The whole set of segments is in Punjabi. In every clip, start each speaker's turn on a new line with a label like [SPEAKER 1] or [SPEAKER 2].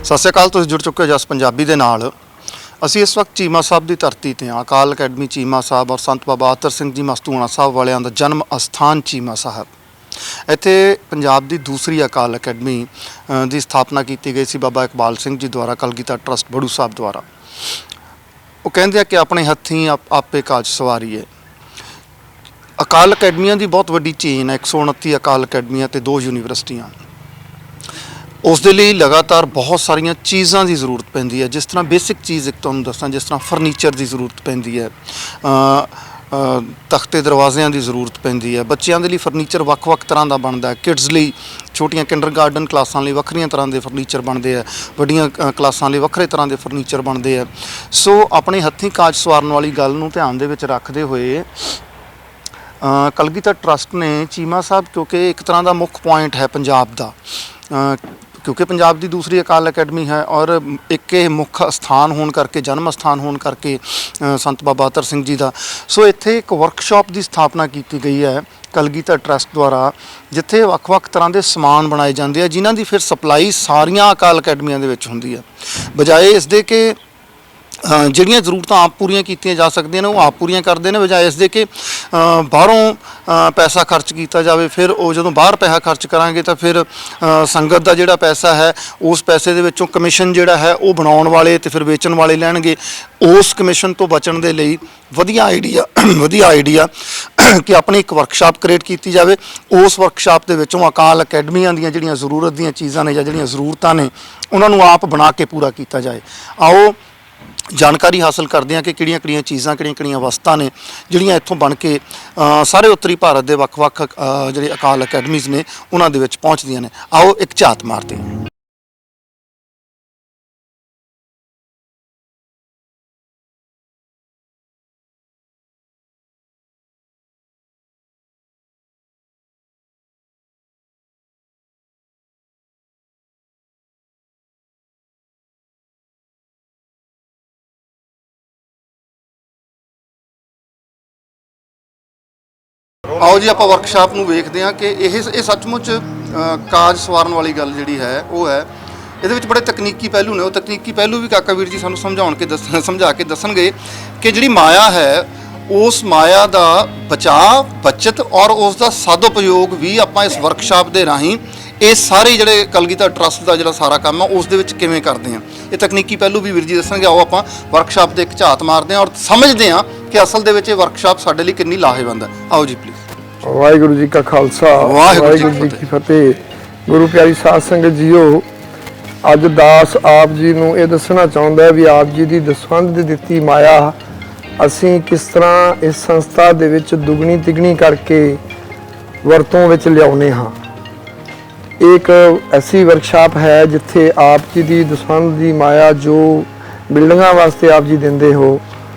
[SPEAKER 1] ਸਤਿ ਸ਼੍ਰੀ ਅਕਾਲ। ਤੁਸੀਂ ਜੁੜ ਚੁੱਕੇ ਹੋ ਜਸ ਪੰਜਾਬੀ ਦੇ ਨਾਲ। ਅਸੀਂ ਇਸ ਵਕਤ ਚੀਮਾ ਸਾਹਿਬ ਦੀ ਧਰਤੀ ਤੇ ਹਾਂ। ਅਕਾਲ ਅਕੈਡਮੀ ਚੀਮਾ ਸਾਹਿਬ ਔਰ ਸੰਤ ਬਾਬਾ ਅਤਰ ਸਿੰਘ ਜੀ ਮਸਤੂਆਣਾ ਸਾਹਿਬ ਵਾਲਿਆਂ ਦਾ ਜਨਮ ਅਸਥਾਨ ਚੀਮਾ ਸਾਹਿਬ। ਇੱਥੇ ਪੰਜਾਬ ਦੀ ਦੂਸਰੀ ਅਕਾਲ ਅਕੈਡਮੀ ਦੀ ਸਥਾਪਨਾ ਕੀਤੀ ਗਈ ਸੀ ਬਾਬਾ ਇਕਬਾਲ ਸਿੰਘ ਜੀ ਦੁਆਰਾ, ਕਲਗੀਧਰ ਟਰਸਟ ਬੜੂ ਸਾਹਿਬ ਦੁਆਰਾ। ਉਹ ਕਹਿੰਦੇ ਆ ਕਿ ਆਪਣੇ ਹੱਥੀਂ ਆਪੇ ਕਾਜ ਸਵਾਰੀਏ। ਅਕਾਲ ਅਕੈਡਮੀਆਂ ਦੀ ਬਹੁਤ ਵੱਡੀ ਚੇਨ ਹੈ, 129 ਅਕਾਲ ਅਕੈਡਮੀਆਂ ਤੇ 2 ਯੂਨੀਵਰਸਿਟੀਆਂ। ਉਸ ਦੇ ਲਈ ਲਗਾਤਾਰ ਬਹੁਤ ਸਾਰੀਆਂ ਚੀਜ਼ਾਂ ਦੀ ਜ਼ਰੂਰਤ ਪੈਂਦੀ ਹੈ। ਜਿਸ ਤਰ੍ਹਾਂ ਬੇਸਿਕ ਚੀਜ਼ ਇੱਕ ਤੁਹਾਨੂੰ ਦੱਸਾਂ, ਜਿਸ ਤਰ੍ਹਾਂ ਫਰਨੀਚਰ ਦੀ ਜ਼ਰੂਰਤ ਪੈਂਦੀ ਹੈ, ਤਖਤੇ ਦਰਵਾਜ਼ਿਆਂ ਦੀ ਜ਼ਰੂਰਤ ਪੈਂਦੀ ਹੈ। ਬੱਚਿਆਂ ਦੇ ਲਈ ਫਰਨੀਚਰ ਵੱਖ-ਵੱਖ ਤਰ੍ਹਾਂ ਦਾ ਬਣਦਾ ਹੈ। ਕਿਡਸ ਲਈ ਛੋਟੀਆਂ ਕਿੰਡਰਗਾਰਡਨ ਕਲਾਸਾਂ ਲਈ ਵੱਖਰੀਆਂ ਤਰ੍ਹਾਂ ਦੇ ਫਰਨੀਚਰ ਬਣਦੇ ਆ, ਵੱਡੀਆਂ ਕਲਾਸਾਂ ਲਈ ਵੱਖਰੇ ਤਰ੍ਹਾਂ ਦੇ ਫਰਨੀਚਰ ਬਣਦੇ ਆ। ਸੋ ਆਪਣੇ ਹੱਥੀਂ ਕਾਜ ਸਵਾਰਨ ਵਾਲੀ ਗੱਲ ਨੂੰ ਧਿਆਨ ਦੇ ਵਿੱਚ ਰੱਖਦੇ ਹੋਏ ਕਲਗੀਧਰ ਟਰਸਟ ਨੇ ਚੀਮਾ ਸਾਹਿਬ, ਕਿਉਂਕਿ ਇੱਕ ਤਰ੍ਹਾਂ ਦਾ ਮੁੱਖ ਪੁਆਇੰਟ ਹੈ ਪੰਜਾਬ ਦਾ, ਕਿਉਂਕਿ ਪੰਜਾਬ ਦੀ ਦੂਸਰੀ ਅਕਾਲ ਅਕੈਡਮੀ ਹੈ ਔਰ ਇੱਕ ਇਹ ਮੁੱਖ ਸਥਾਨ ਹੋਣ ਕਰਕੇ, ਜਨਮ ਸਥਾਨ ਹੋਣ ਕਰਕੇ ਸੰਤ ਬਾਬਾ ਅਤਰ ਸਿੰਘ ਜੀ ਦਾ। ਸੋ ਇੱਥੇ ਇੱਕ ਵਰਕਸ਼ਾਪ ਦੀ ਸਥਾਪਨਾ ਕੀਤੀ ਗਈ ਹੈ ਕਲਗੀਧਰ ਟਰਸਟ ਦੁਆਰਾ, ਜਿੱਥੇ ਵੱਖ-ਵੱਖ ਤਰ੍ਹਾਂ ਦੇ ਸਮਾਨ ਬਣਾਏ ਜਾਂਦੇ ਆ, ਜਿਨ੍ਹਾਂ ਦੀ ਫਿਰ ਸਪਲਾਈ ਸਾਰੀਆਂ ਅਕਾਲ ਅਕੈਡਮੀਆਂ ਦੇ ਵਿੱਚ ਹੁੰਦੀ ਹੈ। ਬਜਾਏ ਇਸ ਦੇ ਕਿ ਜਿਹੜੀਆਂ ਜ਼ਰੂਰਤਾਂ ਆਪ ਪੂਰੀਆਂ ਕੀਤੀਆਂ ਜਾ ਸਕਦੀਆਂ ਨੇ ਉਹ ਆਪ ਪੂਰੀਆਂ ਕਰਦੇ ਨੇ, ਬਜਾਏ ਇਸ ਦੇ ਕਿ ਬਾਹਰੋਂ ਪੈਸਾ ਖਰਚ ਕੀਤਾ ਜਾਵੇ। ਫਿਰ ਉਹ ਜਦੋਂ ਬਾਹਰ ਪੈਸਾ ਖਰਚ ਕਰਾਂਗੇ ਤਾਂ ਫਿਰ ਸੰਗਤ ਦਾ ਜਿਹੜਾ ਪੈਸਾ ਹੈ ਉਸ ਪੈਸੇ ਦੇ ਵਿੱਚੋਂ ਕਮਿਸ਼ਨ ਜਿਹੜਾ ਹੈ ਉਹ ਬਣਾਉਣ ਵਾਲੇ ਤੇ ਫਿਰ ਵੇਚਣ ਵਾਲੇ ਲੈਣਗੇ। ਉਸ ਕਮਿਸ਼ਨ ਤੋਂ ਬਚਣ ਦੇ ਲਈ ਵਧੀਆ ਆਈਡੀਆ ਕਿ ਆਪਣੀ ਇੱਕ ਵਰਕਸ਼ਾਪ ਕ੍ਰੀਏਟ ਕੀਤੀ ਜਾਵੇ। ਉਸ ਵਰਕਸ਼ਾਪ ਦੇ ਵਿੱਚੋਂ ਅਕਾਲ ਅਕੈਡਮੀਆਂ ਦੀਆਂ ਜਿਹੜੀਆਂ ਜ਼ਰੂਰਤ ਦੀਆਂ ਚੀਜ਼ਾਂ ਨੇ ਜਾਂ ਜਿਹੜੀਆਂ ਜ਼ਰੂਰਤਾਂ ਨੇ ਉਹਨਾਂ ਨੂੰ ਆਪ ਬਣਾ ਕੇ ਪੂਰਾ ਕੀਤਾ ਜਾਏ। ਆਓ ਜਾਣਕਾਰੀ ਹਾਸਲ ਕਰਦੇ ਹਾਂ ਕਿ ਕਿਹੜੀਆਂ ਚੀਜ਼ਾਂ, ਕਿਹੜੀਆਂ ਵਸਤਾਂ ਨੇ ਜਿਹੜੀਆਂ ਇੱਥੋਂ ਬਣ ਕੇ ਸਾਰੇ ਉੱਤਰੀ ਭਾਰਤ ਦੇ ਵੱਖ-ਵੱਖ ਜਿਹੜੇ ਅਕਾਲ ਅਕੈਡਮੀਜ਼ ਨੇ ਉਹਨਾਂ ਦੇ ਵਿੱਚ ਪਹੁੰਚਦੀਆਂ ਨੇ। ਆਓ ਇੱਕ ਝਾਤ ਮਾਰਦੇ ਹਾਂ। ਆਓ ਜੀ ਆਪਾਂ ਵਰਕਸ਼ਾਪ ਨੂੰ ਵੇਖਦੇ ਹਾਂ ਕਿ ਇਹ ਸੱਚਮੁੱਚ ਕਾਜ ਸਵਾਰਨ ਵਾਲੀ ਗੱਲ ਜਿਹੜੀ ਹੈ ਉਹ ਹੈ। ਇਹਦੇ ਵਿੱਚ ਬੜੇ ਤਕਨੀਕੀ ਪਹਿਲੂ ਨੇ। ਉਹ ਤਕਨੀਕੀ ਪਹਿਲੂ ਵੀ ਕਾਕਾ ਵੀਰ ਜੀ ਸਾਨੂੰ ਸਮਝਾ ਕੇ ਦੱਸਣਗੇ ਕਿ ਜਿਹੜੀ ਮਾਇਆ ਹੈ ਉਸ ਮਾਇਆ ਦਾ ਬਚਾਅ, ਬਚਤ ਔਰ ਉਸ ਦਾ ਸਦਉਪਯੋਗ ਵੀ ਆਪਾਂ ਇਸ ਵਰਕਸ਼ਾਪ ਦੇ ਰਾਹੀਂ ਇਹ ਸਾਰੇ ਜਿਹੜੇ ਕਲਗੀਧਰ ਟਰਸਟ ਦਾ ਜਿਹੜਾ ਸਾਰਾ ਕੰਮ ਆ ਉਸ ਦੇ ਵਿੱਚ ਕਿਵੇਂ ਕਰਦੇ ਹਾਂ। ਇਹ ਤਕਨੀਕੀ ਪਹਿਲੂ ਵੀ ਵੀਰ ਜੀ ਦੱਸਣਗੇ। ਆਓ ਆਪਾਂ ਵਰਕਸ਼ਾਪ ਦੇ ਇੱਕ ਝਾਤ ਮਾਰਦੇ ਹਾਂ ਔਰ ਸਮਝਦੇ ਹਾਂ ਕਿ ਅਸਲ ਦੇ ਵਿੱਚ ਇਹ ਵਰਕਸ਼ਾਪ ਸਾਡੇ ਲਈ ਕਿੰਨੀ ਲਾਹੇਵੰਦ ਹੈ। ਆਓ ਜੀ ਪਲੀਜ਼।
[SPEAKER 2] ਵਾਹਿਗੁਰੂ ਜੀ ਕਾ ਖਾਲਸਾ, ਵਾਹਿਗੁਰੂ ਜੀ ਕੀ ਫਤਿਹ। ਗੁਰੂ ਪਿਆਰੀ ਸਾਧ ਸੰਗਤ ਜੀਓ, ਅੱਜ ਦਾਸ ਆਪ ਜੀ ਨੂੰ ਇਹ ਦੱਸਣਾ ਚਾਹੁੰਦਾ ਵੀ ਆਪ ਜੀ ਦੀ ਦਸਵੰਧ ਦਿੱਤੀ ਮਾਇਆ ਅਸੀਂ ਕਿਸ ਤਰ੍ਹਾਂ ਇਸ ਸੰਸਥਾ ਦੇ ਵਿੱਚ ਦੁੱਗਣੀ ਤਿਗਣੀ ਕਰਕੇ ਵਰਤੋਂ ਵਿੱਚ ਲਿਆਉਨੇ ਹਾਂ। ਇੱਕ ਐਸੀ ਵਰਕਸ਼ਾਪ ਹੈ ਜਿੱਥੇ ਆਪ ਜੀ ਦੀ ਦਸਵੰਧ ਦੀ ਮਾਇਆ ਜੋ ਬਿਲਡਿੰਗਾਂ ਵਾਸਤੇ ਆਪ ਜੀ ਦਿੰਦੇ ਹੋ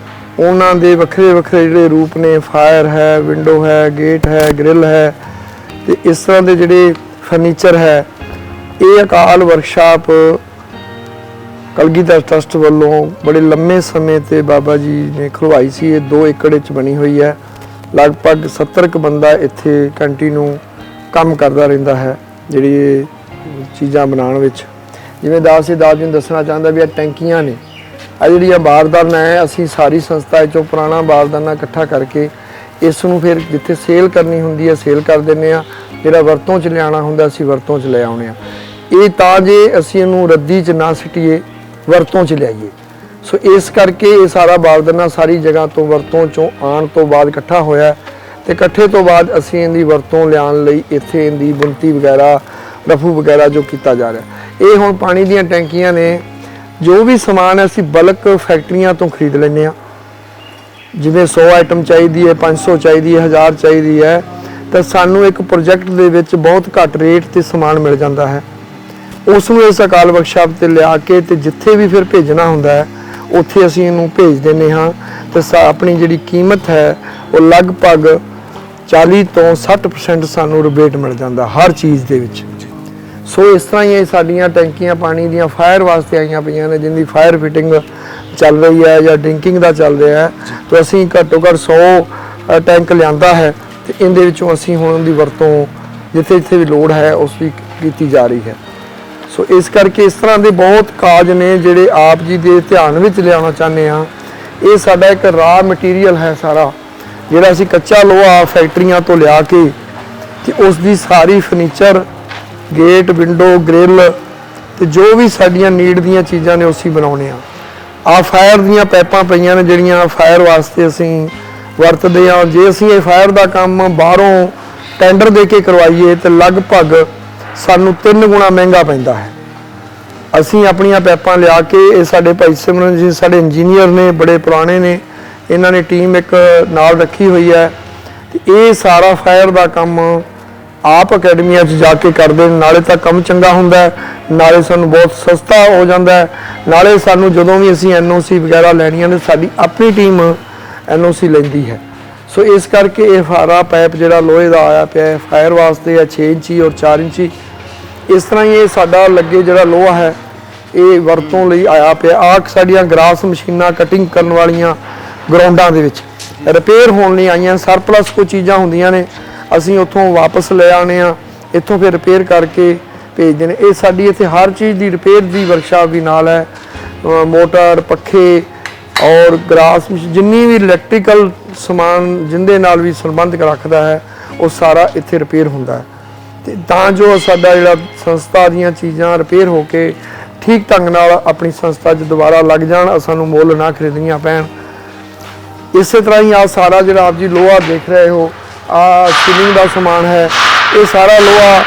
[SPEAKER 2] ਉਹਨਾਂ ਦੇ ਵੱਖਰੇ ਜਿਹੜੇ ਰੂਪ ਨੇ, ਫਾਇਰ ਹੈ, ਵਿੰਡੋ ਹੈ, ਗੇਟ ਹੈ, ਗ੍ਰਿਲ ਹੈ ਤੇ ਇਸ ਤਰ੍ਹਾਂ ਦੇ ਜਿਹੜੇ ਫਰਨੀਚਰ ਹੈ, ਇਹ ਅਕਾਲ ਵਰਕਸ਼ਾਪ ਕਲਗੀਧਰ ਟਰਸਟ ਵੱਲੋਂ ਬੜੇ ਲੰਮੇ ਸਮੇਂ ਤੇ ਬਾਬਾ ਜੀ ਨੇ ਖੁਲਵਾਈ ਸੀ। ਇਹ 2 ਏਕੜ ਵਿੱਚ ਬਣੀ ਹੋਈ ਹੈ। ਲਗਭਗ 70 ਕੁ ਬੰਦਾ ਇੱਥੇ ਕੰਟੀਨਿਊ ਕੰਮ ਕਰਦਾ ਰਹਿੰਦਾ ਹੈ ਜਿਹੜੀ ਇਹ ਚੀਜ਼ਾਂ ਬਣਾਉਣ ਵਿੱਚ। ਜਿਵੇਂ ਦਾਸ ਜੀ ਨੂੰ ਦੱਸਣਾ ਚਾਹੁੰਦਾ ਵੀ ਇਹ ਟੈਂਕੀਆਂ ਨੇ, ਆ ਜਿਹੜੀਆਂ ਬਾਰਦਾਨਾ ਹੈ, ਅਸੀਂ ਸਾਰੀ ਸੰਸਥਾ ਚੋਂ ਪੁਰਾਣਾ ਬਾਰਦਾਨਾ ਇਕੱਠਾ ਕਰਕੇ ਇਸ ਨੂੰ ਫਿਰ ਜਿੱਥੇ ਸੇਲ ਕਰਨੀ ਹੁੰਦੀ ਹੈ ਸੇਲ ਕਰ ਦਿੰਦੇ ਹਾਂ, ਜਿਹੜਾ ਵਰਤੋਂ 'ਚ ਲਿਆਉਣਾ ਹੁੰਦਾ ਅਸੀਂ ਵਰਤੋਂ 'ਚ ਲੈ ਆਉਂਦੇ ਹਾਂ। ਇਹ ਤਾਂ ਜੇ ਅਸੀਂ ਇਹਨੂੰ ਰੱਦੀ 'ਚ ਨਾ ਸਿੱਟੀਏ, ਵਰਤੋਂ 'ਚ ਲਿਆਈਏ। ਸੋ ਇਸ ਕਰਕੇ ਇਹ ਸਾਰਾ ਬਾਰਦਾਨਾ ਸਾਰੀ ਜਗ੍ਹਾ ਤੋਂ ਵਰਤੋਂ 'ਚੋਂ ਆਉਣ ਤੋਂ ਬਾਅਦ ਇਕੱਠਾ ਹੋਇਆ ਤੇ ਇਕੱਠੇ ਤੋਂ ਬਾਅਦ ਅਸੀਂ ਇਹਦੀ ਵਰਤੋਂ ਲਿਆਉਣ ਲਈ ਇੱਥੇ ਇਹਦੀ ਬੁਣਤੀ ਵਗੈਰਾ, ਰਫੂ ਵਗੈਰਾ ਜੋ ਕੀਤਾ ਜਾ ਰਿਹਾ। ਇਹ ਹੁਣ ਪਾਣੀ ਦੀਆਂ ਟੈਂਕੀਆਂ ਨੇ। ਜੋ ਵੀ ਸਮਾਨ ਅਸੀਂ ਬਲਕ ਫੈਕਟਰੀਆਂ ਤੋਂ ਖਰੀਦ ਲੈਂਦੇ ਹਾਂ। ਜਿਵੇਂ 100 ਆਈਟਮ ਚਾਹੀਦੀ ਹੈ, 500 ਚਾਹੀਦੀ ਹੈ, 1000 ਚਾਹੀਦੀ ਹੈ, ਤਾਂ ਸਾਨੂੰ ਇੱਕ ਪ੍ਰੋਜੈਕਟ ਦੇ ਵਿੱਚ ਬਹੁਤ ਘੱਟ ਰੇਟ ਤੇ ਸਮਾਨ ਮਿਲ ਜਾਂਦਾ ਹੈ। ਉਸ ਨੂੰ ਇਸ ਅਕਾਲ ਵਰਕਸ਼ਾਪ ਤੇ ਲਿਆ ਕੇ ਤੇ ਜਿੱਥੇ ਵੀ ਫਿਰ ਭੇਜਣਾ ਹੁੰਦਾ ਹੈ ਉੱਥੇ ਅਸੀਂ ਇਹਨੂੰ ਭੇਜ ਦਿੰਦੇ ਹਾਂ ਤੇ ਆਪਣੀ ਜਿਹੜੀ ਕੀਮਤ ਹੈ ਉਹ ਲਗਭਗ 40 ਤੋਂ 60% ਸਾਨੂੰ ਰਿਬੇਟ ਮਿਲ ਜਾਂਦਾ ਹਰ ਚੀਜ਼ ਦੇ ਵਿੱਚ। ਸੋ ਇਸ ਤਰ੍ਹਾਂ ਹੀ ਇਹ ਸਾਡੀਆਂ ਟੈਂਕੀਆਂ ਪਾਣੀ ਦੀਆਂ ਫਾਇਰ ਵਾਸਤੇ ਆਈਆਂ ਪਈਆਂ ਨੇ, ਜਿੰਦੀ ਫਾਇਰ ਫਿਟਿੰਗ ਚੱਲ ਰਹੀ ਹੈ ਜਾਂ ਡਰਿੰਕਿੰਗ ਦਾ ਚੱਲ ਰਿਹਾ ਹੈ। ਤਾਂ ਅਸੀਂ ਘੱਟੋ ਘੱਟ 100 ਟੈਂਕ ਲਿਆਂਦਾ ਹੈ ਤੇ ਇਹਦੇ ਵਿੱਚੋਂ ਅਸੀਂ ਹੁਣ ਉਹਦੀ ਵਰਤੋਂ ਜਿੱਥੇ ਜਿੱਥੇ ਵੀ ਲੋੜ ਹੈ ਉਸ ਵੀ ਕੀਤੀ ਜਾ ਰਹੀ ਹੈ। ਸੋ ਇਸ ਕਰਕੇ ਇਸ ਤਰ੍ਹਾਂ ਦੇ ਬਹੁਤ ਕਾਜ ਨੇ ਜਿਹੜੇ ਆਪ ਜੀ ਦੇ ਧਿਆਨ ਵਿੱਚ ਲਿਆਉਣਾ ਚਾਹੁੰਦੇ ਆ। ਇਹ ਸਾਡਾ ਇੱਕ ਰਾ ਮਟੀਰੀਅਲ ਹੈ ਸਾਰਾ, ਜਿਹੜਾ ਅਸੀਂ ਕੱਚਾ ਲੋਹਾ ਫੈਕਟਰੀਆਂ ਤੋਂ ਲਿਆ ਕੇ ਤੇ ਉਸ ਦੀ ਸਾਰੀ ਫਰਨੀਚਰ, ਗੇਟ, ਵਿੰਡੋ, ਗ੍ਰਿਲ ਤੇ ਜੋ ਵੀ ਸਾਡੀਆਂ ਨੀਡ ਦੀਆਂ ਚੀਜ਼ਾਂ ਨੇ ਉਸੇ ਬਣਾਉਣੇ ਆ ਫਾਇਰ ਦੀਆਂ ਪਾਈਪਾਂ ਪਈਆਂ ਨੇ ਜਿਹੜੀਆਂ ਫਾਇਰ ਵਾਸਤੇ ਅਸੀਂ ਵਰਤਦੇ ਆ। ਜੇ ਅਸੀਂ ਇਹ ਫਾਇਰ ਦਾ ਕੰਮ ਬਾਹਰੋਂ ਟੈਂਡਰ ਦੇ ਕੇ ਕਰਵਾਈਏ ਤੇ ਲਗਭਗ ਸਾਨੂੰ 3 ਗੁਣਾ ਮਹਿੰਗਾ ਪੈਂਦਾ ਹੈ। ਅਸੀਂ ਆਪਣੀਆਂ ਪਾਈਪਾਂ ਲਿਆ ਕੇ, ਇਹ ਸਾਡੇ ਭਾਈ ਸਿਮਰਨ ਜੀ ਸਾਡੇ ਇੰਜੀਨੀਅਰ ਨੇ, ਬੜੇ ਪੁਰਾਣੇ ਨੇ, ਇਹਨਾਂ ਨੇ ਟੀਮ ਇੱਕ ਨਾਲ ਰੱਖੀ ਹੋਈ ਹੈ ਤੇ ਇਹ ਸਾਰਾ ਫਾਇਰ ਦਾ ਕੰਮ ਆਪ ਅਕੈਡਮੀਆਂ 'ਚ ਜਾ ਕੇ ਕਰਦੇ ਨੇ। ਨਾਲੇ ਤਾਂ ਕੰਮ ਚੰਗਾ ਹੁੰਦਾ ਹੈ, ਨਾਲੇ ਸਾਨੂੰ ਬਹੁਤ ਸਸਤਾ ਹੋ ਜਾਂਦਾ ਹੈ, ਨਾਲੇ ਸਾਨੂੰ ਜਦੋਂ ਵੀ ਅਸੀਂ NOC ਵਗੈਰਾ ਲੈਣੀਆਂ ਨੇ ਸਾਡੀ ਆਪਣੀ ਟੀਮ NOC ਲੈਂਦੀ ਹੈ। ਸੋ ਇਸ ਕਰਕੇ ਇਹ ਸਾਰਾ ਪਾਈਪ ਜਿਹੜਾ ਲੋਹੇ ਦਾ ਆਇਆ ਪਿਆ ਹੈ ਫਾਇਰ ਵਾਸਤੇ ਹੈ 6 ਇੰਚੀ ਔਰ 4 ਇੰਚੀ। ਇਸ ਤਰ੍ਹਾਂ ਹੀ ਇਹ ਸਾਡਾ ਲੱਗੇ ਜਿਹੜਾ ਲੋਹਾ ਹੈ ਇਹ ਵਰਤੋਂ ਲਈ ਆਇਆ ਪਿਆ। ਸਾਡੀਆਂ ਗਰਾਸ ਮਸ਼ੀਨਾਂ ਕਟਿੰਗ ਕਰਨ ਵਾਲੀਆਂ ਗਰਾਊਂਡਾਂ ਦੇ ਵਿੱਚ ਰਿਪੇਅਰ ਹੋਣ ਲਈ ਆਈਆਂ। ਸਰਪਲਸ ਕੋਈ ਚੀਜ਼ਾਂ ਹੁੰਦੀਆਂ ਨੇ ਅਸੀਂ ਉੱਥੋਂ ਵਾਪਸ ਲੈ ਆਉਂਦੇ ਆ, ਇੱਥੋਂ ਫਿਰ ਰਿਪੇਅਰ ਕਰਕੇ ਭੇਜਦੇ ਨੇ। ਇਹ ਸਾਡੀ ਇੱਥੇ ਹਰ ਚੀਜ਼ ਦੀ ਰਿਪੇਅਰ ਦੀ ਵਰਕਸ਼ਾਪ ਵੀ ਨਾਲ ਹੈ। ਮੋਟਰ, ਪੱਖੇ ਔਰ ਗਰਾਸ ਜਿੰਨੀ ਵੀ ਇਲੈਕਟ੍ਰੀਕਲ ਸਮਾਨ ਜਿੰਦੇ ਨਾਲ ਵੀ ਸੰਬੰਧ ਰੱਖਦਾ ਹੈ ਉਹ ਸਾਰਾ ਇੱਥੇ ਰਿਪੇਅਰ ਹੁੰਦਾ ਹੈ ਤੇ ਤਾਂ ਜੋ ਸਾਡਾ ਜਿਹੜਾ ਸੰਸਥਾ ਦੀਆਂ ਚੀਜ਼ਾਂ ਰਿਪੇਅਰ ਹੋ ਕੇ ਠੀਕ ਢੰਗ ਨਾਲ ਆਪਣੀ ਸੰਸਥਾ 'ਚ ਦੁਬਾਰਾ ਲੱਗ ਜਾਣ, ਸਾਨੂੰ ਮੁੱਲ ਨਾ ਖਰੀਦਣੀਆਂ ਪੈਣ। ਇਸੇ ਤਰ੍ਹਾਂ ਹੀ ਸਾਰਾ ਜਿਹੜਾ ਆਪ ਜੀ ਲੋਹਾ ਦੇਖ ਰਹੇ ਹੋ ਸੀਲਿੰਗ ਦਾ ਸਮਾਨ ਹੈ, ਇਹ ਸਾਰਾ ਲੋਹਾ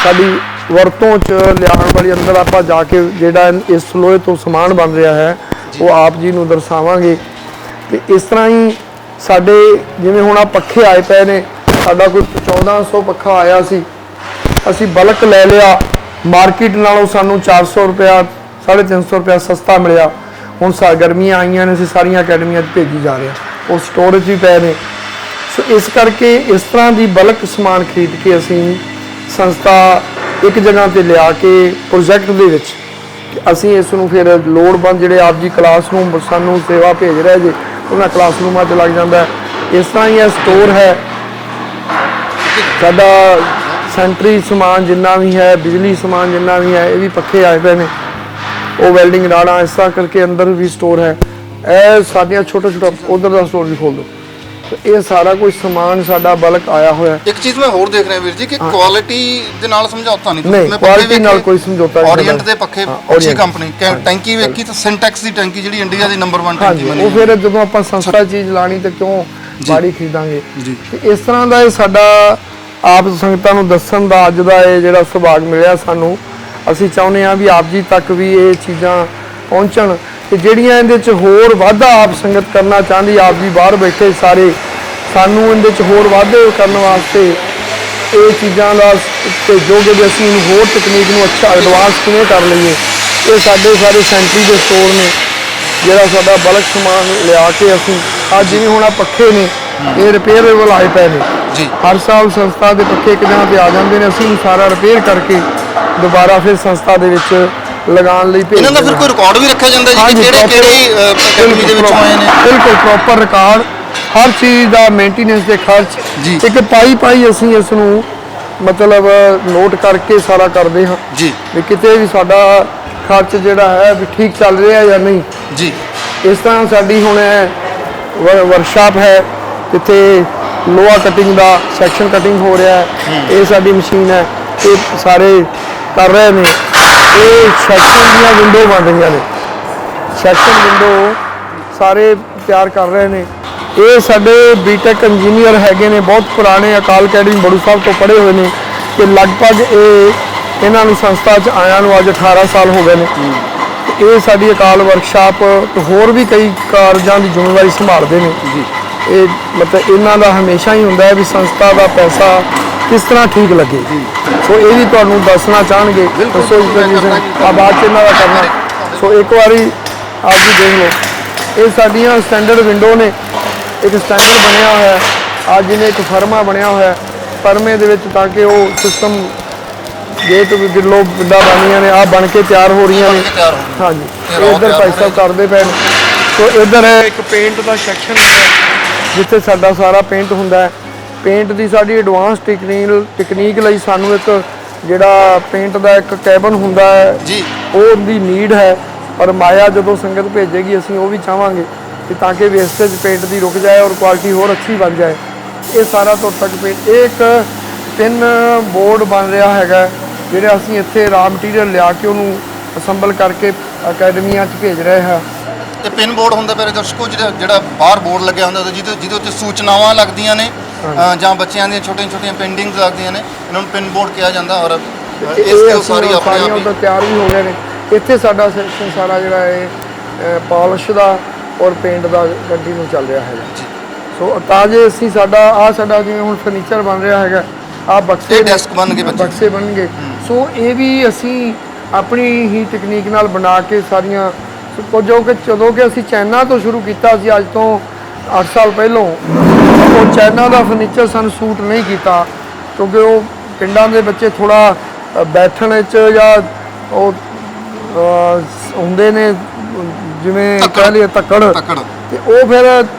[SPEAKER 2] ਸਾਡੀ ਵਰਤੋਂ 'ਚ ਲਿਆਉਣ ਵਾਲੀ ਅੰਦਰ ਆਪਾਂ ਜਾ ਕੇ ਜਿਹੜਾ ਇਸ ਲੋਹੇ ਤੋਂ ਸਮਾਨ ਬਣ ਰਿਹਾ ਹੈ ਉਹ ਆਪ ਜੀ ਨੂੰ ਦਰਸਾਵਾਂਗੇ। ਤੇ ਇਸ ਤਰ੍ਹਾਂ ਹੀ ਸਾਡੇ ਜਿਵੇਂ ਹੁਣ ਪੱਖੇ ਆਏ ਪਏ ਨੇ, ਸਾਡਾ ਕੋਈ 1400 ਪੱਖਾ ਆਇਆ ਸੀ, ਅਸੀਂ ਬਲਕ ਲੈ ਲਿਆ, ਮਾਰਕੀਟ ਨਾਲੋਂ ਸਾਨੂੰ 400 ਰੁਪਇਆ 350 ਰੁਪਇਆ ਸਸਤਾ ਮਿਲਿਆ। ਹੁਣ ਗਰਮੀਆਂ ਆਈਆਂ ਨੇ, ਅਸੀਂ ਸਾਰੀਆਂ ਅਕੈਡਮੀਆਂ 'ਚ ਭੇਜੀ ਜਾ ਰਹੇ ਹਾਂ, ਉਹ ਸਟੋਰੇਜ ਵੀ ਪਏ ਨੇ। ਸੋ ਇਸ ਕਰਕੇ ਇਸ ਤਰ੍ਹਾਂ ਦੀ ਬਲਕ ਸਮਾਨ ਖਰੀਦ ਕੇ ਅਸੀਂ ਸੰਸਥਾ ਇੱਕ ਜਗ੍ਹਾ ਤੇ ਲਿਆ ਕੇ ਪ੍ਰੋਜੈਕਟ ਦੇ ਵਿੱਚ ਅਸੀਂ ਇਸ ਨੂੰ ਫਿਰ ਲੋੜਵੰਦ ਜਿਹੜੇ ਆਪ ਜੀ ਕਲਾਸਰੂਮ ਸਾਨੂੰ ਸੇਵਾ ਭੇਜ ਰਹੇ ਜੇ ਉਹਨਾਂ ਕਲਾਸਰੂਮਾਂ 'ਚ ਲੱਗ ਜਾਂਦਾ। ਇਸ ਤਰ੍ਹਾਂ ਹੀ ਇਹ ਸਟੋਰ ਹੈ ਸਾਡਾ, ਸੈਂਟਰੀ ਸਮਾਨ ਜਿੰਨਾ ਵੀ ਹੈ, ਬਿਜਲੀ ਸਮਾਨ ਜਿੰਨਾ ਵੀ ਹੈ, ਇਹ ਵੀ ਪੱਖੇ ਆਏ ਪਏ ਨੇ, ਉਹ ਵੈਲਡਿੰਗ ਰਾੜਾਂ, ਇਸ ਤਰ੍ਹਾਂ ਕਰਕੇ ਅੰਦਰ ਵੀ ਸਟੋਰ ਹੈ। ਇਹ ਸਾਡੀਆਂ ਛੋਟਾ ਉਧਰ ਦਾ ਸਟੋਰ ਵੀ ਖੋਲ ਦਿਓ। ਇਹ ਸਾਰਾ ਕੁਝ ਸਮਾਨ ਸਾਡਾ ਬਲਕ ਆਇਆ ਹੋਇਆ।
[SPEAKER 1] ਇੱਕ ਚੀਜ਼ ਮੈਂ ਹੋਰ ਦੇਖ ਰਿਹਾ ਵੀਰ ਜੀ ਕਿ ਕੁਆਲਿਟੀ ਦੇ ਨਾਲ ਸਮਝੌਤਾ ਨਹੀਂ।
[SPEAKER 2] ਨਹੀਂ, ਕੁਆਲਿਟੀ ਨਾਲ ਕੋਈ ਸਮਝੌਤਾ ਨਹੀਂ।
[SPEAKER 1] ਓਰੀਐਂਟ ਦੇ ਪੱਖੇ ਅੱਛੀ ਕੰਪਨੀ, ਟੈਂਕੀ ਵੇਖੀ ਤਾਂ ਸਿੰਟੈਕਸ ਦੀ ਟੈਂਕੀ ਜਿਹੜੀ ਇੰਡੀਆ ਦੀ ਨੰਬਰ 1 ਟੈਂਕੀ ਬਣੀ।
[SPEAKER 2] ਉਹ ਫਿਰ ਜਦੋਂ ਆਪਾਂ ਸੰਸਥਾ ਚੀਜ਼ ਲਾਣੀ ਤੇ ਕਿਉਂ ਬਾੜੀ ਖਰੀਦਾਂਗੇ। ਤੇ ਇਸ ਤਰ੍ਹਾਂ ਦਾ ਇਹ ਸਾਡਾ ਆਪ ਸੰਗਤਾਂ ਨੂੰ ਦੱਸਣ ਦਾ ਅੱਜ ਦਾ ਇਹ ਜਿਹੜਾ ਸੁਭਾਗ ਮਿਲਿਆ ਸਾਨੂੰ। ਅਸੀਂ ਚਾਹੁੰਦੇ ਹਾਂ ਵੀ ਆਪ ਜੀ ਤੱਕ ਵੀ ਇਹ ਚੀਜ਼ਾਂ ਪਹੁੰਚਣ ਤੇ ਜਿਹੜੀਆਂ ਇਹਦੇ 'ਚ ਹੋਰ ਵਾਧਾ ਆਪ ਸੰਗਤ ਕਰਨਾ ਚਾਹੁੰਦੀ, ਆਪ ਜੀ ਬਾਹਰ ਬੈਠੇ ਸਾਰੇ, ਸਾਨੂੰ ਇਹਦੇ 'ਚ ਹੋਰ ਵਾਧੇ ਕਰਨ ਵਾਸਤੇ ਇਹ ਚੀਜ਼ਾਂ ਦਾ ਭੇਜੋਗੇ ਵੀ ਅਸੀਂ ਇਹਨੂੰ ਹੋਰ ਤਕਨੀਕ ਨੂੰ ਅੱਛਾ ਐਡਵਾਂਸ ਕਿਵੇਂ ਕਰ ਲਈਏ। ਇਹ ਸਾਡੇ ਸਾਰੇ ਸੈਂਟਰੀ ਦੇ ਸਟੋਰ ਨੇ ਜਿਹੜਾ ਸਾਡਾ ਬਲਕ ਸਮਾਨ ਲਿਆ ਕੇ ਅਸੀਂ ਅੱਜ ਜਿਵੇਂ ਹੁਣ ਪੱਖੇ ਨੇ ਇਹ ਰਿਪੇਅਰੇਬਲ ਆਏ ਪਏ ਨੇ ਜੀ। ਹਰ ਸਾਲ ਸੰਸਥਾ ਦੇ ਪੱਖੇ ਇੱਕ ਜਗ੍ਹਾ ਤੇ ਆ ਜਾਂਦੇ ਨੇ, ਅਸੀਂ ਸਾਰਾ ਰਿਪੇਅਰ ਕਰਕੇ ਦੁਬਾਰਾ ਫਿਰ ਸੰਸਥਾ ਦੇ ਵਿੱਚ ਲਗਾਉਣ ਲਈ ਭੇਜਦੇ। ਇਹਨਾਂ ਦਾ ਫਿਰ ਕੋਈ ਰਿਕਾਰਡ ਵੀ ਰੱਖਿਆ ਜਾਂਦਾ ਜੀ ਕਿ ਕਿਹੜੇ ਅਕੈਡਮੀ ਦੇ ਵਿੱਚੋਂ ਆਏ ਨੇ? ਬਿਲਕੁਲ ਪ੍ਰੋਪਰ ਰਿਕਾਰਡ, ਹਰ ਚੀਜ਼ ਦਾ ਮੇਨਟੇਨੈਂਸ ਦੇ ਖਰਚ ਇੱਕ ਪਾਈ ਅਸੀਂ ਇਸ ਨੂੰ ਮਤਲਬ ਨੋਟ ਕਰਕੇ ਸਾਰਾ ਕਰਦੇ ਹਾਂ ਜੀ ਵੀ ਕਿਤੇ ਵੀ ਸਾਡਾ ਖਰਚ ਜਿਹੜਾ ਹੈ ਵੀ ਠੀਕ ਚੱਲ ਰਿਹਾ ਜਾਂ ਨਹੀਂ ਜੀ। ਇਸ ਤਰ੍ਹਾਂ ਸਾਡੀ ਹੁਣ ਵਰਕਸ਼ਾਪ ਹੈ ਜਿੱਥੇ ਲੋਹਾ ਕਟਿੰਗ ਦਾ ਸੈਕਸ਼ਨ ਕਟਿੰਗ ਹੋ ਰਿਹਾ ਹੈ। ਇਹ ਸਾਡੀ ਮਸ਼ੀਨ ਹੈ, ਇਹ ਸਾਰੇ ਕਰ ਰਹੇ ਨੇ। ਇਹ ਸੈਕਸ਼ਨ ਦੀਆਂ ਵਿੰਡੋ ਬਣ ਰਹੀਆਂ ਨੇ, ਸੈਕਸ਼ਨ ਵਿੰਡੋ ਸਾਰੇ ਤਿਆਰ ਕਰ ਰਹੇ ਨੇ। ਇਹ ਸਾਡੇ ਬੀਟੈਕ ਇੰਜੀਨੀਅਰ ਹੈਗੇ ਨੇ, ਬਹੁਤ ਪੁਰਾਣੇ ਅਕਾਲ ਅਕੈਡਮੀ ਬੜੂ ਸਾਹਿਬ ਤੋਂ ਪੜ੍ਹੇ ਹੋਏ ਨੇ ਤੇ ਲਗਭਗ ਇਹਨਾਂ ਨੂੰ ਸੰਸਥਾ 'ਚ ਆਇਆਂ ਨੂੰ ਅੱਜ 18 ਸਾਲ ਹੋ ਗਏ ਨੇ। ਇਹ ਸਾਡੀ ਅਕਾਲ ਵਰਕਸ਼ਾਪ ਤੇ ਹੋਰ ਵੀ ਕਈ ਕਾਰਜਾਂ ਦੀ ਜ਼ਿੰਮੇਵਾਰੀ ਸੰਭਾਲਦੇ ਨੇ ਜੀ। ਇਹ ਮਤਲਬ ਇਹਨਾਂ ਦਾ ਹਮੇਸ਼ਾ ਹੀ ਹੁੰਦਾ ਹੈ ਵੀ ਸੰਸਥਾ ਦਾ ਪੈਸਾ ਕਿਸ ਤਰ੍ਹਾਂ ਠੀਕ ਲੱਗੇ। ਸੋ ਇਹ ਵੀ ਤੁਹਾਨੂੰ ਦੱਸਣਾ ਚਾਹਣਗੇ। ਦੱਸੋ ਆ ਬਾਅਦ 'ਚ ਇਹਨਾਂ ਦਾ ਕਰਨਾ। ਸੋ ਇੱਕ ਵਾਰੀ ਆਪ ਜੀ ਦੇਖ ਲਓ, ਇਹ ਸਾਡੀਆਂ ਸਟੈਂਡਰਡ ਵਿੰਡੋ ਨੇ। ਇੱਕ ਸਟੈਂਡਰਡ ਬਣਿਆ ਹੋਇਆ ਅੱਜ ਜਿਵੇਂ ਇੱਕ ਫਰਮਾ ਬਣਿਆ ਹੋਇਆ ਫਰਮੇ ਦੇ ਵਿੱਚ ਤਾਂ ਕਿ ਉਹ ਸਿਸਟਮ ਗੇਟ ਗਿੱਲੋ ਵਿੰਡਾ ਬਣੀਆਂ ਨੇ, ਆਹ ਬਣ ਕੇ ਤਿਆਰ ਹੋ ਰਹੀਆਂ ਨੇ। ਹਾਂਜੀ, ਇੱਧਰ ਭਾਈ ਸਾਹਿਬ ਕਰਦੇ ਪਏ ਨੇ। ਸੋ ਇੱਧਰ ਇੱਕ ਪੇਂਟ ਦਾ ਸੈਕਸ਼ਨ ਹੁੰਦਾ ਜਿੱਥੇ ਸਾਡਾ ਸਾਰਾ ਪੇਂਟ ਹੁੰਦਾ ਹੈ। ਪੇਂਟ ਦੀ ਸਾਡੀ ਐਡਵਾਂਸ ਟੈਕਨੀਕ ਲਈ ਸਾਨੂੰ ਇੱਕ ਜਿਹੜਾ ਪੇਂਟ ਦਾ ਇੱਕ ਕੈਬਨ ਹੁੰਦਾ ਹੈ
[SPEAKER 1] ਜੀ
[SPEAKER 2] ਉਹ ਦੀ ਨੀਡ ਹੈ, ਪਰ ਮਾਇਆ ਜਦੋਂ ਸੰਗਤ ਭੇਜੇਗੀ ਅਸੀਂ ਉਹ ਵੀ ਚਾਹਾਂਗੇ ਕਿ ਤਾਂ ਕਿ ਵੇਸਟੇਜ ਪੇਂਟ ਦੀ ਰੁਕ ਜਾਏ ਔਰ ਕੁਆਲਿਟੀ ਹੋਰ ਅੱਛੀ ਬਣ ਜਾਏ। ਇਹ ਸਾਰਾ ਤੋਂ ਤੱਕ ਪੇਂਟ, ਇਹ ਇੱਕ 3 ਬੋਰਡ ਬਣ ਰਿਹਾ ਹੈਗਾ ਜਿਹੜੇ ਅਸੀਂ ਇੱਥੇ ਰਾ ਮਟੀਰੀਅਲ ਲਿਆ ਕੇ ਉਹਨੂੰ ਅਸੈਂਬਲ ਕਰਕੇ ਅਕੈਡਮੀਆਂ 'ਚ ਭੇਜ ਰਹੇ ਹਾਂ।
[SPEAKER 1] ਤੇ ਪਿੰਨ ਬੋਰਡ ਹੁੰਦਾ ਮੇਰੇ ਦਰਸ਼ਕੋ, ਜਿਹੜਾ ਬਾਹਰ ਬੋਰਡ ਲੱਗਿਆ ਹੁੰਦਾ ਜਿਹਦੇ ਉੱਤੇ ਸੂਚਨਾਵਾਂ ਲੱਗਦੀਆਂ ਨੇ ਜਾਂ ਬੱਚਿਆਂ ਦੀਆਂ ਛੋਟੀਆਂ ਪੇਂਟਿੰਗਸ ਲੱਗਦੀਆਂ ਨੇ, ਇਹਨਾਂ ਨੂੰ ਪਿੰਨ ਬੋਰਡ ਕਿਹਾ ਜਾਂਦਾ। ਔਰ ਇਸ ਤੇ ਸਾਰੀ ਆਪਣੇ ਆਪ ਹੀ
[SPEAKER 2] ਤਿਆਰ ਵੀ ਹੋ ਗਏ ਨੇ। ਇੱਥੇ ਸਾਡਾ ਸੈਕਸ਼ਨ ਸਾਰਾ ਜਿਹੜਾ ਹੈ ਪਾਲਿਸ਼ ਦਾ ਔਰ ਪੇਂਟ ਦਾ ਕੰਟੀਨਿਊ ਚੱਲ ਰਿਹਾ ਹੈਗਾ ਜੀ। ਸੋ ਤਾਂ ਜੇ ਅਸੀਂ ਸਾਡਾ ਜਿਵੇਂ ਹੁਣ ਫਰਨੀਚਰ ਬਣ ਰਿਹਾ ਹੈਗਾ, ਆਹ ਬਕਸੇ
[SPEAKER 1] ਡੈਸਕ ਬਣ ਗਏ,
[SPEAKER 2] ਬਕਸੇ ਬਣਨਗੇ। ਸੋ ਇਹ ਵੀ ਅਸੀਂ ਆਪਣੀ ਹੀ ਟੈਕਨੀਕ ਨਾਲ ਬਣਾ ਕੇ ਸਾਰੀਆਂ, ਜੋ ਕਿ ਜਦੋਂ ਕਿ ਅਸੀਂ ਚਾਈਨਾ ਤੋਂ ਸ਼ੁਰੂ ਕੀਤਾ ਸੀ ਅੱਜ ਤੋਂ 8 ਸਾਲ ਪਹਿਲਾਂ, ਉਹ ਚਾਈਨਾ ਦਾ ਫਰਨੀਚਰ ਸਾਨੂੰ ਸੂਟ ਨਹੀਂ ਕੀਤਾ ਕਿਉਂਕਿ ਉਹ ਪਿੰਡਾਂ ਦੇ ਬੱਚੇ ਥੋੜਾ ਬੈਠਣ 'ਚ ਜਾਂ ਉਹ ਹੁੰਦੇ ਨੇ ਜਿਵੇਂ ਕਹਿ ਲਈਏ ਤੱਕੜ, ਤੇ ਉਹ ਫਿਰ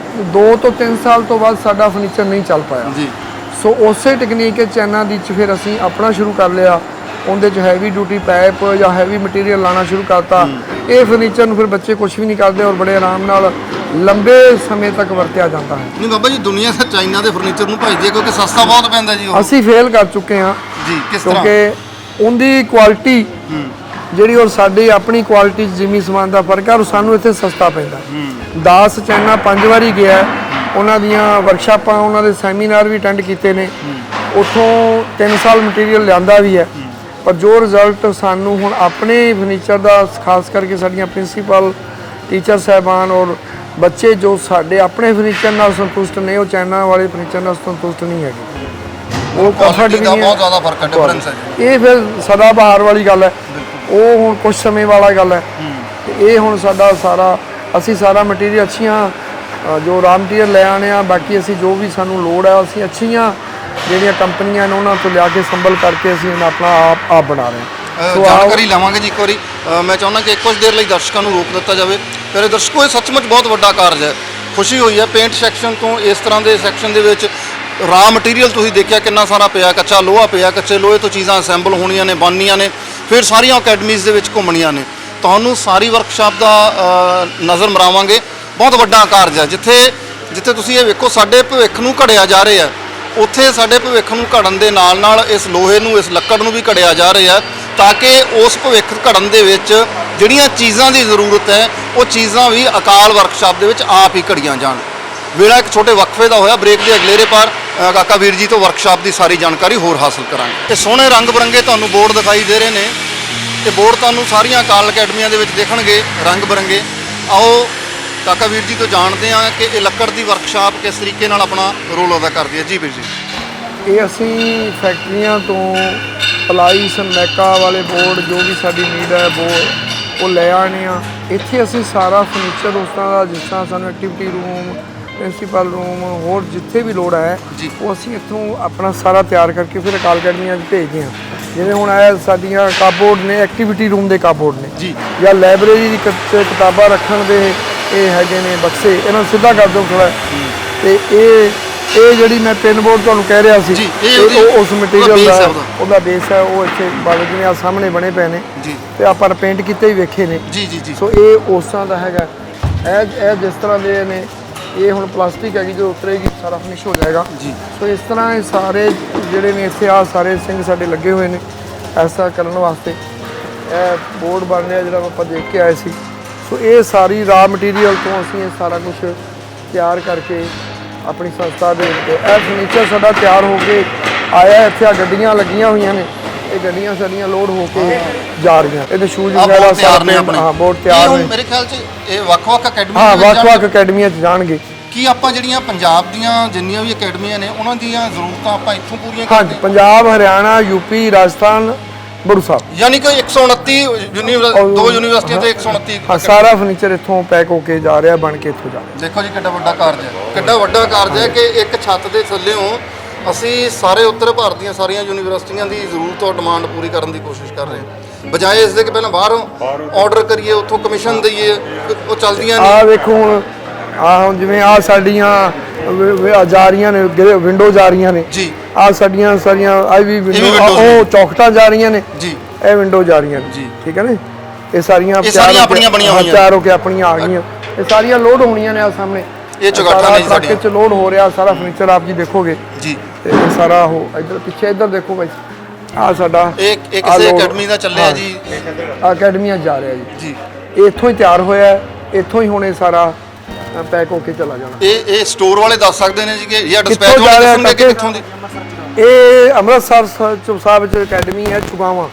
[SPEAKER 2] 2 ਤੋਂ 3 ਸਾਲ ਤੋਂ ਬਾਅਦ ਸਾਡਾ ਫਰਨੀਚਰ ਨਹੀਂ ਚੱਲ ਪਾਇਆ ਜੀ। ਸੋ ਉਸੇ ਟੈਕਨੀਕ ਚਾਈਨਾ ਦੀ 'ਚ ਫਿਰ ਅਸੀਂ ਆਪਣਾ ਸ਼ੁਰੂ ਕਰ ਲਿਆ। ਉਹਦੇ 'ਚ ਹੈਵੀ ਡਿਊਟੀ ਪਾਈਪ ਜਾਂ ਹੈਵੀ ਮਟੀਰੀਅਲ ਲਾਣਾ ਸ਼ੁਰੂ ਕਰਤਾ। ਇਹ ਫਰਨੀਚਰ ਨੂੰ ਫਿਰ ਬੱਚੇ ਕੁਝ ਵੀ ਨਹੀਂ ਕਰਦੇ ਔਰ ਬੜੇ ਆਰਾਮ ਨਾਲ ਲੰਬੇ ਸਮੇਂ ਤੱਕ ਵਰਤਿਆ ਜਾਂਦਾ ਹੈ।
[SPEAKER 1] ਨਹੀਂ ਬਾਬਾ ਜੀ, ਦੁਨੀਆ ਤਾਂ ਚਾਈਨਾ ਦੇ ਫਰਨੀਚਰ ਨੂੰ ਭਜਦੀ ਹੈ ਕਿਉਂਕਿ ਸਸਤਾ ਬਹੁਤ ਪੈਂਦਾ ਜੀ।
[SPEAKER 2] ਅਸੀਂ ਫੇਲ ਕਰ ਚੁੱਕੇ ਹਾਂ
[SPEAKER 1] ਜੀ। ਕਿਸ ਤਰ੍ਹਾਂ?
[SPEAKER 2] ਕਿਉਂਕਿ ਉਹਦੀ ਕੁਆਲਿਟੀ ਜਿਹੜੀ ਔਰ ਸਾਡੀ ਆਪਣੀ ਕੁਆਲਿਟੀ 'ਚ ਜ਼ਮੀਨ ਸਮਾਨ ਦਾ ਫਰਕ ਹੈ ਔਰ ਸਾਨੂੰ ਇੱਥੇ ਸਸਤਾ ਪੈਂਦਾ। 10 ਚਾਈਨਾ 5 ਵਾਰੀ ਗਿਆ, ਉਹਨਾਂ ਦੀਆਂ ਵਰਕਸ਼ਾਪਾਂ, ਉਹਨਾਂ ਦੇ ਸੈਮੀਨਾਰ ਵੀ ਅਟੈਂਡ ਕੀਤੇ ਨੇ, ਉੱਥੋਂ 3 ਸਾਲ ਮਟੀਰੀਅਲ ਲਿਆਂਦਾ ਵੀ ਹੈ। ਪਰ ਜੋ ਰਿਜ਼ਲਟ ਸਾਨੂੰ ਹੁਣ ਆਪਣੇ ਫਰਨੀਚਰ ਦਾ, ਖਾਸ ਕਰਕੇ ਸਾਡੀਆਂ ਪ੍ਰਿੰਸੀਪਲ ਟੀਚਰ ਸਾਹਿਬਾਨ ਔਰ ਬੱਚੇ ਜੋ ਸਾਡੇ ਆਪਣੇ ਫਰਨੀਚਰ ਨਾਲ ਸੰਤੁਸ਼ਟ ਨੇ, ਉਹ ਚਾਈਨਾ ਵਾਲੇ ਫਰਨੀਚਰ ਨਾਲ ਸੰਤੁਸ਼ਟ ਨਹੀਂ ਹੈਗੇ। ਉਹ ਕੰਫਰਟ ਵੀ
[SPEAKER 1] ਦਾ ਬਹੁਤ ਜ਼ਿਆਦਾ ਫਰਕ ਹੈ, ਡਿਫਰੈਂਸ ਹੈ ਜੀ।
[SPEAKER 2] ਇਹ ਫਿਰ ਸਦਾ ਬਹਾਰ ਵਾਲੀ ਗੱਲ ਹੈ, ਉਹ ਹੁਣ ਕੁਝ ਸਮੇਂ ਵਾਲਾ ਗੱਲ ਹੈ। ਤੇ ਇਹ ਹੁਣ ਅਸੀਂ ਸਾਰਾ ਮਟੀਰੀਅਲ ਅੱਛੀਆਂ ਜੋ ਰਾ ਮਟੀਰੀਅਲ ਲੈ ਆਣੇ ਆ, ਬਾਕੀ ਅਸੀਂ ਜੋ ਵੀ ਸਾਨੂੰ ਲੋੜ ਹੈ ਅਸੀਂ ਅੱਛੀਆਂ ਜਿਹੜੀਆਂ ਕੰਪਨੀਆਂ ਨੇ ਉਹਨਾਂ ਤੋਂ ਲਿਆ ਕੇ ਸੰਭਲ ਕਰਕੇ ਅਸੀਂ ਆਪਣਾ ਆਪ ਬਣਾ ਰਹੇ ਹਾਂ।
[SPEAKER 1] ਜਾਣਕਾਰੀ ਲਵਾਂਗੇ ਜੀ ਇੱਕ ਵਾਰੀ। ਮੈਂ ਚਾਹੁੰਦਾ ਕਿ ਕੁਝ ਦੇਰ ਲਈ ਦਰਸ਼ਕਾਂ ਨੂੰ ਰੋਕ ਦਿੱਤਾ ਜਾਵੇ। ਮੇਰੇ ਦਰਸ਼ਕੋ, ਇਹ ਸੱਚਮੁੱਚ ਬਹੁਤ ਵੱਡਾ ਕਾਰਜ ਹੈ। ਖੁਸ਼ੀ ਹੋਈ ਹੈ ਪੇਂਟ ਸੈਕਸ਼ਨ ਤੋਂ ਇਸ ਤਰ੍ਹਾਂ ਦੇ ਸੈਕਸ਼ਨ ਦੇ ਵਿੱਚ ਰਾ ਮਟੀਰੀਅਲ ਤੁਸੀਂ ਦੇਖਿਆ ਕਿੰਨਾ ਸਾਰਾ ਪਿਆ, ਕੱਚਾ ਲੋਹਾ ਪਿਆ, ਕੱਚੇ ਲੋਹੇ ਤੋਂ ਚੀਜ਼ਾਂ ਅਸੈਂਬਲ ਹੋਣੀਆਂ ਨੇ, ਬਣਨੀਆਂ ਨੇ, ਫਿਰ ਸਾਰੀਆਂ ਅਕੈਡਮੀਜ਼ ਦੇ ਵਿੱਚ ਘੁੰਮਣੀਆਂ ਨੇ। ਤੁਹਾਨੂੰ ਸਾਰੀ ਵਰਕਸ਼ਾਪ ਦਾ ਨਜ਼ਰ ਮਰਾਵਾਂਗੇ। ਬਹੁਤ ਵੱਡਾ ਕਾਰਜ ਹੈ। ਜਿੱਥੇ ਤੁਸੀਂ ਇਹ ਵੇਖੋ ਸਾਡੇ ਭਵਿੱਖ ਨੂੰ ਘੜਿਆ ਜਾ ਰਿਹਾ, ਉੱਥੇ ਸਾਡੇ ਭਵਿੱਖ ਨੂੰ ਘੜਨ ਦੇ ਨਾਲ ਨਾਲ ਇਸ ਲੋਹੇ ਨੂੰ, ਇਸ ਲੱਕੜ ਨੂੰ ਵੀ ਘੜਿਆ ਜਾ ਰਿਹਾ ਤਾਂ ਕਿ ਉਸ ਭਵਿੱਖ ਘੜਨ ਦੇ ਵਿੱਚ ਜਿਹੜੀਆਂ ਚੀਜ਼ਾਂ ਦੀ ਜ਼ਰੂਰਤ ਹੈ ਉਹ ਚੀਜ਼ਾਂ ਵੀ ਅਕਾਲ ਵਰਕਸ਼ਾਪ ਦੇ ਵਿੱਚ ਆਪ ਹੀ ਘੜੀਆਂ ਜਾਣ। ਵੇਲਾ ਇੱਕ ਛੋਟੇ ਵਕਫੇ ਦਾ ਹੋਇਆ, ਬ੍ਰੇਕ ਦੇ ਅਗਲੇਰੇ ਪਾਰ ਕਾਕਾ ਵੀਰ ਜੀ ਤੋਂ ਵਰਕਸ਼ਾਪ ਦੀ ਸਾਰੀ ਜਾਣਕਾਰੀ ਹੋਰ ਹਾਸਲ ਕਰਾਂਗੇ। ਇਹ ਸੋਹਣੇ ਰੰਗ ਬਰੰਗੇ ਤੁਹਾਨੂੰ ਬੋਰਡ ਦਿਖਾਈ ਦੇ ਰਹੇ ਨੇ, ਤੇ ਬੋਰਡ ਤੁਹਾਨੂੰ ਸਾਰੀਆਂ ਅਕਾਲ ਅਕੈਡਮੀਆਂ ਦੇ ਵਿੱਚ ਦੇਖਣਗੇ ਰੰਗ ਬਰੰਗੇ। ਆਓ ਕਾਕਾ ਵੀਰ ਜੀ ਤੋਂ ਜਾਣਦੇ ਹਾਂ ਕਿ ਇਹ ਲੱਕੜ ਦੀ ਵਰਕਸ਼ਾਪ ਕਿਸ ਤਰੀਕੇ ਨਾਲ ਆਪਣਾ ਰੋਲ ਅਦਾ ਕਰਦੀ ਹੈ। ਜੀ ਵੀਰ ਜੀ।
[SPEAKER 2] ਇਹ ਅਸੀਂ ਫੈਕਟਰੀਆਂ ਤੋਂ ਪਲਾਈ ਸਨਮੈਕਾ ਵਾਲੇ ਬੋਰਡ ਜੋ ਵੀ ਸਾਡੀ ਨੀਡ ਹੈ ਉਹ ਲੈ ਆਉਣੇ ਆ। ਇੱਥੇ ਅਸੀਂ ਸਾਰਾ ਫਰਨੀਚਰ ਉਸ ਤਰ੍ਹਾਂ ਦਾ ਜਿਸ ਤਰ੍ਹਾਂ ਸਾਨੂੰ ਐਕਟੀਵਿਟੀ ਰੂਮ, ਪ੍ਰਿੰਸੀਪਲ ਰੂਮ, ਹੋਰ ਜਿੱਥੇ ਵੀ ਲੋੜ ਹੈ ਉਹ ਅਸੀਂ ਇੱਥੋਂ ਆਪਣਾ ਸਾਰਾ ਤਿਆਰ ਕਰਕੇ ਫਿਰ ਅਕਾਲ ਅਕੈਡਮੀਆਂ 'ਚ ਭੇਜਦੇ ਹਾਂ। ਜਿਵੇਂ ਹੁਣ ਇਹ ਸਾਡੀਆਂ ਕਾਬੋਰਡ ਨੇ, ਐਕਟੀਵਿਟੀ ਰੂਮ ਦੇ ਕਾਬੋਰਡ ਨੇ ਜੀ, ਜਾਂ ਲਾਇਬ੍ਰੇਰੀ ਦੀ ਕਿਤਾਬਾਂ ਰੱਖਣ ਦੇ ਇਹ ਹੈਗੇ ਨੇ ਬਕਸੇ, ਇਹਨਾਂ ਨੂੰ ਸਿੱਧਾ ਕਰ ਦਿਓ ਥੋੜ੍ਹਾ। ਤੇ ਇਹ ਜਿਹੜੀ ਮੈਂ ਪਿੰਨ ਬੋਰਡ ਤੁਹਾਨੂੰ ਕਹਿ ਰਿਹਾ ਸੀ, ਉਹ ਉਸ ਮਟੀਰੀਅਲ ਦਾ ਉਹਦਾ ਬੇਸ ਹੈ। ਉਹ ਇੱਥੇ ਬਾਬਾ ਜੀ ਨੇ ਆ ਸਾਹਮਣੇ ਬਣੇ ਪਏ ਨੇ ਤੇ ਆਪਾਂ ਪੇਂਟ ਕੀਤੇ ਵੀ ਵੇਖੇ ਨੇ। ਸੋ ਇਹ ਉਸ ਤਰ੍ਹਾਂ ਦਾ ਹੈਗਾ। ਇਹ ਜਿਸ ਤਰ੍ਹਾਂ ਦੇ ਨੇ, ਇਹ ਹੁਣ ਪਲਾਸਟਿਕ ਹੈਗੀ ਜੋ ਉਤਰੇਗੀ ਸਾਰਾ ਫਿਨਿਸ਼ ਹੋ ਜਾਏਗਾ। ਸੋ ਇਸ ਤਰ੍ਹਾਂ ਇਹ ਸਾਰੇ ਜਿਹੜੇ ਨੇ ਇੱਥੇ ਆ ਸਾਰੇ ਸਿੰਘ ਸਾਡੇ ਲੱਗੇ ਹੋਏ ਨੇ ਐਸਾ ਕਰਨ ਵਾਸਤੇ। ਇਹ ਬੋਰਡ ਬਣ ਰਿਹਾ ਜਿਹੜਾ ਆਪਾਂ ਦੇਖ ਕੇ ਆਏ ਸੀ। ਸੋ ਇਹ ਸਾਰੀ ਰਾ ਮਟੀਰੀਅਲ ਤੋਂ ਅਸੀਂ ਇਹ ਸਾਰਾ ਕੁਝ ਤਿਆਰ ਕਰਕੇ ਆਪਣੀ ਸੰਸਥਾ ਦੇ ਉੱਤੇ ਇਹ ਫਰਨੀਚਰ ਸਾਡਾ ਤਿਆਰ ਹੋ ਕੇ ਆਇਆ। ਇੱਥੇ ਆ ਗੱਡੀਆਂ ਲੱਗੀਆਂ ਹੋਈਆਂ ਨੇ, ਇਹ ਗੱਡੀਆਂ ਸਾਡੀਆਂ ਲੋਡ ਹੋ ਕੇ ਜਾ ਰਹੀਆਂ। ਇਹਦੇ ਸ਼ੂਜ਼ ਵਗੈਰਾ ਸਾਰੇ ਬੋਰਡ ਤਿਆਰ ਨੇ।
[SPEAKER 1] ਮੇਰੇ ਖਿਆਲ 'ਚ ਇਹ ਵੱਖ-ਵੱਖ
[SPEAKER 2] ਅਕੈਡਮੀਆਂ 'ਚ ਜਾਣਗੇ।
[SPEAKER 1] ਕੀ ਆਪਾਂ ਜਿਹੜੀਆਂ ਪੰਜਾਬ ਦੀਆਂ ਜਿੰਨੀਆਂ ਵੀ ਅਕੈਡਮੀਆਂ ਨੇ ਉਹਨਾਂ ਦੀਆਂ ਜ਼ਰੂਰਤਾਂ ਆਪਾਂ ਇੱਥੋਂ ਪੂਰੀਆਂ ਕਰਦੇ?
[SPEAKER 2] ਹਾਂਜੀ, ਪੰਜਾਬ, ਹਰਿਆਣਾ, ਯੂਪੀ, ਰਾਜਸਥਾਨ, ਬੜੂ ਸਾਹਿਬ,
[SPEAKER 1] ਯਾਨੀ ਕਿ 129 ਦੋ ਯੂਨੀਵਰਸਿਟੀਆਂ ਤੇ 129।
[SPEAKER 2] ਹਾਂ, ਸਾਰਾ ਫਰਨੀਚਰ ਇੱਥੋਂ ਪੈਕ ਹੋ ਕੇ ਜਾ ਰਿਹਾ, ਬਣ ਕੇ ਇੱਥੋਂ ਜਾ ਰਿਹਾ।
[SPEAKER 1] ਦੇਖੋ ਜੀ ਕਿੰਨਾ ਵੱਡਾ ਕਾਰਜ ਹੈ, ਕਿੰਨਾ ਵੱਡਾ ਕਾਰਜ ਹੈ ਕਿ ਇੱਕ ਛੱਤ ਦੇ ਥੱਲੇੋਂ ਅਸੀਂ ਸਾਰੇ ਉੱਤਰ ਭਾਰਤ ਦੀਆਂ ਸਾਰੀਆਂ ਯੂਨੀਵਰਸਿਟੀਆਂ ਦੀ ਜ਼ਰੂਰਤ ਔਰ ਡਿਮਾਂਡ ਪੂਰੀ ਕਰਨ ਦੀ ਕੋਸ਼ਿਸ਼ ਕਰ ਰਹੇ ਹਾਂ, ਬਜਾਏ ਇਸ ਦੇ ਕਿ ਪਹਿਲਾਂ ਬਾਹਰੋਂ ਆਰਡਰ ਕਰੀਏ, ਉੱਥੋਂ ਕਮਿਸ਼ਨ ਦਈਏ, ਉਹ ਚੱਲਦੀਆਂ ਨਹੀਂ।
[SPEAKER 2] ਆਹ ਵੇਖੋ ਹੁਣ ਜਿਵੇਂ ਆਹ ਸਾਡੀਆਂ ਜਾ ਰਹੀਆਂ ਨੇ, ਵਿੰਡੋ ਜਾ ਰਹੀਆਂ ਨੇ ਜੀ, ਆ ਸਾਡੀਆਂ ਸਾਰੀਆਂ ਆ ਵੀ
[SPEAKER 1] windows
[SPEAKER 2] ਉਹ ਚੌਖਟਾਂ ਜਾ ਰਹੀਆਂ ਨੇ
[SPEAKER 1] ਜੀ,
[SPEAKER 2] ਇਹ ਵਿੰਡੋ ਜਾ ਰਹੀਆਂ ਨੇ
[SPEAKER 1] ਜੀ।
[SPEAKER 2] ਠੀਕ ਹੈ ਨਾ ਇਹ ਸਾਰੀਆਂ
[SPEAKER 1] ਆਪਣੀਆਂ ਬਣੀਆਂ ਹੋਈਆਂ
[SPEAKER 2] ਤਿਆਰ ਹੋ ਕੇ ਆਪਣੀਆਂ ਆ ਗਈਆਂ ਇਹ ਸਾਰੀਆਂ ਲੋਡ ਹੋਣੀਆਂ ਨੇ ਆ ਸਾਹਮਣੇ
[SPEAKER 1] ਇਹ ਚੌਖਟਾਂ ਨੇ
[SPEAKER 2] ਸਾਡੀਆਂ ਚ ਲੋਡ ਹੋ ਰਿਹਾ ਸਾਰਾ ਫਰਨੀਚਰ ਆਪ ਜੀ ਦੇਖੋਗੇ
[SPEAKER 1] ਜੀ।
[SPEAKER 2] ਤੇ ਇਹ ਸਾਰਾ ਉਹ ਇੱਧਰ ਪਿੱਛੇ ਇੱਧਰ ਦੇਖੋ ਬਾਈ ਆ ਸਾਡਾ
[SPEAKER 1] ਇਹ ਕਿਸੇ ਅਕੈਡਮੀ ਦਾ ਚੱਲਿਆ ਜੀ,
[SPEAKER 2] ਅਕੈਡਮੀਆਂ ਜਾ ਰਿਹਾ ਜੀ
[SPEAKER 1] ਜੀ।
[SPEAKER 2] ਇਹ ਇੱਥੋਂ ਹੀ ਤਿਆਰ ਹੋਇਆ ਹੈ, ਇੱਥੋਂ ਹੀ ਹੁਣ ਇਹ ਸਾਰਾ ਪੈਕ ਹੋ ਕੇ ਚਲਾ ਜਾਣਾ
[SPEAKER 1] ਇਹ ਸਟੋਰ ਵਾਲੇ ਦੱਸ ਸਕਦੇ ਨੇ ਜੀ ਕਿ ਜਾਂ
[SPEAKER 2] ਕਿੱਥੋਂ
[SPEAKER 1] ਡਿਸਪੈਚ
[SPEAKER 2] ਜਾ
[SPEAKER 1] ਵਾਲੇ
[SPEAKER 2] ਰਿਹਾ
[SPEAKER 1] ਦੱਸਣਗੇ ਕਿ ਕਿੱਥੋਂ ਦੀ?
[SPEAKER 2] ਇਹ ਅੰਮ੍ਰਿਤਸਰ ਸਾਹਿਬ ਵਿੱਚ ਅਕੈਡਮੀ ਹੈ
[SPEAKER 1] ਚੁਗਾਵਾਂ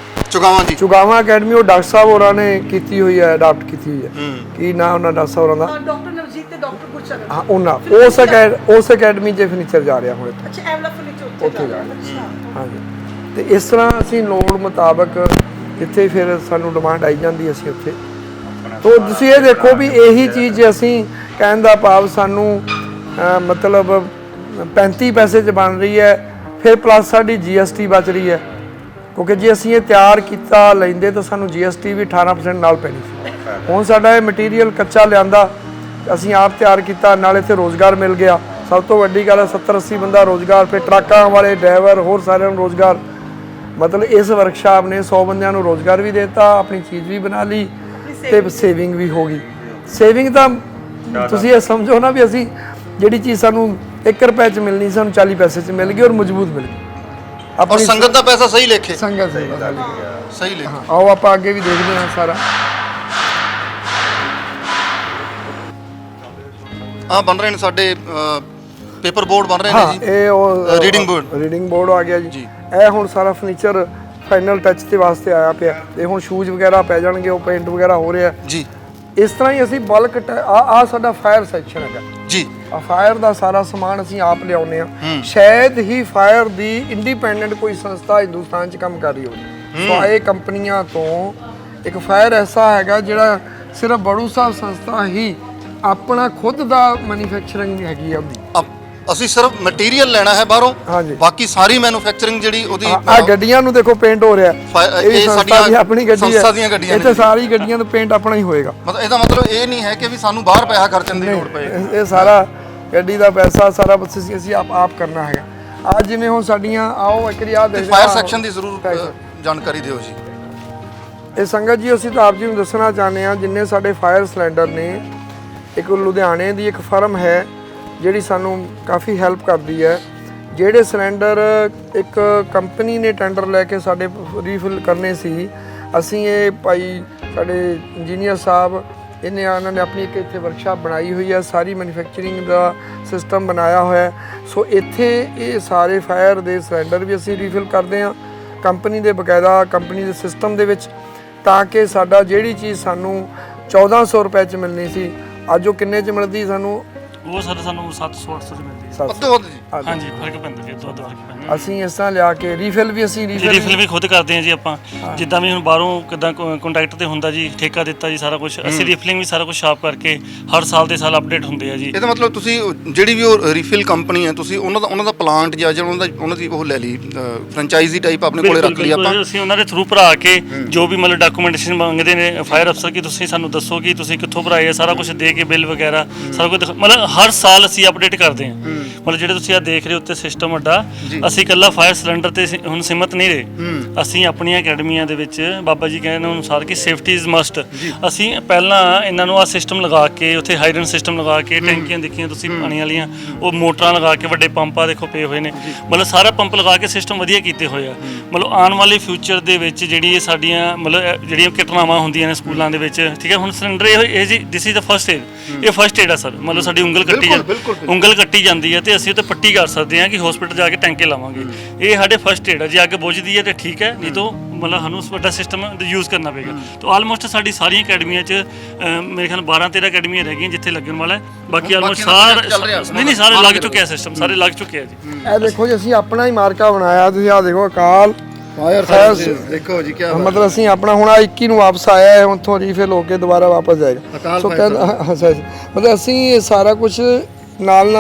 [SPEAKER 1] ਜੀ।
[SPEAKER 2] ਚੁਗਾਵਾਂ ਅਕੈਡਮੀ ਉਹ ਡਾਕਟਰ ਸਾਹਿਬ ਹੋਰਾਂ ਨੇ ਕੀਤੀ ਹੋਈ ਹੈ ਅਡਾਪਟ ਕੀਤੀ ਹੋਈ ਹੈ ਕੀ ਨਾਂ ਉਹਨਾਂ ਡਾਕਟਰ ਸਾਹਿਬ ਹੋਰਾਂ ਦਾ
[SPEAKER 3] ਡਾਕਟਰ ਨਵਜੀਤ ਤੇ ਡਾਕਟਰ ਗੁਰਸ਼ਰਨ
[SPEAKER 2] ਹਾਂ ਉਹਨਾਂ ਉਸ ਅਕੈਡਮੀ 'ਚ ਫਰਨੀਚਰ ਜਾ ਰਿਹਾ ਹੁਣ
[SPEAKER 3] ਅੱਛਾ ਐਵਲਾ ਫਰਨੀਚਰ
[SPEAKER 2] ਉੱਥੇ ਜਾ ਰਿਹਾ ਹਾਂਜੀ ਤੇ ਇਸ ਤਰ੍ਹਾਂ ਅਸੀਂ ਲੋੜ ਮੁਤਾਬਕ ਜਿੱਥੇ ਫਿਰ ਸਾਨੂੰ ਡਿਮਾਂਡ ਆਈ ਜਾਂਦੀ ਅਸੀਂ ਉੱਥੇ ਤੋ ਤੁਸੀਂ ਇਹ ਦੇਖੋ ਵੀ ਇਹੀ ਚੀਜ਼ ਜੇ ਅਸੀਂ ਕਹਿਣ ਦਾ ਭਾਵ ਸਾਨੂੰ ਮਤਲਬ 35 ਪੈਸੇ 'ਚ ਬਣ ਰਹੀ ਹੈ ਫਿਰ ਪਲੱਸ ਸਾਡੀ GST ਬਚ ਰਹੀ ਹੈ ਕਿਉਂਕਿ ਜੇ ਅਸੀਂ ਇਹ ਤਿਆਰ ਕੀਤਾ ਲੈਂਦੇ ਤਾਂ ਸਾਨੂੰ GST ਵੀ 18% ਨਾਲ ਪੈਣੀ ਸੀ ਹੁਣ ਸਾਡਾ ਇਹ ਮਟੀਰੀਅਲ ਕੱਚਾ ਲਿਆਂਦਾ ਅਸੀਂ ਆਪ ਤਿਆਰ ਕੀਤਾ ਨਾਲ ਇੱਥੇ ਰੋਜ਼ਗਾਰ ਮਿਲ ਗਿਆ ਸਭ ਤੋਂ ਵੱਡੀ ਗੱਲ ਹੈ 70-80 ਬੰਦਾ ਰੋਜ਼ਗਾਰ ਫਿਰ ਟਰੱਕਾਂ ਵਾਲੇ ਡਰਾਈਵਰ ਹੋਰ ਸਾਰਿਆਂ ਨੂੰ ਰੋਜ਼ਗਾਰ ਮਤਲਬ ਇਸ ਵਰਕਸ਼ਾਪ ਨੇ 100 ਬੰਦਿਆਂ ਨੂੰ ਰੋਜ਼ਗਾਰ ਵੀ ਦਿੱਤਾ ਆਪਣੀ ਚੀਜ਼ ਵੀ ਬਣਾ ਲਈ ਤੇ ਸੇਵਿੰਗ ਵੀ ਹੋ ਗਈ ਸੇਵਿੰਗ ਤਾਂ ਤੁਸੀਂ ਇਹ ਸਮਝੋ ਨਾ ਵੀ ਅਸੀਂ ਜਿਹੜੀ ਚੀਜ਼ ਸਾਨੂੰ 1 ਰੁਪਏ 'ਚ ਮਿਲਣੀ ਸਾਨੂੰ 40 ਪੈਸੇ 'ਚ ਮਿਲ ਗਈ ਔਰ ਮਜ਼ਬੂਤ ਮਿਲ ਗਈ
[SPEAKER 1] ਔਰ ਸੰਗਤ ਦਾ ਪੈਸਾ ਸਹੀ ਲੇਖੇ
[SPEAKER 2] ਸੰਗਤ
[SPEAKER 1] ਸਹੀ ਲੇਖੇ।
[SPEAKER 2] ਆਓ ਆਪਾਂ ਅੱਗੇ ਵੀ ਦੇਖਦੇ ਹਾਂ ਸਾਰਾ
[SPEAKER 1] ਆ ਬਣ ਰਹੇ ਨੇ ਸਾਡੇ ਪੇਪਰ ਬੋਰਡ ਬਣ ਰਹੇ ਨੇ ਜੀ।
[SPEAKER 2] ਇਹ ਉਹ
[SPEAKER 1] ਰੀਡਿੰਗ
[SPEAKER 2] ਬੋਰਡ ਆ ਗਿਆ ਜੀ ਇਹ ਹੁਣ ਸਾਰਾ ਫਰਨੀਚਰ ਫਾਈਨਲ ਟੱਚ ਦੇ ਵਾਸਤੇ ਆਇਆ ਪਿਆ ਤੇ ਹੁਣ ਸ਼ੂਜ਼ ਵਗੈਰਾ ਪੈ ਜਾਣਗੇ ਉਹ ਪੇਂਟ ਵਗੈਰਾ ਹੋ ਰਿਹਾ
[SPEAKER 1] ਜੀ।
[SPEAKER 2] ਇਸ ਤਰ੍ਹਾਂ ਹੀ ਅਸੀਂ ਬਲਕ ਆ ਸਾਡਾ ਫਾਇਰ ਸੈਕਸ਼ਨ ਹੈਗਾ
[SPEAKER 1] ਜੀ।
[SPEAKER 2] ਆ ਫਾਇਰ ਦਾ ਸਾਰਾ ਸਮਾਨ ਅਸੀਂ ਆਪ ਲਿਆਉਂਦੇ ਆ ਸ਼ਾਇਦ ਹੀ ਫਾਇਰ ਦੀ ਇੰਡੀਪੈਂਡੈਂਟ ਕੋਈ ਸੰਸਥਾ ਹਿੰਦੁਸਤਾਨ 'ਚ ਕੰਮ ਕਰ ਰਹੀ ਹੋਵੇ ਸੋ ਇਹ ਕੰਪਨੀਆਂ ਤੋਂ ਇੱਕ ਫਾਇਰ ਐਸਾ ਹੈਗਾ ਜਿਹੜਾ ਸਿਰਫ ਬੜੂ ਸਾਹਿਬ ਸੰਸਥਾ ਹੀ ਆਪਣਾ ਖੁਦ ਦਾ ਮੈਨੂਫੈਕਚਰਿੰਗ ਹੈਗੀ ਆ ਉਹਦੀ
[SPEAKER 1] ਅਸੀਂ ਸਿਰਫ ਮਟੀਰੀਅਲ ਲੈਣਾ ਹੈ ਬਾਹਰੋਂ
[SPEAKER 2] ਹਾਂਜੀ
[SPEAKER 1] ਬਾਕੀ ਸਾਰੀ ਮੈਨੂਫੈਕਚਰਿੰਗ ਜਿਹੜੀ ਉਹਦੀ
[SPEAKER 2] ਆ ਗੱਡੀਆਂ ਨੂੰ ਦੇਖੋ ਪੇਂਟ ਹੋ ਰਿਹਾ
[SPEAKER 1] ਇਹ ਸਾਡੀਆਂ
[SPEAKER 2] ਆਪਣੀ ਗੱਡੀ ਹੈ
[SPEAKER 1] ਸੰਸਥਾ ਦੀਆਂ ਗੱਡੀਆਂ
[SPEAKER 2] ਇੱਥੇ ਸਾਰੀ ਗੱਡੀਆਂ ਦਾ ਪੇਂਟ ਆਪਣਾ ਹੀ ਹੋਏਗਾ
[SPEAKER 1] ਮਤਲਬ ਇਹਦਾ ਮਤਲਬ ਇਹ ਨਹੀਂ ਹੈ ਕਿ ਵੀ ਸਾਨੂੰ ਬਾਹਰ ਪੈਸਾ ਖਰਚਣ ਦੀ ਲੋੜ ਪਏ
[SPEAKER 2] ਇਹ ਸਾਰਾ ਗੱਡੀ ਦਾ ਪੈਸਾ ਸਾਰਾ ਬਸ ਅਸੀਂ ਆਪ ਕਰਨਾ ਹੈਗਾ ਆ ਜਿਵੇਂ ਹੁਣ ਸਾਡੀਆਂ ਆਓ ਇੱਕ ਯਾਦ ਦੇ
[SPEAKER 1] ਫਾਇਰ ਸੈਕਸ਼ਨ ਦੀ ਜ਼ਰੂਰ ਜਾਣਕਾਰੀ ਦਿਓ ਜੀ।
[SPEAKER 2] ਇਹ ਸੰਗਤ ਜੀ ਅਸੀਂ ਤਾਂ ਆਪ ਜੀ ਨੂੰ ਦੱਸਣਾ ਚਾਹੁੰਦੇ ਆ ਜਿੰਨੇ ਸਾਡੇ ਫਾਇਰ ਸਿਲੰਡਰ ਨੇ ਇੱਕ ਲੁਧਿਆਣੇ ਦੀ ਇੱਕ ਫਰਮ ਹੈ ਜਿਹੜੀ ਸਾਨੂੰ ਕਾਫੀ ਹੈਲਪ ਕਰਦੀ ਹੈ ਜਿਹੜੇ ਸਿਲੰਡਰ ਇੱਕ ਕੰਪਨੀ ਨੇ ਟੈਂਡਰ ਲੈ ਕੇ ਸਾਡੇ ਰੀਫਿਲ ਕਰਨੇ ਸੀ ਅਸੀਂ ਇਹ ਭਾਈ ਸਾਡੇ ਇੰਜੀਨੀਅਰ ਸਾਹਿਬ ਉਹਨਾਂ ਨੇ ਆਪਣੀ ਇੱਕ ਇੱਥੇ ਵਰਕਸ਼ਾਪ ਬਣਾਈ ਹੋਈ ਹੈ ਸਾਰੀ ਮੈਨੂਫੈਕਚਰਿੰਗ ਦਾ ਸਿਸਟਮ ਬਣਾਇਆ ਹੋਇਆ ਸੋ ਇੱਥੇ ਇਹ ਸਾਰੇ ਫਾਇਰ ਦੇ ਸਿਲੰਡਰ ਵੀ ਅਸੀਂ ਰੀਫਿਲ ਕਰਦੇ ਹਾਂ ਕੰਪਨੀ ਦੇ ਬਕਾਇਦਾ ਕੰਪਨੀ ਦੇ ਸਿਸਟਮ ਦੇ ਵਿੱਚ ਤਾਂ ਕਿ ਸਾਡਾ ਜਿਹੜੀ ਚੀਜ਼ ਸਾਨੂੰ 1400 ਰੁਪਏ 'ਚ ਮਿਲਣੀ ਸੀ ਅੱਜ ਉਹ ਕਿੰਨੇ 'ਚ ਮਿਲਦੀ ਸਾਨੂੰ
[SPEAKER 4] ਉਹ ਸਾਨੂੰ 700-800 ਚ ਮਿਲਦੀ ਹੈ
[SPEAKER 1] ਹਾਂਜੀ
[SPEAKER 4] ਫਰਕ ਪੈਂਦਾ ਜੀ ਦੁੱਧ ਫਰਕ ਪੈਂਦਾ
[SPEAKER 2] ਅਸੀਂ ਇਸ ਤਰ੍ਹਾਂ ਲਿਆ ਕੇ ਰੀਫਿਲ ਵੀ ਅਸੀਂ
[SPEAKER 4] ਰੀਫਿਲ ਵੀ ਖੁਦ ਕਰਦੇ ਹਾਂ ਜੀ ਆਪਾਂ ਜਿੱਦਾਂ ਵੀ ਹੁਣ ਬਾਹਰੋਂ ਕਿਦਾਂ ਕੰਟੈਕਟ ਤੇ ਹੁੰਦਾ ਜੀ ਠੇਕਾ ਦਿੱਤਾ ਜੀ ਸਾਰਾ ਕੁਝ ਅਸੀਂ ਰੀਫਿਲਿੰਗ ਵੀ ਸਾਰਾ ਕੁਝ ਸ਼ਾਪ ਕਰਕੇ ਹਰ ਸਾਲ ਦੇ ਸਾਲ ਅਪਡੇਟ ਹੁੰਦੇ ਆ ਜੀ
[SPEAKER 1] ਇਹਦਾ ਮਤਲਬ ਤੁਸੀਂ ਜਿਹੜੀ ਵੀ ਉਹ ਰੀਫਿਲ ਕੰਪਨੀ ਹੈ ਤੁਸੀਂ ਉਹਨਾਂ ਦਾ ਪਲਾਂਟ ਜਾਂ ਉਹਨਾਂ ਦੀ ਉਹ ਲੈ ਲਈ ਫਰੈਂਚਾਈਜ਼ੀ ਟਾਈਪ ਆਪਣੇ ਕੋਲੇ ਰੱਖ ਲਈ ਆਪਾਂ
[SPEAKER 4] ਅਸੀਂ ਉਹਨਾਂ ਦੇ ਥਰੂ ਭਰਾ ਕੇ ਜੋ ਵੀ ਮਤਲਬ ਡਾਕੂਮੈਂਟੇਸ਼ਨ ਮੰਗਦੇ ਨੇ ਫਾਇਰ ਅਫਸਰ ਕਿ ਤੁਸੀਂ ਸਾਨੂੰ ਦੱਸੋ ਕਿ ਤੁਸੀਂ ਕਿੱਥੋਂ ਭਰਾਏ ਆ ਸਾਰਾ ਕੁਝ ਦੇ ਕੇ ਬਿੱਲ ਵਗੈਰਾ ਸਾਰਾ ਕੁਝ ਮਤਲਬ ਹਰ ਸਾਲ ਅਸੀਂ ਅਪਡੇਟ ਕਰਦੇ ਹਾਂ ਮਤਲਬ ਜਿਹੜੇ ਤੁਸੀਂ ਆ ਦੇਖ ਰਹੇ ਹੋ ਉੱਤੇ ਸਿਸਟਮ ਵੱਡਾ ਅਸੀਂ ਇਕੱਲਾ ਫਾਇਰ ਸਿਲੰਡਰ ਤੇ ਹੁਣ ਸੀਮਤ ਨਹੀਂ ਰਹੇ ਅਸੀਂ ਆਪਣੀਆਂ ਅਕੈਡਮੀਆਂ ਦੇ ਵਿੱਚ ਬਾਬਾ ਜੀ ਕਹਿੰਦੇ ਅਨੁਸਾਰ ਕਿ ਸੇਫਟੀ ਇਜ਼ ਮਸਟ ਅਸੀਂ ਪਹਿਲਾਂ ਇਹਨਾਂ ਨੂੰ ਆ ਸਿਸਟਮ ਲਗਾ ਕੇ ਉੱਥੇ ਹਾਈਡਰਨ ਸਿਸਟਮ ਲਗਾ ਕੇ ਟੈਂਕੀਆਂ ਦੇਖੀਆਂ ਤੁਸੀਂ ਪਾਣੀ ਵਾਲੀਆਂ ਉਹ ਮੋਟਰਾਂ ਲਗਾ ਕੇ ਵੱਡੇ ਪੰਪਾਂ ਦੇਖੋ ਪਏ ਹੋਏ ਨੇ ਮਤਲਬ ਸਾਰਾ ਪੰਪ ਲਗਾ ਕੇ ਸਿਸਟਮ ਵਧੀਆ ਕੀਤੇ ਹੋਏ ਆ ਮਤਲਬ ਆਉਣ ਵਾਲੇ ਫਿਊਚਰ ਦੇ ਵਿੱਚ ਜਿਹੜੀ ਇਹ ਸਾਡੀਆਂ ਮਤਲਬ ਜਿਹੜੀਆਂ ਘਟਨਾਵਾਂ ਹੁੰਦੀਆਂ ਨੇ ਸਕੂਲਾਂ ਦੇ ਵਿੱਚ ਠੀਕ ਹੈ ਹੁਣ ਸਿਲੰਡਰ ਇਹ ਜੀ this is the first aid ਇਹ ਫਸਟ ਏਡ ਆ ਸਰ ਮਤਲਬ ਸਾਡੀ ਉਂਗਲ ਕੱਟੀ ਜਾਂਦੀ ਹੈ ਤੇ ਅਸੀਂ ਉੱਤੇ ਪੱਟੀ ਕਰ ਸਕਦੇ ਹਾਂ ਕਿ ਹਸਪੀਟਲ ਜਾ ਕੇ ਟੈਂਕੇ ਲਾਵਾਂਗੇ ਇਹ ਸਾਡੇ ਫਸਟ ਏਡ ਹੈ ਜੇ ਅੱਗ ਬੁਝਦੀ ਹੈ ਤੇ ਠੀਕ ਹੈ ਨਹੀਂ ਤਾਂ ਮਤਲਬ ਸਾਨੂੰ ਵੱਡਾ ਸਿਸਟਮ ਯੂਜ਼ ਕਰਨਾ ਪਏਗਾ ਤਾਂ ਆਲਮੋਸਟ ਸਾਡੀ ਸਾਰੀਆਂ ਅਕੈਡਮੀਆਂ 'ਚ ਮੇਰੇ ਖਿਆਲ 12-13 ਅਕੈਡਮੀਆਂ ਰਹਿ ਗਈਆਂ ਜਿੱਥੇ ਲੱਗਣ ਵਾਲਾ ਬਾਕੀ ਆਲਮੋਸਟ ਸਾਰੇ ਲੱਗ ਚੁੱਕਿਆ ਸਿਸਟਮ ਸਾਰੇ ਲੱਗ ਚੁੱਕੇ ਆ ਜੀ
[SPEAKER 2] ਇਹ ਦੇਖੋ ਜੀ ਅਸੀਂ ਆਪਣਾ ਹੀ ਮਾਰਕਾ ਬਣਾਇਆ ਤੁਸੀਂ ਆ ਦੇਖੋ ਅਕਾਲ
[SPEAKER 1] ਫਾਇਰ ਦੇਖੋ ਜੀ ਕੀ
[SPEAKER 2] ਮਤਲਬ ਅਸੀਂ ਆਪਣਾ ਹੁਣ 21 ਨੂੰ ਵਾਪਸ ਆਇਆ ਹੈ ਉੱਥੋਂ ਰੀਫਿਲ ਹੋ ਕੇ ਦੁਬਾਰਾ ਵਾਪਸ ਜਾਏਗਾ ਸੋ ਮਤਲਬ ਅਸੀਂ ਸਾਰਾ ਕੁਝ ਨਾਲ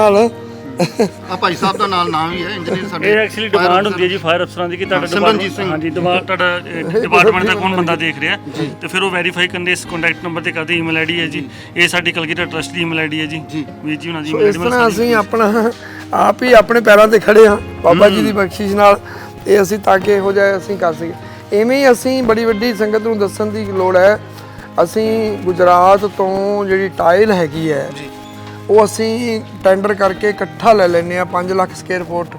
[SPEAKER 1] ਆ ਭਾਈ ਸਾਹਿਬ ਦਾ ਨਾਮ ਵੀ ਹੈ ਇੰਜੀਨੀਅਰ ਸਾਡੇ
[SPEAKER 4] ਇਹ ਐਕਚੁਅਲੀ ਡਿਮਾਂਡ ਹੁੰਦੀ ਹੈ ਜੀ ਫਾਇਰ ਅਫਸਰਾਂ ਦੀ ਕਿ ਤੁਹਾਡਾ ਹਾਂਜੀ ਤੁਹਾਡਾ ਡਿਪਾਰਟਮੈਂਟ ਦਾ ਕੌਣ ਬੰਦਾ ਦੇਖ ਰਿਹਾ ਤੇ ਫਿਰ ਉਹ ਵੈਰੀਫਾਈ ਕਰਦੇ ਇਸ ਕੰਟੈਕਟ ਨੰਬਰ ਤੇ ਕਰਦੇ ਈਮੇਲ ਆਈਡੀ ਹੈ ਜੀ ਇਹ ਸਾਡੀ ਕਲਗੀਧਰ ਟਰਸਟ ਦੀ ਈਮੇਲ ਆਈਡੀ ਹੈ ਜੀ ਵੀਰ ਜੀ ਉਹਨਾਂ ਦੀ
[SPEAKER 2] ਇਸ ਤਰ੍ਹਾਂ ਅਸੀਂ ਆਪਣਾ ਆਪ ਹੀ ਆਪਣੇ ਪੈਰਾਂ ਤੇ ਖੜੇ ਹਾਂ ਬਾਬਾ ਜੀ ਦੀ ਬਖਸ਼ਿਸ਼ ਨਾਲ। ਇਹ ਅਸੀਂ ਤਾਂ ਕਿ ਇਹੋ ਜਿਹਾ ਅਸੀਂ ਕਰ ਸਕੀਏ। ਇਵੇਂ ਹੀ ਅਸੀਂ ਬੜੀ ਵੱਡੀ ਸੰਗਤ ਨੂੰ ਦੱਸਣ ਦੀ ਲੋੜ ਹੈ, ਅਸੀਂ ਗੁਜਰਾਤ ਤੋਂ ਜਿਹੜੀ ਟਾਇਲ ਹੈਗੀ ਹੈ ਉਹ ਅਸੀਂ ਟੈਂਡਰ ਕਰਕੇ ਇਕੱਠਾ ਲੈ ਲੈਂਦੇ ਹਾਂ 5 lakh square foot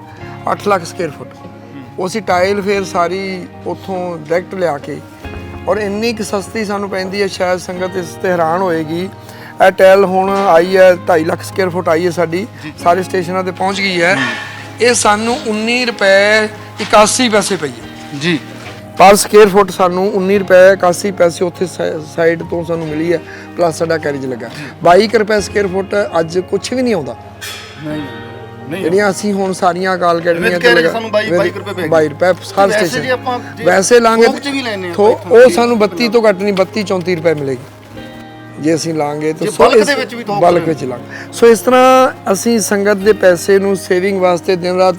[SPEAKER 2] 8 lakh square foot. ਉਹ ਅਸੀਂ ਟਾਇਲ ਫਿਰ ਸਾਰੀ ਉੱਥੋਂ ਡਾਇਰੈਕਟ ਲਿਆ ਕੇ, ਔਰ ਇੰਨੀ ਕੁ ਸਸਤੀ ਸਾਨੂੰ ਪੈਂਦੀ ਹੈ, ਸ਼ਾਇਦ ਸੰਗਤ ਇਸ ਤੇ ਹੈਰਾਨ ਹੋਏਗੀ। ਇਹ ਟਾਇਲ ਹੁਣ ਆਈ ਹੈ 2.5 ਲੱਖ ਸਕੁਅਰ ਫੁੱਟ ਆਈ ਹੈ ਸਾਡੀ, ਸਾਰੇ ਸਟੇਸ਼ਨਾਂ ਤੇ ਪਹੁੰਚ ਗਈ ਹੈ। ਇਹ ਸਾਨੂੰ 19 ਰੁਪਏ 81 ਪੈਸੇ ਪਈ ਹੈ
[SPEAKER 1] ਜੀ
[SPEAKER 2] ਪਰ ਸਕੁਅਰ ਫੁੱਟ। ਸਾਨੂੰ 19 ਰੁਪਏ 81 ਪੈਸੇ ਉੱਥੇ ਸਾਈਡ ਤੋਂ ਸਾਨੂੰ ਮਿਲੀ ਹੈ, ਪਲੱਸ ਸਾਡਾ ਕੈਰੇਜ ਲੱਗਾ। 22 ਰੁਪਏ ਸਕੁਅਰ ਫੁੱਟ ਅੱਜ ਕੁਝ ਵੀ ਨਹੀਂ ਆਉਂਦਾ। ਜਿਹੜੀਆਂ ਅਸੀਂ ਹੁਣ ਸਾਰੀਆਂ ਅਕਾਲ ਅਕੈਡਮੀਆਂ ਤੇ ਲਗਾ
[SPEAKER 1] ਸਾਨੂੰ 22 ਰੁਪਏ ਪੈ
[SPEAKER 2] 22 ਰੁਪਏ ਹਰ ਸਟੇਸ਼ਨ। ਵੈਸੇ ਲਾਂਗੇ ਉਹ ਸਾਨੂੰ 32 ਤੋਂ ਘੱਟ ਨਹੀਂ 32 34 ਰੁਪਏ ਮਿਲੇਗੀ ਜੇ ਅਸੀਂ ਲਾਂਗੇ ਤਾਂ।
[SPEAKER 1] ਬਲਕ ਦੇ ਵਿੱਚ ਵੀ
[SPEAKER 2] ਬਲਕ ਵਿੱਚ ਲਾਂਗੇ। ਸੋ ਇਸ ਤਰ੍ਹਾਂ ਅਸੀਂ ਸੰਗਤ ਦੇ ਪੈਸੇ ਨੂੰ ਸੇਵਿੰਗ ਵਾਸਤੇ ਦਿਨ ਰਾਤ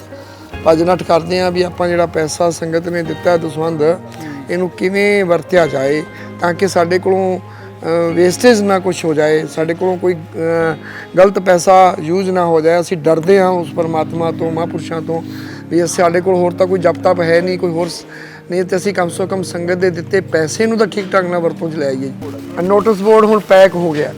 [SPEAKER 2] ਭੱਜ ਨੱਠ ਕਰਦੇ ਹਾਂ ਵੀ ਆਪਾਂ ਜਿਹੜਾ ਪੈਸਾ ਸੰਗਤ ਨੇ ਦਿੱਤਾ ਦਸਵੰਧ ਇਹਨੂੰ ਕਿਵੇਂ ਵਰਤਿਆ ਜਾਏ ਤਾਂ ਕਿ ਸਾਡੇ ਕੋਲੋਂ ਵੇਸਟੇਜ ਨਾ ਕੁਛ ਹੋ ਜਾਏ, ਸਾਡੇ ਕੋਲੋਂ ਕੋਈ ਗਲਤ ਪੈਸਾ ਯੂਜ਼ ਨਾ ਹੋ ਜਾਏ। ਅਸੀਂ ਡਰਦੇ ਹਾਂ ਉਸ ਪਰਮਾਤਮਾ ਤੋਂ, ਮਹਾਂਪੁਰਸ਼ਾਂ ਤੋਂ ਵੀ ਸਾਡੇ ਕੋਲ ਹੋਰ ਤਾਂ ਕੋਈ ਜਪ ਤਪ ਹੈ ਨਹੀਂ, ਕੋਈ ਹੋਰ ਨਹੀਂ, ਤੇ ਅਸੀਂ ਕਮ ਸੋ ਕਮ ਸੰਗਤ ਦੇ ਦਿੱਤੇ ਪੈਸੇ ਨੂੰ ਤਾਂ ਠੀਕ ਢੰਗ ਨਾਲ ਵਰਤੋਂ 'ਚ ਲੈ ਆਈਏ। ਨੋਟਿਸ ਬੋਰਡ ਹੁਣ ਪੈਕ ਹੋ ਗਿਆ,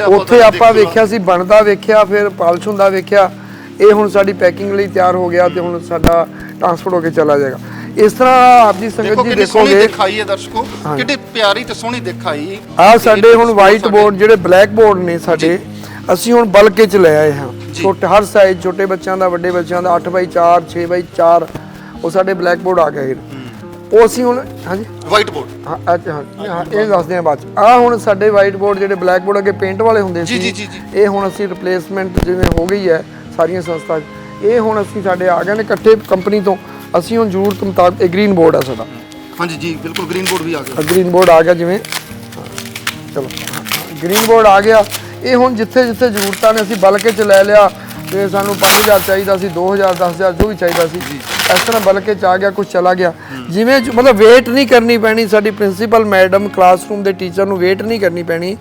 [SPEAKER 2] ਉੱਥੇ ਆਪਾਂ ਵੇਖਿਆ ਸੀ ਬਣਦਾ ਵੇਖਿਆ, ਫਿਰ ਪਾਲਿਸ਼ ਹੁੰਦਾ ਵੇਖਿਆ। ਇਹ ਹੁਣ ਸਾਡੀ ਪੈਕਿੰਗ ਲਈ ਤਿਆਰ ਹੋ ਗਿਆ ਤੇ ਹੁਣ ਸਾਡਾ ਟ੍ਰਾਂਸਪੋਰਟ ਹੋ ਕੇ ਚਲਾ ਜਾਏਗਾ। ਇਸ ਤਰ੍ਹਾਂ ਆਪ ਦੀ ਸੰਗਤ ਜੀ ਦੇਖੋਗੇ
[SPEAKER 1] ਦਿਖਾਈ ਹੈ ਦਰਸ਼ਕੋ, ਕਿੰਨੀ ਪਿਆਰੀ ਤੇ ਸੋਹਣੀ ਦਿਖਾਈ।
[SPEAKER 2] ਆ ਸਾਡੇ ਹੁਣ ਵਾਈਟ ਬੋਰਡ ਜਿਹੜੇ ਬਲੈਕ ਬੋਰਡ ਨੇ ਸਾਡੇ, ਅਸੀਂ ਹੁਣ ਬਲਕੇ ਚ ਲੈ ਆਏ ਹਾਂ। ਛੋਟੇ ਹਰ ਸਾਈਜ਼, ਛੋਟੇ ਬੱਚਿਆਂ ਦਾ, ਵੱਡੇ ਬੱਚਿਆਂ ਦਾ, 8x4 6x4 ਉਹ ਸਾਡੇ ਬਲੈਕ ਬੋਰਡ ਆ ਗਏ। ਉਹ ਅਸੀਂ ਹੁਣ ਹਾਂਜੀ
[SPEAKER 1] ਵਾਈਟ ਬੋਰਡ
[SPEAKER 2] ਹਾਂ ਇਹ ਦੱਸਦੇ ਹਾਂ ਬਾਅਦ ਚ। ਆ ਹੁਣ ਸਾਡੇ ਵਾਈਟ ਬੋਰਡ ਜਿਹੜੇ ਬਲੈਕ ਬੋਰਡ ਅੱਗੇ ਪੇਂਟ ਵਾਲੇ ਹੁੰਦੇ ਸੀ, ਇਹ ਹੁਣ ਅਸੀਂ ਰਿਪਲੇਸਮੈਂਟ ਜਿਵੇਂ ਹੋ ਗਈ ਹੈ ਸਾਰੀਆਂ ਸੰਸਥਾ 'ਚ, ਇਹ ਹੁਣ ਅਸੀਂ ਸਾਡੇ ਆ ਗਏ ਨੇ ਇਕੱਠੇ ਕੰਪਨੀ ਤੋਂ। ਅਸੀਂ ਹੁਣ ਜ਼ਰੂਰਤ ਮੁਤਾਬਕ ਇਹ ਗ੍ਰੀਨ ਬੋਰਡ ਆ ਸਾਡਾ।
[SPEAKER 1] ਹਾਂਜੀ ਜੀ ਬਿਲਕੁਲ ਗ੍ਰੀਨ ਬੋਰਡ ਵੀ ਆ ਗਿਆ।
[SPEAKER 2] ਗ੍ਰੀਨ ਬੋਰਡ ਆ ਗਿਆ ਜਿਵੇਂ, ਚਲੋ ਗ੍ਰੀਨ ਬੋਰਡ ਆ ਗਿਆ। ਇਹ ਹੁਣ ਜਿੱਥੇ ਜਿੱਥੇ ਜ਼ਰੂਰਤਾਂ ਨੇ ਅਸੀਂ ਬਲਕੇ 'ਚ ਲੈ ਲਿਆ। ਤੇ ਸਾਨੂੰ 5000 ਚਾਹੀਦਾ ਸੀ, 2000 10000 ਜੋ ਵੀ ਚਾਹੀਦਾ ਸੀ, ਇਸ ਤਰ੍ਹਾਂ ਬਲਕੇ 'ਚ ਆ ਗਿਆ, ਕੁਝ ਚਲਾ ਗਿਆ। ਜਿਵੇਂ ਮਤਲਬ ਵੇਟ ਨਹੀਂ ਕਰਨੀ ਪੈਣੀ, ਸਾਡੀ ਪ੍ਰਿੰਸੀਪਲ ਮੈਡਮ ਕਲਾਸਰੂਮ ਦੇ ਟੀਚਰ ਨੂੰ ਵੇਟ ਨਹੀਂ ਕਰਨੀ ਪੈਣੀ।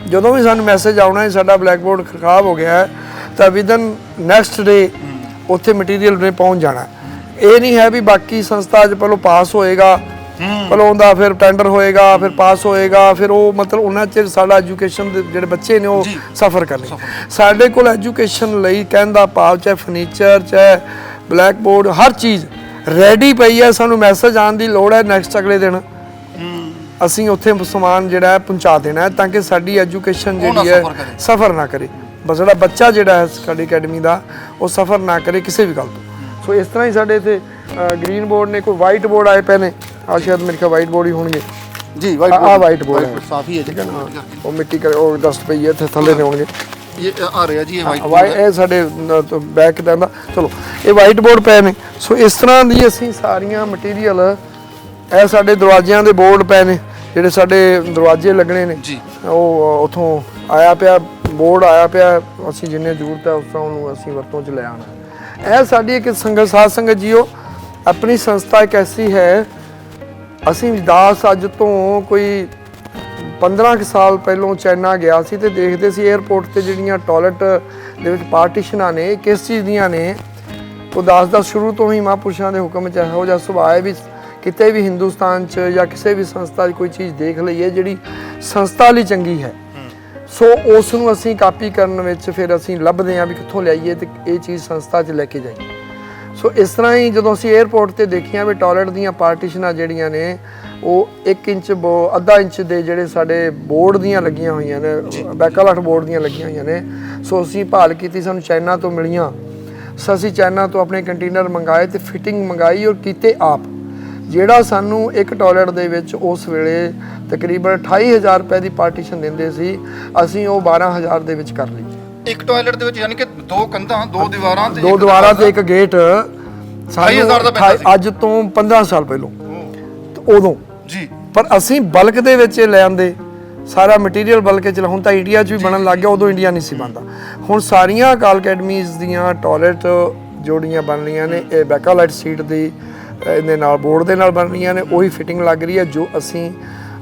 [SPEAKER 2] ਜਦੋਂ ਵੀ ਸਾਨੂੰ ਮੈਸੇਜ ਆਉਣਾ ਹੈ ਸਾਡਾ ਬਲੈਕ ਬੋਰਡ ਖਰਾਬ ਹੋ ਗਿਆ ਹੈ ਤਾਂ ਵਿਦਨ ਨੈਕਸਟ ਡੇ ਉੱਥੇ ਮਟੀਰੀਅਲ ਨੇ ਪਹੁੰਚ ਜਾਣਾ। ਇਹ ਨਹੀਂ ਹੈ ਵੀ ਬਾਕੀ ਸੰਸਥਾ 'ਚ ਪਹਿਲਾਂ ਪਾਸ ਹੋਏਗਾ, ਪਹਿਲਾਂ ਉਹਦਾ ਫਿਰ ਟੈਂਡਰ ਹੋਏਗਾ, ਫਿਰ ਪਾਸ ਹੋਏਗਾ, ਫਿਰ ਉਹ ਮਤਲਬ ਉਹਨਾਂ ਚਿਰ ਸਾਡਾ ਐਜੂਕੇਸ਼ਨ ਦੇ ਜਿਹੜੇ ਬੱਚੇ ਨੇ ਉਹ ਸਫਰ ਕਰਨੇ। ਸਾਡੇ ਕੋਲ ਐਜੂਕੇਸ਼ਨ ਲਈ ਕਹਿਣ ਦਾ ਭਾਵ ਚਾਹੇ ਫਰਨੀਚਰ ਚਾਹੇ ਬਲੈਕ ਬੋਰਡ ਹਰ ਚੀਜ਼ ਰੈਡੀ ਪਈ ਹੈ। ਸਾਨੂੰ ਮੈਸੇਜ ਆਉਣ ਦੀ ਲੋੜ ਹੈ, ਨੈਕਸਟ ਅਗਲੇ ਦਿਨ ਅਸੀਂ ਉੱਥੇ ਸਮਾਨ ਜਿਹੜਾ ਹੈ ਪਹੁੰਚਾ ਦੇਣਾ ਹੈ ਤਾਂ ਕਿ ਸਾਡੀ ਐਜੂਕੇਸ਼ਨ ਜਿਹੜੀ ਹੈ ਸਫਰ ਨਾ ਕਰੇ। ਬਸ ਜਿਹੜਾ ਬੱਚਾ ਜਿਹੜਾ ਹੈ ਸਾਡੀ ਅਕੈਡਮੀ ਦਾ ਉਹ ਸਫਰ ਨਾ ਕਰੇ ਕਿਸੇ ਵੀ ਗੱਲ ਤੋਂ। ਸੋ ਇਸ ਤਰ੍ਹਾਂ ਹੀ ਸਾਡੇ ਇੱਥੇ ਗ੍ਰੀਨ ਬੋਰਡ ਨੇ, ਕੋਈ ਵਾਈਟ ਬੋਰਡ ਆਏ ਪਏ ਨੇ, ਆ ਸ਼ਾਇਦ ਮੇਰੇ ਖਿਆਲ ਵਾਈਟ ਬੋਰਡ ਹੀ ਹੋਣਗੇ
[SPEAKER 1] ਜੀ। ਵਾਈਟ
[SPEAKER 2] ਬੋਰਡ ਹੈ,
[SPEAKER 1] ਸਾਫ ਹੀ ਹੈ ਜੀ।
[SPEAKER 2] ਉਹ ਮਿੱਟੀ ਕਰ ਉਹ ਡਸਟ ਪਈ ਹੈ ਇੱਥੇ ਥੱਲੇ ਨੇ ਹੋਣਗੇ।
[SPEAKER 1] ਇਹ ਆ ਰਿਹਾ ਜੀ, ਇਹ ਵਾਈਟ
[SPEAKER 2] ਇਹ ਸਾਡੇ ਬੈਕ ਦਾ। ਚਲੋ ਇਹ ਵਾਈਟ ਬੋਰਡ ਪਏ ਨੇ। ਸੋ ਇਸ ਤਰ੍ਹਾਂ ਦੀ ਅਸੀਂ ਸਾਰੀਆਂ ਮਟੀਰੀਅਲ, ਇਹ ਸਾਡੇ ਦਰਵਾਜ਼ਿਆਂ ਦੇ ਬੋਰਡ ਪਏ ਨੇ ਜਿਹੜੇ ਸਾਡੇ ਦਰਵਾਜ਼ੇ ਲੱਗਣੇ ਨੇ ਜੀ, ਉਹ ਉਥੋਂ ਆਇਆ ਪਿਆ ਬੋਰਡ ਆਇਆ ਪਿਆ। ਅਸੀਂ ਜਿੰਨੇ ਜ਼ਰੂਰਤ ਹੈ ਉਸ ਤਰ੍ਹਾਂ ਉਹਨੂੰ ਅਸੀਂ ਵਰਤੋਂ 'ਚ ਲੈ ਆਉਣਾ। ਇਹ ਸਾਡੀ ਇੱਕ ਸੰਗਤ ਸਾਧ ਸੰਗਤ ਜੀਓ ਆਪਣੀ ਸੰਸਥਾ ਇੱਕ ਐਸੀ ਹੈ। ਅਸੀਂ ਦਾਸ ਅੱਜ ਤੋਂ ਕੋਈ 15 ਕੁ ਸਾਲ ਪਹਿਲਾਂ ਚਾਈਨਾ ਗਿਆ ਸੀ ਤੇ ਦੇਖਦੇ ਸੀ 에ਅਰਪੋਰਟ ਤੇ ਜਿਹੜੀਆਂ ਟਾਇਲਟ ਦੇ ਵਿੱਚ ਪਾਰਟੀਸ਼ਨਾਂ ਨੇ ਕਿਸ ਚੀਜ਼ ਦੀਆਂ ਨੇ। ਉਹ ਦਾਸ ਸ਼ੁਰੂ ਤੋਂ ਹੀ ਮਹਾਂਪੁਰਸ਼ਾਂ ਦੇ ਹੁਕਮ 'ਚ ਇਹੋ ਜਿਹਾ ਸੁਭਾਅ ਹੈ ਵੀ ਕਿਤੇ ਵੀ ਹਿੰਦੁਸਤਾਨ 'ਚ ਜਾਂ ਕਿਸੇ ਵੀ ਸੰਸਥਾ 'ਚ ਕੋਈ ਚੀਜ਼ ਦੇਖ ਲਈਏ ਜਿਹੜੀ ਸੰਸਥਾ ਲਈ ਚੰਗੀ ਹੈ, ਸੋ ਉਸ ਨੂੰ ਅਸੀਂ ਕਾਪੀ ਕਰਨ ਵਿੱਚ ਫਿਰ ਅਸੀਂ ਲੱਭਦੇ ਹਾਂ ਵੀ ਕਿੱਥੋਂ ਲਿਆਈਏ ਤੇ ਇਹ ਚੀਜ਼ ਸੰਸਥਾ 'ਚ ਲੈ ਕੇ ਜਾਈਏ। ਸੋ ਇਸ ਤਰ੍ਹਾਂ ਹੀ ਜਦੋਂ ਅਸੀਂ 에ਅਰਪੋਰਟ ਤੇ ਦੇਖੀਆਂ ਵੀ ਟਾਇਲਟ ਦੀਆਂ ਪਾਰਟੀਸ਼ਨਾਂ ਜਿਹੜੀਆਂ ਨੇ ਉਹ 1 ਇੰਚ ਅੱਧਾ ਇੰਚ ਦੇ ਜਿਹੜੇ ਸਾਡੇ ਬੋਰਡ ਦੀਆਂ ਲੱਗੀਆਂ ਹੋਈਆਂ ਨੇ, ਬੈਕਾਲਟ ਬੋਰਡ ਦੀਆਂ ਲੱਗੀਆਂ ਹੋਈਆਂ ਨੇ। ਸੋ ਅਸੀਂ ਭਾਲ ਕੀਤੀ, ਸਾਨੂੰ ਚਾਈਨਾ ਤੋਂ ਮਿਲੀਆਂ। ਸੋ ਅਸੀਂ ਚਾਈਨਾ ਤੋਂ ਆਪਣੇ ਕੰਟੇਨਰ ਮੰਗਾਏ ਤੇ ਫਿਟਿੰਗ ਮੰਗਾਈ ਔਰ ਕੀਤੇ ਆਪ। ਜਿਹੜਾ ਸਾਨੂੰ ਇੱਕ ਟਾਇਲਟ ਦੇ ਵਿੱਚ ਉਸ ਵੇਲੇ ਤਕਰੀਬਨ 28000 ਰੁਪਏ ਦੀ ਪਾਰਟੀਸ਼ਨ ਦਿੰਦੇ ਸੀ, ਅਸੀਂ ਉਹ 12000 ਦੇ ਵਿੱਚ ਕਰ ਲਈ। ਇੱਕ
[SPEAKER 1] ਟਾਇਲਟ ਦੇ ਵਿੱਚ ਯਾਨੀ ਕਿ 2 ਕੰਧਾਂ, 2 ਦੀਵਾਰਾਂ
[SPEAKER 2] ਤੇ ਇੱਕ ਗੇਟ। 28000 ਦਾ ਪੈਂਦਾ ਸੀ ਅੱਜ ਤੋਂ 15 ਸਾਲ ਪਹਿਲਾਂ ਉਦੋਂ ਜੀ। ਪਰ ਅਸੀਂ ਬਲਕ ਦੇ ਵਿੱਚ ਲੈ ਆਂਦੇ ਸਾਰਾ ਮਟੀਰੀਅਲ ਬਲਕ ਚ। ਹੁਣ ਤਾਂ ਇੰਡੀਆ 'ਚ ਵੀ ਬਣਨ ਲੱਗ ਗਿਆ, ਉਦੋਂ ਇੰਡੀਆ ਨਹੀਂ ਸੀ ਬਣਦਾ। ਹੁਣ ਸਾਰੀਆਂ ਅਕਾਲ ਅਕੈਡਮੀਜ਼ ਦੀਆਂ ਟਾਇਲਟ ਜੋੜੀਆਂ ਬਣ ਰਹੀਆਂ ਨੇ, ਇਹ ਬੈਕਾਲਾਈਟ ਸੀਟ ਦੀ ਇਹਦੇ ਨਾਲ ਬੋਰਡ ਦੇ ਨਾਲ ਬਣ ਰਹੀਆਂ ਨੇ। ਉਹੀ ਫਿਟਿੰਗ ਲੱਗ ਰਹੀ ਹੈ ਜੋ ਅਸੀਂ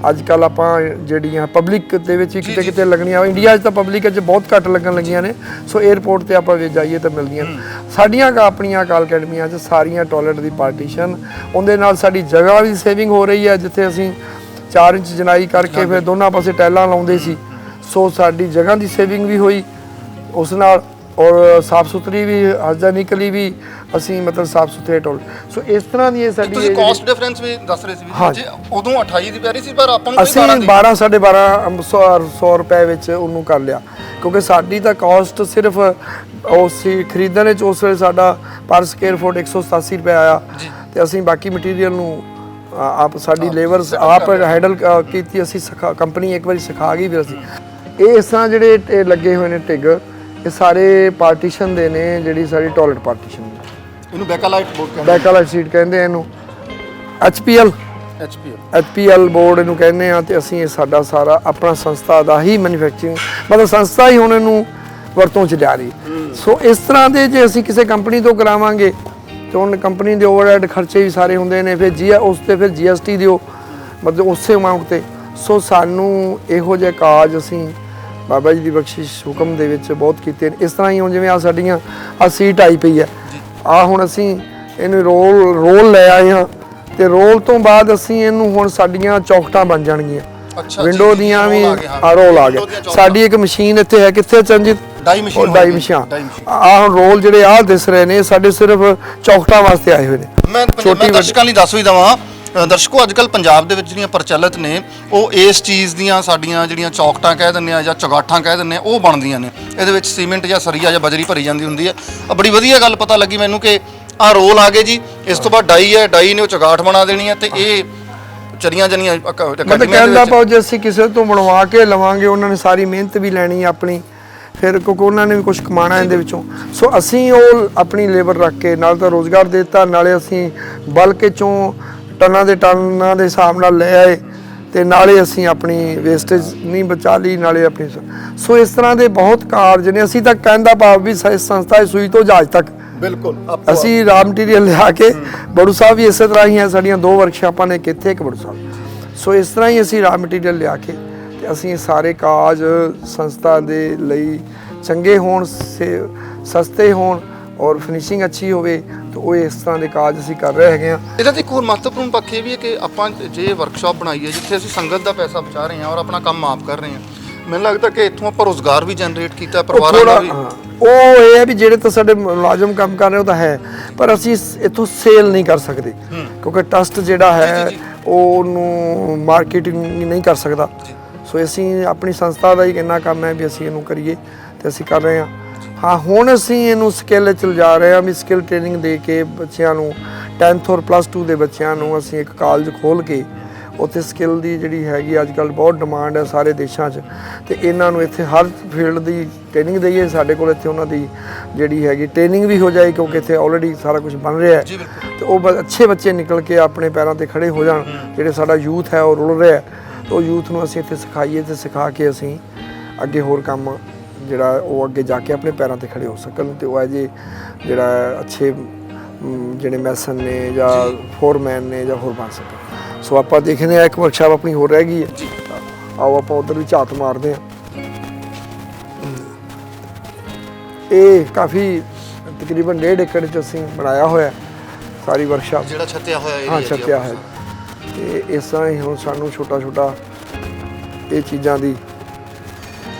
[SPEAKER 2] ਅੱਜ ਕੱਲ ਆਪਾਂ ਜਿਹੜੀਆਂ ਪਬਲਿਕ ਦੇ ਵਿੱਚ ਕਿਤੇ ਕਿਤੇ ਲੱਗਣੀਆਂ, ਇੰਡੀਆ 'ਚ ਤਾਂ ਪਬਲਿਕ 'ਚ ਬਹੁਤ ਘੱਟ ਲੱਗਣ ਲੱਗੀਆਂ ਨੇ। ਸੋ 에ਅਰਪੋਰਟ ਤੇ ਆਪਾਂ ਜੇ ਜਾਈਏ ਤਾਂ ਮਿਲਦੀਆਂ ਨੇ। ਸਾਡੀਆਂ ਆਪਣੀਆਂ ਅਕਾਲ ਅਕੈਡਮੀਆਂ 'ਚ ਸਾਰੀਆਂ ਟਾਇਲਟ ਦੀ ਪਾਰਟੀਸ਼ਨ, ਉਹਦੇ ਨਾਲ ਸਾਡੀ ਜਗ੍ਹਾ ਵੀ ਸੇਵਿੰਗ ਹੋ ਰਹੀ ਹੈ। ਜਿੱਥੇ ਅਸੀਂ 4 ਇੰਚ ਜਨਾਈ ਕਰਕੇ ਫਿਰ ਦੋਨਾਂ ਪਾਸੇ ਟਾਇਲਾਂ ਲਾਉਂਦੇ ਸੀ, ਸੋ ਸਾਡੀ ਜਗ੍ਹਾ ਦੀ ਸੇਵਿੰਗ ਵੀ ਹੋਈ ਉਸ ਨਾਲ, ਔਰ ਸਾਫ ਸੁਥਰੀ ਵੀ ਹਾਈਜੈਨਿਕਲੀ ਵੀ ਅਸੀਂ ਮਤਲਬ ਸਾਫ ਸੁਥਰੇ ਟਾਇਲਟ। ਸੋ ਇਸ ਤਰ੍ਹਾਂ ਦੀ ਇਹ ਸਾਡੀ
[SPEAKER 1] ਤੁਸੀਂ ਕਾਸਟ ਡਿਫਰੈਂਸ ਵੀ ਦੱਸ ਰਹੇ ਸੀ
[SPEAKER 2] ਹਾਂ।
[SPEAKER 1] ਵੀ ਉਦੋਂ 28 ਦੀ ਪੈ ਰਹੀ ਸੀ, ਪਰ ਆਪਾਂ ਨੂੰ
[SPEAKER 2] ਅਸੀਂ 12 1250 ਰੁਪਏ ਵਿੱਚ ਉਹਨੂੰ ਕਰ ਲਿਆ, ਕਿਉਂਕਿ ਸਾਡੀ ਤਾਂ ਕਾਸਟ ਸਿਰਫ ਉਸ ਖਰੀਦਣ ਵਿੱਚ ਉਸ ਵੇਲੇ ਸਾਡਾ ਪਰ ਸਕੁਅਰ ਫੁੱਟ 187 ਰੁਪਏ ਆਇਆ, ਤੇ ਅਸੀਂ ਬਾਕੀ ਮਟੀਰੀਅਲ ਨੂੰ ਆਪ ਸਾਡੀ ਲੇਬਰਸ ਆਪ ਹੈਂਡਲ ਕੀਤੀ। ਅਸੀਂ ਕੰਪਨੀ ਇੱਕ ਵਾਰੀ ਸਿਖਾ ਗਈ ਫਿਰ ਅਸੀਂ ਇਹ ਇਸ ਤਰ੍ਹਾਂ ਜਿਹੜੇ ਲੱਗੇ ਹੋਏ ਨੇ ਟਿਗ, ਇਹ ਸਾਰੇ ਪਾਰਟੀਸ਼ਨ ਦੇ ਨੇ, ਜਿਹੜੀ ਸਾਡੀ ਟਾਇਲਟ ਪਾਰਟੀਸ਼ਨ
[SPEAKER 1] ਇਹਨੂੰ ਬੈਕਾਲਾਈਟ ਬੋਰਡ ਕਹਿੰਦੇ,
[SPEAKER 2] ਬੈਕਾਲਾਈਟ ਸ਼ੀਟ ਕਹਿੰਦੇ ਇਹਨੂੰ, HPL ਬੋਰਡ ਇਹਨੂੰ ਕਹਿੰਦੇ ਆ। ਤੇ ਅਸੀਂ ਇਹ ਸਾਡਾ ਸਾਰਾ ਆਪਣਾ ਸੰਸਥਾ ਦਾ ਹੀ ਮੈਨੂਫੈਕਚਰਿੰਗ, ਮਤਲਬ ਸੰਸਥਾ ਹੀ ਹੁਣ ਇਹਨੂੰ ਵਰਤੋਂ 'ਚ ਲਿਆ ਰਹੀ। ਸੋ ਇਸ ਤਰ੍ਹਾਂ ਦੇ ਜੇ ਅਸੀਂ ਕਿਸੇ ਕੰਪਨੀ ਤੋਂ ਕਰਾਵਾਂਗੇ ਤੇ ਹੁਣ ਕੰਪਨੀ ਦੇ ਓਵਰਹੈਡ ਖਰਚੇ ਵੀ ਸਾਰੇ ਹੁੰਦੇ ਨੇ, ਫਿਰ ਉਸ ਤੇ ਫਿਰ GST ਦਿਓ, ਮਤਲਬ ਉਸੇ ਅਮਾਉਂਟ ਤੇ। ਸੋ ਸਾਨੂੰ ਇਹੋ ਜਿਹੇ ਕਾਜ ਅਸੀਂ ਬਾਬਾ ਜੀ ਦੀ ਬਖਸ਼ਿਸ਼ ਹੁਕਮ ਦੇ ਵਿੱਚ ਬਹੁਤ ਕੀਤੇ ਨੇ। ਇਸ ਤਰ੍ਹਾਂ ਹੀ ਹੁਣ ਜਿਵੇਂ ਆ ਸਾਡੀਆਂ ਆ ਸੀਟ ਆਈ ਪਈ ਹੈ, ਆ ਹੁਣ ਅਸੀਂ ਇਹਨੂੰ ਰੋਲ ਲੈ ਆਏ ਹਾਂ, ਤੇ ਰੋਲ ਤੋਂ ਬਾਅਦ ਅਸੀਂ ਇਹਨੂੰ ਹੁਣ ਸਾਡੀਆਂ ਚੌਕਟਾਂ ਬਣ ਜਾਣਗੀਆਂ। ਵਿੰਡੋ ਦੀਆਂ ਵੀ ਰੋਲ ਆ ਗਿਆ। ਸਾਡੀ ਇੱਕ ਮਸ਼ੀਨ ਇੱਥੇ ਹੈ, ਕਿੱਥੇ ਚੰਜਿਤ ਡਾਈ ਮਸ਼ੀਨ। ਆਹ ਹੁਣ ਰੋਲ ਜਿਹੜੇ ਆਹ ਦਿਸ ਰਹੇ ਨੇ ਸਾਡੇ ਸਿਰਫ ਚੌਕਟਾਂ ਵਾਸਤੇ ਆਏ ਹੋਏ ਨੇ।
[SPEAKER 1] ਮੈਂ ਦਰਸ਼ਕਾਂ ਲਈ ਦੱਸ ਵੀ ਦਵਾਂ, ਦਰਸ਼ਕੋ ਅੱਜ ਕੱਲ ਪੰਜਾਬ ਦੇ ਵਿੱਚ ਜਿਹੜੀਆਂ ਪ੍ਰਚਲਿਤ ਨੇ ਉਹ ਇਸ ਚੀਜ਼ ਦੀਆਂ ਸਾਡੀਆਂ ਜਿਹੜੀਆਂ ਚੌਕਟਾਂ ਕਹਿ ਦਿੰਦੇ ਆ ਜਾਂ ਚੁਗਾਠਾਂ ਕਹਿ ਦਿੰਦੇ ਆ, ਉਹ ਬਣਦੀਆਂ ਨੇ। ਇਹਦੇ ਵਿੱਚ ਸੀਮੈਂਟ ਜਾਂ ਸਰੀਆ ਜਾਂ ਬਜਰੀ ਭਰੀ ਜਾਂਦੀ ਹੁੰਦੀ ਹੈ। ਬੜੀ ਵਧੀਆ ਗੱਲ ਪਤਾ ਲੱਗੀ ਮੈਨੂੰ ਕਿ ਆਹ ਰੋਲ ਆ ਗਏ ਜੀ, ਇਸ ਤੋਂ ਬਾਅਦ ਡਾਈ ਹੈ, ਡਾਈ ਨੇ ਉਹ ਚੁਗਾਠ ਬਣਾ ਦੇਣੀ ਹੈ, ਤੇ ਇਹ ਚਰੀਆਂ ਜਣੀਆਂ
[SPEAKER 2] ਮਤਲਬ ਕਹਿੰਦਾ ਪਾਓ ਜੇ ਅਸੀਂ ਕਿਸੇ ਤੋਂ ਬਣਵਾ ਕੇ ਲਵਾਂਗੇ, ਉਹਨਾਂ ਨੇ ਸਾਰੀ ਮਿਹਨਤ ਵੀ ਲੈਣੀ ਆਪਣੀ, ਫਿਰ ਕਿਉਂਕਿ ਉਹਨਾਂ ਨੇ ਵੀ ਕੁਝ ਕਮਾਉਣਾ ਇਹਦੇ ਵਿੱਚੋਂ। ਸੋ ਅਸੀਂ ਉਹ ਆਪਣੀ ਲੇਬਰ ਰੱਖ ਕੇ ਨਾਲ ਤਾਂ ਰੋਜ਼ਗਾਰ ਦਿੱਤਾ, ਨਾਲੇ ਅਸੀਂ ਬਲਕ 'ਚੋਂ ਟਨਾਂ ਦੇ ਹਿਸਾਬ ਨਾਲ ਲੈ ਆਏ, ਤੇ ਨਾਲੇ ਅਸੀਂ ਆਪਣੀ ਵੇਸਟੇਜ ਨਹੀਂ ਬਚਾ ਲਈ, ਨਾਲੇ ਆਪਣੀ। ਸੋ ਇਸ ਤਰ੍ਹਾਂ ਦੇ ਬਹੁਤ ਕਾਰਜ ਨੇ। ਅਸੀਂ ਤਾਂ ਕਹਿੰਦਾ ਭਾਵ ਵੀ ਸੰਸਥਾ ਸੂਈ ਤੋਂ ਜਹਾਜ਼ ਤੱਕ
[SPEAKER 1] ਬਿਲਕੁਲ
[SPEAKER 2] ਅਸੀਂ ਰਾ ਮਟੀਰੀਅਲ ਲਿਆ ਕੇ, ਬੜੂ ਸਾਹਿਬ ਵੀ ਇਸੇ ਤਰ੍ਹਾਂ ਹੀ ਹੈ, ਸਾਡੀਆਂ 2 ਵਰਕਸ਼ਾਪਾਂ ਨੇ ਕਿੱਥੇ, ਇੱਕ ਬੜੂ ਸਾਹਿਬ। ਸੋ ਇਸ ਤਰ੍ਹਾਂ ਹੀ ਅਸੀਂ ਰਾ ਮਟੀਰੀਅਲ ਲਿਆ ਕੇ ਤੇ ਅਸੀਂ ਇਹ ਸਾਰੇ ਕਾਜ ਸੰਸਥਾ ਦੇ ਲਈ ਚੰਗੇ ਹੋਣ, ਸਸਤੇ ਹੋਣ ਔਰ ਫਿਨਿਸ਼ਿੰਗ ਅੱਛੀ ਹੋਵੇ, ਤੇ ਉਹ ਇਸ ਤਰ੍ਹਾਂ ਦੇ ਕਾਜ ਅਸੀਂ ਕਰ ਰਹੇ ਹੈਗੇ ਆ।
[SPEAKER 1] ਇਹਦਾ ਤੇ ਇੱਕ ਹੋਰ ਮਹੱਤਵਪੂਰਨ ਪੱਖ ਇਹ ਵੀ ਹੈ ਕਿ ਆਪਾਂ ਜੇ ਵਰਕਸ਼ਾਪ ਬਣਾਈ ਹੈ ਜਿੱਥੇ ਅਸੀਂ ਸੰਗਤ ਦਾ ਪੈਸਾ ਬਚਾ ਰਹੇ ਹਾਂ ਔਰ ਆਪਣਾ ਕੰਮ ਆਪ ਕਰ ਰਹੇ ਹਾਂ, ਮੈਨੂੰ ਲੱਗਦਾ ਕਿ ਇੱਥੋਂ ਆਪਾਂ ਰੋਜ਼ਗਾਰ ਵੀ ਜਨਰੇਟ ਕੀਤਾ, ਪਰਿਵਾਰਾਂ ਦਾ ਵੀ।
[SPEAKER 2] ਉਹ ਇਹ ਹੈ ਵੀ ਜਿਹੜੇ ਤਾਂ ਸਾਡੇ ਮੁਲਾਜ਼ਮ ਕੰਮ ਕਰ ਰਹੇ ਉਹ ਤਾਂ ਹੈ, ਪਰ ਅਸੀਂ ਇੱਥੋਂ ਸੇਲ ਨਹੀਂ ਕਰ ਸਕਦੇ, ਕਿਉਂਕਿ ਟਰਸਟ ਜਿਹੜਾ ਹੈ ਉਹਨੂੰ ਮਾਰਕੀਟਿੰਗ ਨਹੀਂ ਕਰ ਸਕਦਾ। ਸੋ ਅਸੀਂ ਆਪਣੀ ਸੰਸਥਾ ਦਾ ਹੀ ਇੰਨਾ ਕੰਮ ਹੈ ਵੀ ਅਸੀਂ ਇਹਨੂੰ ਕਰੀਏ, ਤੇ ਅਸੀਂ ਕਰ ਰਹੇ ਹਾਂ। ਹਾਂ, ਹੁਣ ਅਸੀਂ ਇਹਨੂੰ ਸਕਿੱਲ 'ਚ ਲਿਜਾ ਰਹੇ ਹਾਂ ਵੀ ਸਕਿੱਲ ਟ੍ਰੇਨਿੰਗ ਦੇ ਕੇ ਬੱਚਿਆਂ ਨੂੰ 10th ਔਰ +2 ਦੇ ਬੱਚਿਆਂ ਨੂੰ ਅਸੀਂ ਇੱਕ ਕਾਲਜ ਖੋਲ੍ਹ ਕੇ ਉੱਥੇ ਸਕਿੱਲ ਦੀ ਜਿਹੜੀ ਹੈਗੀ ਅੱਜ ਕੱਲ੍ਹ ਬਹੁਤ ਡਿਮਾਂਡ ਹੈ ਸਾਰੇ ਦੇਸ਼ਾਂ 'ਚ, ਤੇ ਇਹਨਾਂ ਨੂੰ ਇੱਥੇ ਹਰ ਫੀਲਡ ਦੀ ਟ੍ਰੇਨਿੰਗ ਦਈਏ। ਸਾਡੇ ਕੋਲ ਇੱਥੇ ਉਹਨਾਂ ਦੀ ਜਿਹੜੀ ਹੈਗੀ ਟ੍ਰੇਨਿੰਗ ਵੀ ਹੋ ਜਾਏ, ਕਿਉਂਕਿ ਇੱਥੇ ਆਲਰੇਡੀ ਸਾਰਾ ਕੁਝ ਬਣ ਰਿਹਾ ਹੈ, ਤੇ ਉਹ ਅੱਛੇ ਬੱਚੇ ਨਿਕਲ ਕੇ ਆਪਣੇ ਪੈਰਾਂ 'ਤੇ ਖੜੇ ਹੋ ਜਾਣ। ਜਿਹੜੇ ਸਾਡਾ ਯੂਥ ਹੈ ਉਹ ਰੁਲ ਰਿਹਾ, ਤਾਂ ਉਹ ਯੂਥ ਨੂੰ ਅਸੀਂ ਇੱਥੇ ਸਿਖਾਈਏ, ਤੇ ਸਿਖਾ ਕੇ ਅਸੀਂ ਅੱਗੇ ਹੋਰ ਕੰਮ ਜਿਹੜਾ ਉਹ ਅੱਗੇ ਜਾ ਕੇ ਆਪਣੇ ਪੈਰਾਂ 'ਤੇ ਖੜੇ ਹੋ ਸਕਣ, ਤੇ ਉਹ ਅਜੇ ਜਿਹੜਾ ਅੱਛੇ ਜਿਹੜੇ ਮੈਸਨ ਨੇ ਜਾਂ ਫੋਰਮੈਨ ਨੇ ਜਾਂ ਹੋਰ ਬਣ ਸਕਣ। ਸੋ ਆਪਾਂ ਦੇਖਦੇ ਹਾਂ, ਇੱਕ ਵਰਕਸ਼ਾਪ ਆਪਣੀ ਹੋਰ ਰਹਿ ਗਈ ਹੈ, ਆਓ ਆਪਾਂ ਉੱਧਰ ਵੀ ਝਾਤ ਮਾਰਦੇ ਹਾਂ। ਇਹ ਕਾਫੀ ਤਕਰੀਬਨ 1.5 ਏਕੜ 'ਚ ਅਸੀਂ ਬਣਾਇਆ ਹੋਇਆ ਸਾਰੀ ਵਰਕਸ਼ਾਪ,
[SPEAKER 1] ਜਿਹੜਾ ਛੱਤਿਆ ਹੋਇਆ ਏਰੀਆ।
[SPEAKER 2] ਹਾਂ, ਛੱਤਿਆ ਹੋਇਆ। ਤੇ ਇਸ ਤਰ੍ਹਾਂ ਹੀ ਹੁਣ ਸਾਨੂੰ ਛੋਟਾ ਛੋਟਾ ਇਹ ਚੀਜ਼ਾਂ ਦੀ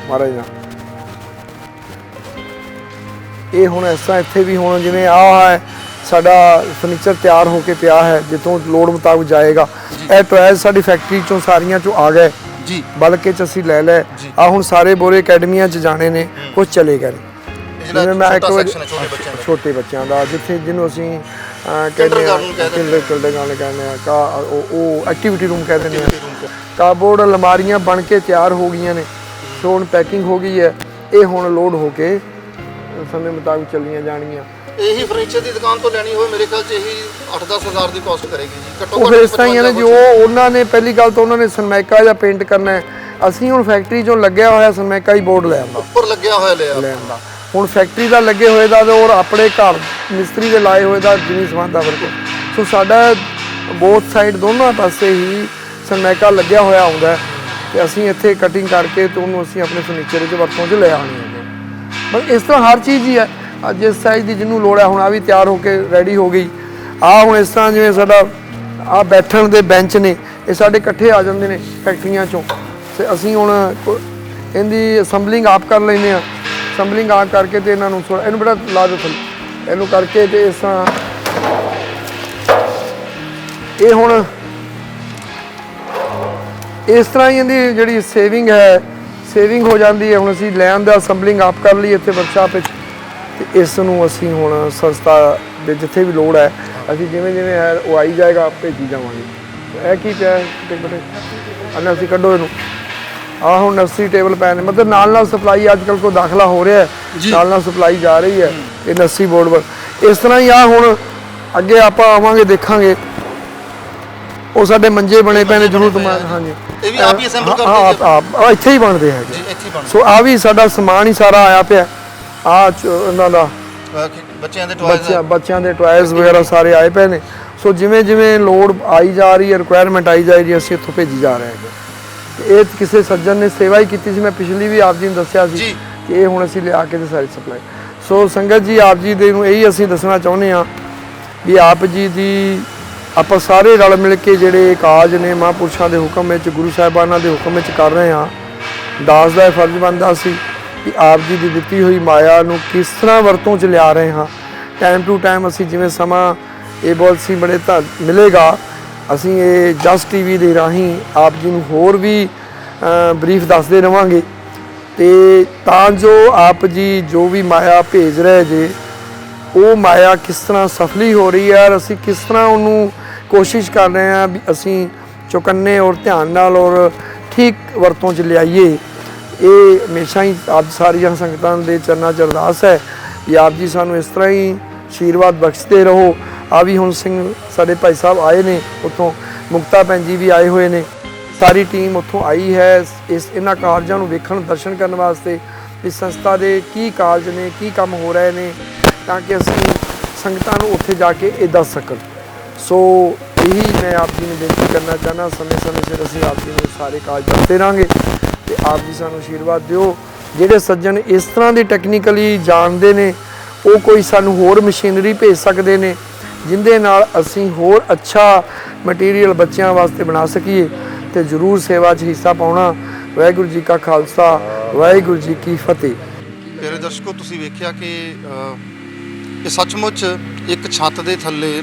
[SPEAKER 2] ਮਹਾਰਾਜ ਨਾਲ ਇਹ ਹੁਣ ਇਸ ਤਰ੍ਹਾਂ ਇੱਥੇ ਵੀ ਹੁਣ ਜਿਵੇਂ ਆਹ ਹੈ ਸਾਡਾ ਫਰਨੀਚਰ ਤਿਆਰ ਹੋ ਕੇ ਪਿਆ ਹੈ, ਜਿੱਥੋਂ ਲੋੜ ਮੁਤਾਬਕ ਜਾਏਗਾ। ਇਹ ਟੋਇਜ਼ ਸਾਡੀ ਫੈਕਟਰੀ 'ਚੋਂ ਸਾਰੀਆਂ 'ਚੋਂ ਆ ਗਏ ਜੀ, ਬਲਕੇ 'ਚ ਅਸੀਂ ਲੈ ਲੈ। ਆ ਹੁਣ ਸਾਰੇ ਬੋਰੇ ਅਕੈਡਮੀਆਂ 'ਚ ਜਾਣੇ ਨੇ, ਕੁਝ ਚਲੇ ਗਏ। ਜਿਵੇਂ ਮੈਂ ਇੱਕ ਛੋਟੇ ਬੱਚਿਆਂ ਦਾ ਜਿੱਥੇ ਜਿਹਨੂੰ ਅਸੀਂ ਕਹਿੰਦੇ ਹਾਂ ਕਿੰਡਰਗਾਰਟਨ ਕਹਿੰਦੇ ਆ, ਉਹ ਐਕਟੀਵਿਟੀ ਰੂਮ ਕਹਿ ਦਿੰਦੇ ਆ। ਕਾਰਡਬੋਰਡ ਅਲਮਾਰੀਆਂ ਬਣ ਕੇ ਤਿਆਰ ਹੋ ਗਈਆਂ ਨੇ, ਸੋ ਹੁਣ ਪੈਕਿੰਗ ਹੋ ਗਈ ਹੈ। ਇਹ ਹੁਣ ਲੋਡ ਹੋ ਕੇ ਸਮੇਂ ਮੁਤਾਬਕ ਚੱਲੀਆਂ ਜਾਣਗੀਆਂ।
[SPEAKER 1] ਇਹੀ ਫਰਨੀਚਰ ਦੀ ਦੁਕਾਨ ਤੋਂ ਲੈਣੀ ਹੋਵੇ ਮੇਰੇ ਖਿਆਲ 'ਚ ਇਹੀ 8-10 ਹਜ਼ਾਰ ਦੀ ਕਾਸਟ ਕਰੇਗੀ ਜੀ ਘੱਟੋ
[SPEAKER 2] ਘੱਟ। ਇਸ ਤਰ੍ਹਾਂ ਹੀ ਨੇ ਜੋ ਉਹਨਾਂ ਨੇ ਪਹਿਲੀ ਗੱਲ ਤਾਂ ਉਹਨਾਂ ਨੇ ਸਨਮਾਈਕਾ ਜਾਂ ਪੇਂਟ ਕਰਨਾ ਹੈ, ਅਸੀਂ ਹੁਣ ਫੈਕਟਰੀ 'ਚੋਂ ਲੱਗਿਆ ਹੋਇਆ ਸਨਮਾਈਕਾ ਹੀ ਬੋਰਡ ਲੈ ਆਉਂਦਾ,
[SPEAKER 1] ਉੱਪਰ ਲੱਗਿਆ ਹੋਇਆ ਲੈ
[SPEAKER 2] ਆਉਂਦਾ। ਹੁਣ ਫੈਕਟਰੀ ਦਾ ਲੱਗੇ ਹੋਏ ਦਾ ਔਰ ਆਪਣੇ ਘਰ ਮਿਸਤਰੀ ਦੇ ਲਾਏ ਹੋਏ ਦਾ ਜਿਵੇਂ ਸਮਾਨ ਦਾ ਫਰਕ। ਸੋ ਸਾਡਾ ਬੋਥ ਸਾਈਡ ਦੋਨਾਂ ਪਾਸੇ ਹੀ ਸਰਮੈਕਾ ਲੱਗਿਆ ਹੋਇਆ ਹੁੰਦਾ ਹੈ ਤੇ ਅਸੀਂ ਇੱਥੇ ਕਟਿੰਗ ਕਰਕੇ ਤੇ ਉਹਨੂੰ ਅਸੀਂ ਆਪਣੇ ਫਰਨੀਚਰ ਵਿੱਚ ਵਰਤੋਂ 'ਚ ਲੈ ਆਉਣੀ ਹੈ। ਬਸ ਇਸ ਤਰ੍ਹਾਂ ਹਰ ਚੀਜ਼ ਹੀ ਹੈ, ਜਿਸ ਸਾਈਜ਼ ਦੀ ਜਿਹਨੂੰ ਲੋੜ ਹੈ। ਹੁਣ ਆ ਵੀ ਤਿਆਰ ਹੋ ਕੇ ਰੈਡੀ ਹੋ ਗਈ। ਆ ਹੁਣ ਇਸ ਤਰ੍ਹਾਂ ਜਿਵੇਂ ਸਾਡਾ ਆ ਬੈਠਣ ਦੇ ਬੈਂਚ ਨੇ, ਇਹ ਸਾਡੇ ਇਕੱਠੇ ਆ ਜਾਂਦੇ ਨੇ ਫੈਕਟਰੀਆਂ 'ਚੋਂ ਤੇ ਅਸੀਂ ਹੁਣ ਇਹਦੀ ਅਸੈਂਬਲਿੰਗ ਆਪ ਕਰ ਲੈਂਦੇ ਹਾਂ। ਅਸੈਂਬਲਿੰਗ ਆਪ ਕਰਕੇ ਤੇ ਇਹਨਾਂ ਨੂੰ ਥੋੜ੍ਹਾ ਇਹਨੂੰ ਬੜਾ ਲਾ ਦਿਓ ਥੱਲੇ, ਇਹਨੂੰ ਕਰਕੇ ਤੇ ਇਸ ਤਰ੍ਹਾਂ ਇਹ ਹੁਣ ਇਸ ਤਰ੍ਹਾਂ ਹੀ ਇਹਦੀ ਜਿਹੜੀ ਸੇਵਿੰਗ ਹੈ ਸੇਵਿੰਗ ਹੋ ਜਾਂਦੀ ਹੈ। ਹੁਣ ਅਸੀਂ ਲੈਣ ਦਾ ਅਸੈਂਬਲਿੰਗ ਆਪ ਕਰ ਲਈ ਇੱਥੇ ਵਰਕਸ਼ਾਪ ਵਿੱਚ ਤੇ ਇਸ ਨੂੰ ਅਸੀਂ ਹੁਣ ਸੰਸਥਾ ਦੇ ਜਿੱਥੇ ਵੀ ਲੋੜ ਹੈ ਅਸੀਂ ਜਿਵੇਂ ਜਿਵੇਂ ਹੈ ਉਹ ਆਈ ਜਾਏਗਾ ਭੇਜੀ ਜਾਵਾਂਗੇ। ਇਹ ਕੀ ਪਿਆ ਬੇਟੇ ਅੰਨਾ ਅਸੀਂ ਕੱਢੋ ਇਹਨੂੰ। ਆਹ ਹੁਣ ਨਰਸਰੀ ਟੇਬਲ ਪੈ ਨੇ, ਮਤਲਬ ਨਾਲ ਸਪਲਾਈ ਅੱਜ ਕੱਲ੍ਹ ਕੋਈ ਦਾਖਲਾ ਹੋ ਰਿਹਾ ਹੈ, ਨਾਲ ਸਪਲਾਈ ਜਾ ਰਹੀ ਹੈ ਇਹ ਨਰਸਰੀ ਬੋਰਡ ਪਰ। ਇਸ ਤਰ੍ਹਾਂ ਹੀ ਆ ਹੁਣ ਅੱਗੇ ਆਪਾਂ ਆਵਾਂਗੇ ਦੇਖਾਂਗੇ। ਉਹ ਸਾਡੇ ਮੰਜੇ ਬਣੇ ਪਏ ਨੇ ਜ਼ਰੂਰਤਮੰਦ। ਹਾਂਜੀ
[SPEAKER 1] ਇਹ ਵੀ ਆਪ ਹੀ ਅਸੈਂਬਲ ਕਰਦੇ
[SPEAKER 2] ਹਾਂ ਆਪ ਇੱਥੇ ਹੀ ਬਣਦੇ ਹੈਗੇ
[SPEAKER 1] ਜੀ, ਇੱਥੇ ਬਣਦੇ।
[SPEAKER 2] ਸੋ ਆ ਵੀ ਸਾਡਾ ਸਮਾਨ ਹੀ ਸਾਰਾ ਆਇਆ ਪਿਆ। ਆ ਇਹਨਾਂ ਦਾ
[SPEAKER 1] ਬੱਚਿਆਂ ਦੇ ਟੌਇਜ਼
[SPEAKER 2] ਬੱਚਿਆਂ ਦੇ ਟੌਇਜ਼ ਵਗੈਰਾ ਸਾਰੇ ਆਏ ਪਏ ਨੇ। ਸੋ ਜਿਵੇਂ ਜਿਵੇਂ ਲੋੜ ਆਈ ਜਾ ਰਹੀ ਹੈ, ਰਿਕੁਆਇਰਮੈਂਟ ਆਈ ਜਾ ਰਹੀ ਹੈ, ਅਸੀਂ ਇੱਥੋਂ ਭੇਜੀ ਜਾ ਰਹੇ ਹੈਗੇ। ਇਹ ਕਿਸੇ ਸੱਜਣ ਨੇ ਸੇਵਾ ਹੀ ਕੀਤੀ ਸੀ, ਮੈਂ ਪਿਛਲੀ ਵੀ ਆਪ ਜੀ ਨੂੰ ਦੱਸਿਆ ਸੀ ਕਿ ਇਹ ਹੁਣ ਅਸੀਂ ਲਿਆ ਕੇ ਤੇ ਸਾਰੀ ਸਪਲਾਈ। ਸੋ ਸੰਗਤ ਜੀ ਆਪ ਜੀ ਦੇ ਨੂੰ ਇਹੀ ਅਸੀਂ ਦੱਸਣਾ ਚਾਹੁੰਦੇ ਹਾਂ ਵੀ ਆਪ ਜੀ ਦੀ ਆਪਾਂ ਸਾਰੇ ਰਲ ਮਿਲ ਕੇ ਜਿਹੜੇ ਕਾਜ ਨੇ ਮਹਾਂਪੁਰਸ਼ਾਂ ਦੇ ਹੁਕਮ ਵਿੱਚ, ਗੁਰੂ ਸਾਹਿਬਾਨਾਂ ਦੇ ਹੁਕਮ ਵਿੱਚ ਕਰ ਰਹੇ ਹਾਂ। ਦਾਸ ਦਾ ਇਹ ਫਰਜ਼ ਬਣਦਾ ਸੀ ਕਿ ਆਪ ਜੀ ਦੀ ਦਿੱਤੀ ਹੋਈ ਮਾਇਆ ਨੂੰ ਕਿਸ ਤਰ੍ਹਾਂ ਵਰਤੋਂ 'ਚ ਲਿਆ ਰਹੇ ਹਾਂ। ਟਾਈਮ ਟੂ ਟਾਈਮ ਅਸੀਂ ਜਿਵੇਂ ਸਮਾਂ ਇਹ ਬਹੁਤ ਸੀ ਬੜੇ ਤਾਂ ਮਿਲੇਗਾ, ਅਸੀਂ ਇਹ ਜਸ ਟੀਵੀ ਦੇ ਰਾਹੀਂ ਆਪ ਜੀ ਨੂੰ ਹੋਰ ਵੀ ਬਰੀਫ ਦੱਸਦੇ ਰਵਾਂਗੇ ਤੇ ਤਾਂ ਜੋ ਆਪ ਜੀ ਜੋ ਵੀ ਮਾਇਆ ਭੇਜ ਰਹੇ ਜੇ ਉਹ ਮਾਇਆ ਕਿਸ ਤਰ੍ਹਾਂ ਸਫਲੀ ਹੋ ਰਹੀ ਹੈ ਔਰ ਅਸੀਂ ਕਿਸ ਤਰ੍ਹਾਂ ਉਹਨੂੰ ਕੋਸ਼ਿਸ਼ ਕਰ ਰਹੇ ਹਾਂ ਵੀ ਅਸੀਂ ਚੁਕੰਨੇ ਔਰ ਧਿਆਨ ਨਾਲ ਔਰ ਠੀਕ ਵਰਤੋਂ 'ਚ ਲਿਆਈਏ। ਇਹ ਹਮੇਸ਼ਾ ਹੀ ਆਪ ਸਾਰੀਆਂ ਸੰਗਤਾਂ ਦੇ ਚਰਨਾਂ 'ਚ ਅਰਦਾਸ ਹੈ ਕਿ ਆਪ ਜੀ ਸਾਨੂੰ ਇਸ ਤਰ੍ਹਾਂ ਹੀ ਆਸ਼ੀਰਵਾਦ ਬਖਸ਼ਦੇ ਰਹੋ। ਆ ਵੀ ਹੁਣ ਸਿੰਘ ਸਾਡੇ ਭਾਈ ਸਾਹਿਬ ਆਏ ਨੇ ਉੱਥੋਂ, ਮੁਕਤਾ ਭੈਣ ਜੀ ਵੀ ਆਏ ਹੋਏ ਨੇ, ਸਾਰੀ ਟੀਮ ਉੱਥੋਂ ਆਈ ਹੈ ਇਹਨਾਂ ਕਾਰਜਾਂ ਨੂੰ ਵੇਖਣ ਦਰਸ਼ਨ ਕਰਨ ਵਾਸਤੇ ਇਸ ਸੰਸਥਾ ਦੇ ਕੀ ਕਾਰਜ ਨੇ, ਕੀ ਕੰਮ ਹੋ ਰਹੇ ਨੇ, ਤਾਂ ਕਿ ਅਸੀਂ ਸੰਗਤਾਂ ਨੂੰ ਉੱਥੇ ਜਾ ਕੇ ਇਹ ਦੱਸ ਸਕਣ। ਸੋ ਇਹੀ ਮੈਂ ਆਪ ਜੀ ਨੂੰ ਬੇਨਤੀ ਕਰਨਾ ਚਾਹੁੰਦਾ, ਸਮੇਂ ਸਮੇਂ ਸਿਰ ਅਸੀਂ ਆਪ ਜੀ ਨੂੰ ਸਾਰੇ ਕਾਰਜ ਦੱਸਦੇ ਰਹਾਂਗੇ ਤੇ ਆਪ ਜੀ ਸਾਨੂੰ ਆਸ਼ੀਰਵਾਦ ਦਿਓ। ਜਿਹੜੇ ਸੱਜਣ ਇਸ ਤਰ੍ਹਾਂ ਦੀ ਟੈਕਨੀਕਲੀ ਜਾਣਦੇ ਨੇ ਉਹ ਕੋਈ ਸਾਨੂੰ ਹੋਰ ਮਸ਼ੀਨਰੀ ਭੇਜ ਸਕਦੇ ਨੇ ਜਿੰਦੇ ਨਾਲ ਅਸੀਂ ਹੋਰ ਅੱਛਾ ਮਟੀਰੀਅਲ ਬੱਚਿਆਂ ਵਾਸਤੇ ਬਣਾ ਸਕੀਏ ਤੇ ਜ਼ਰੂਰ ਸੇਵਾ 'ਚ ਹਿੱਸਾ ਪਾਉਣਾ। ਵਾਹਿਗੁਰੂ ਜੀ ਕਾ ਖਾਲਸਾ, ਵਾਹਿਗੁਰੂ ਜੀ ਕੀ ਫਤਿਹ।
[SPEAKER 1] ਪਿਆਰੇ ਦਰਸ਼ਕੋ, ਤੁਸੀਂ ਵੇਖਿਆ ਕਿ ਇਹ ਸੱਚਮੁੱਚ ਇੱਕ ਛੱਤ ਦੇ ਥੱਲੇ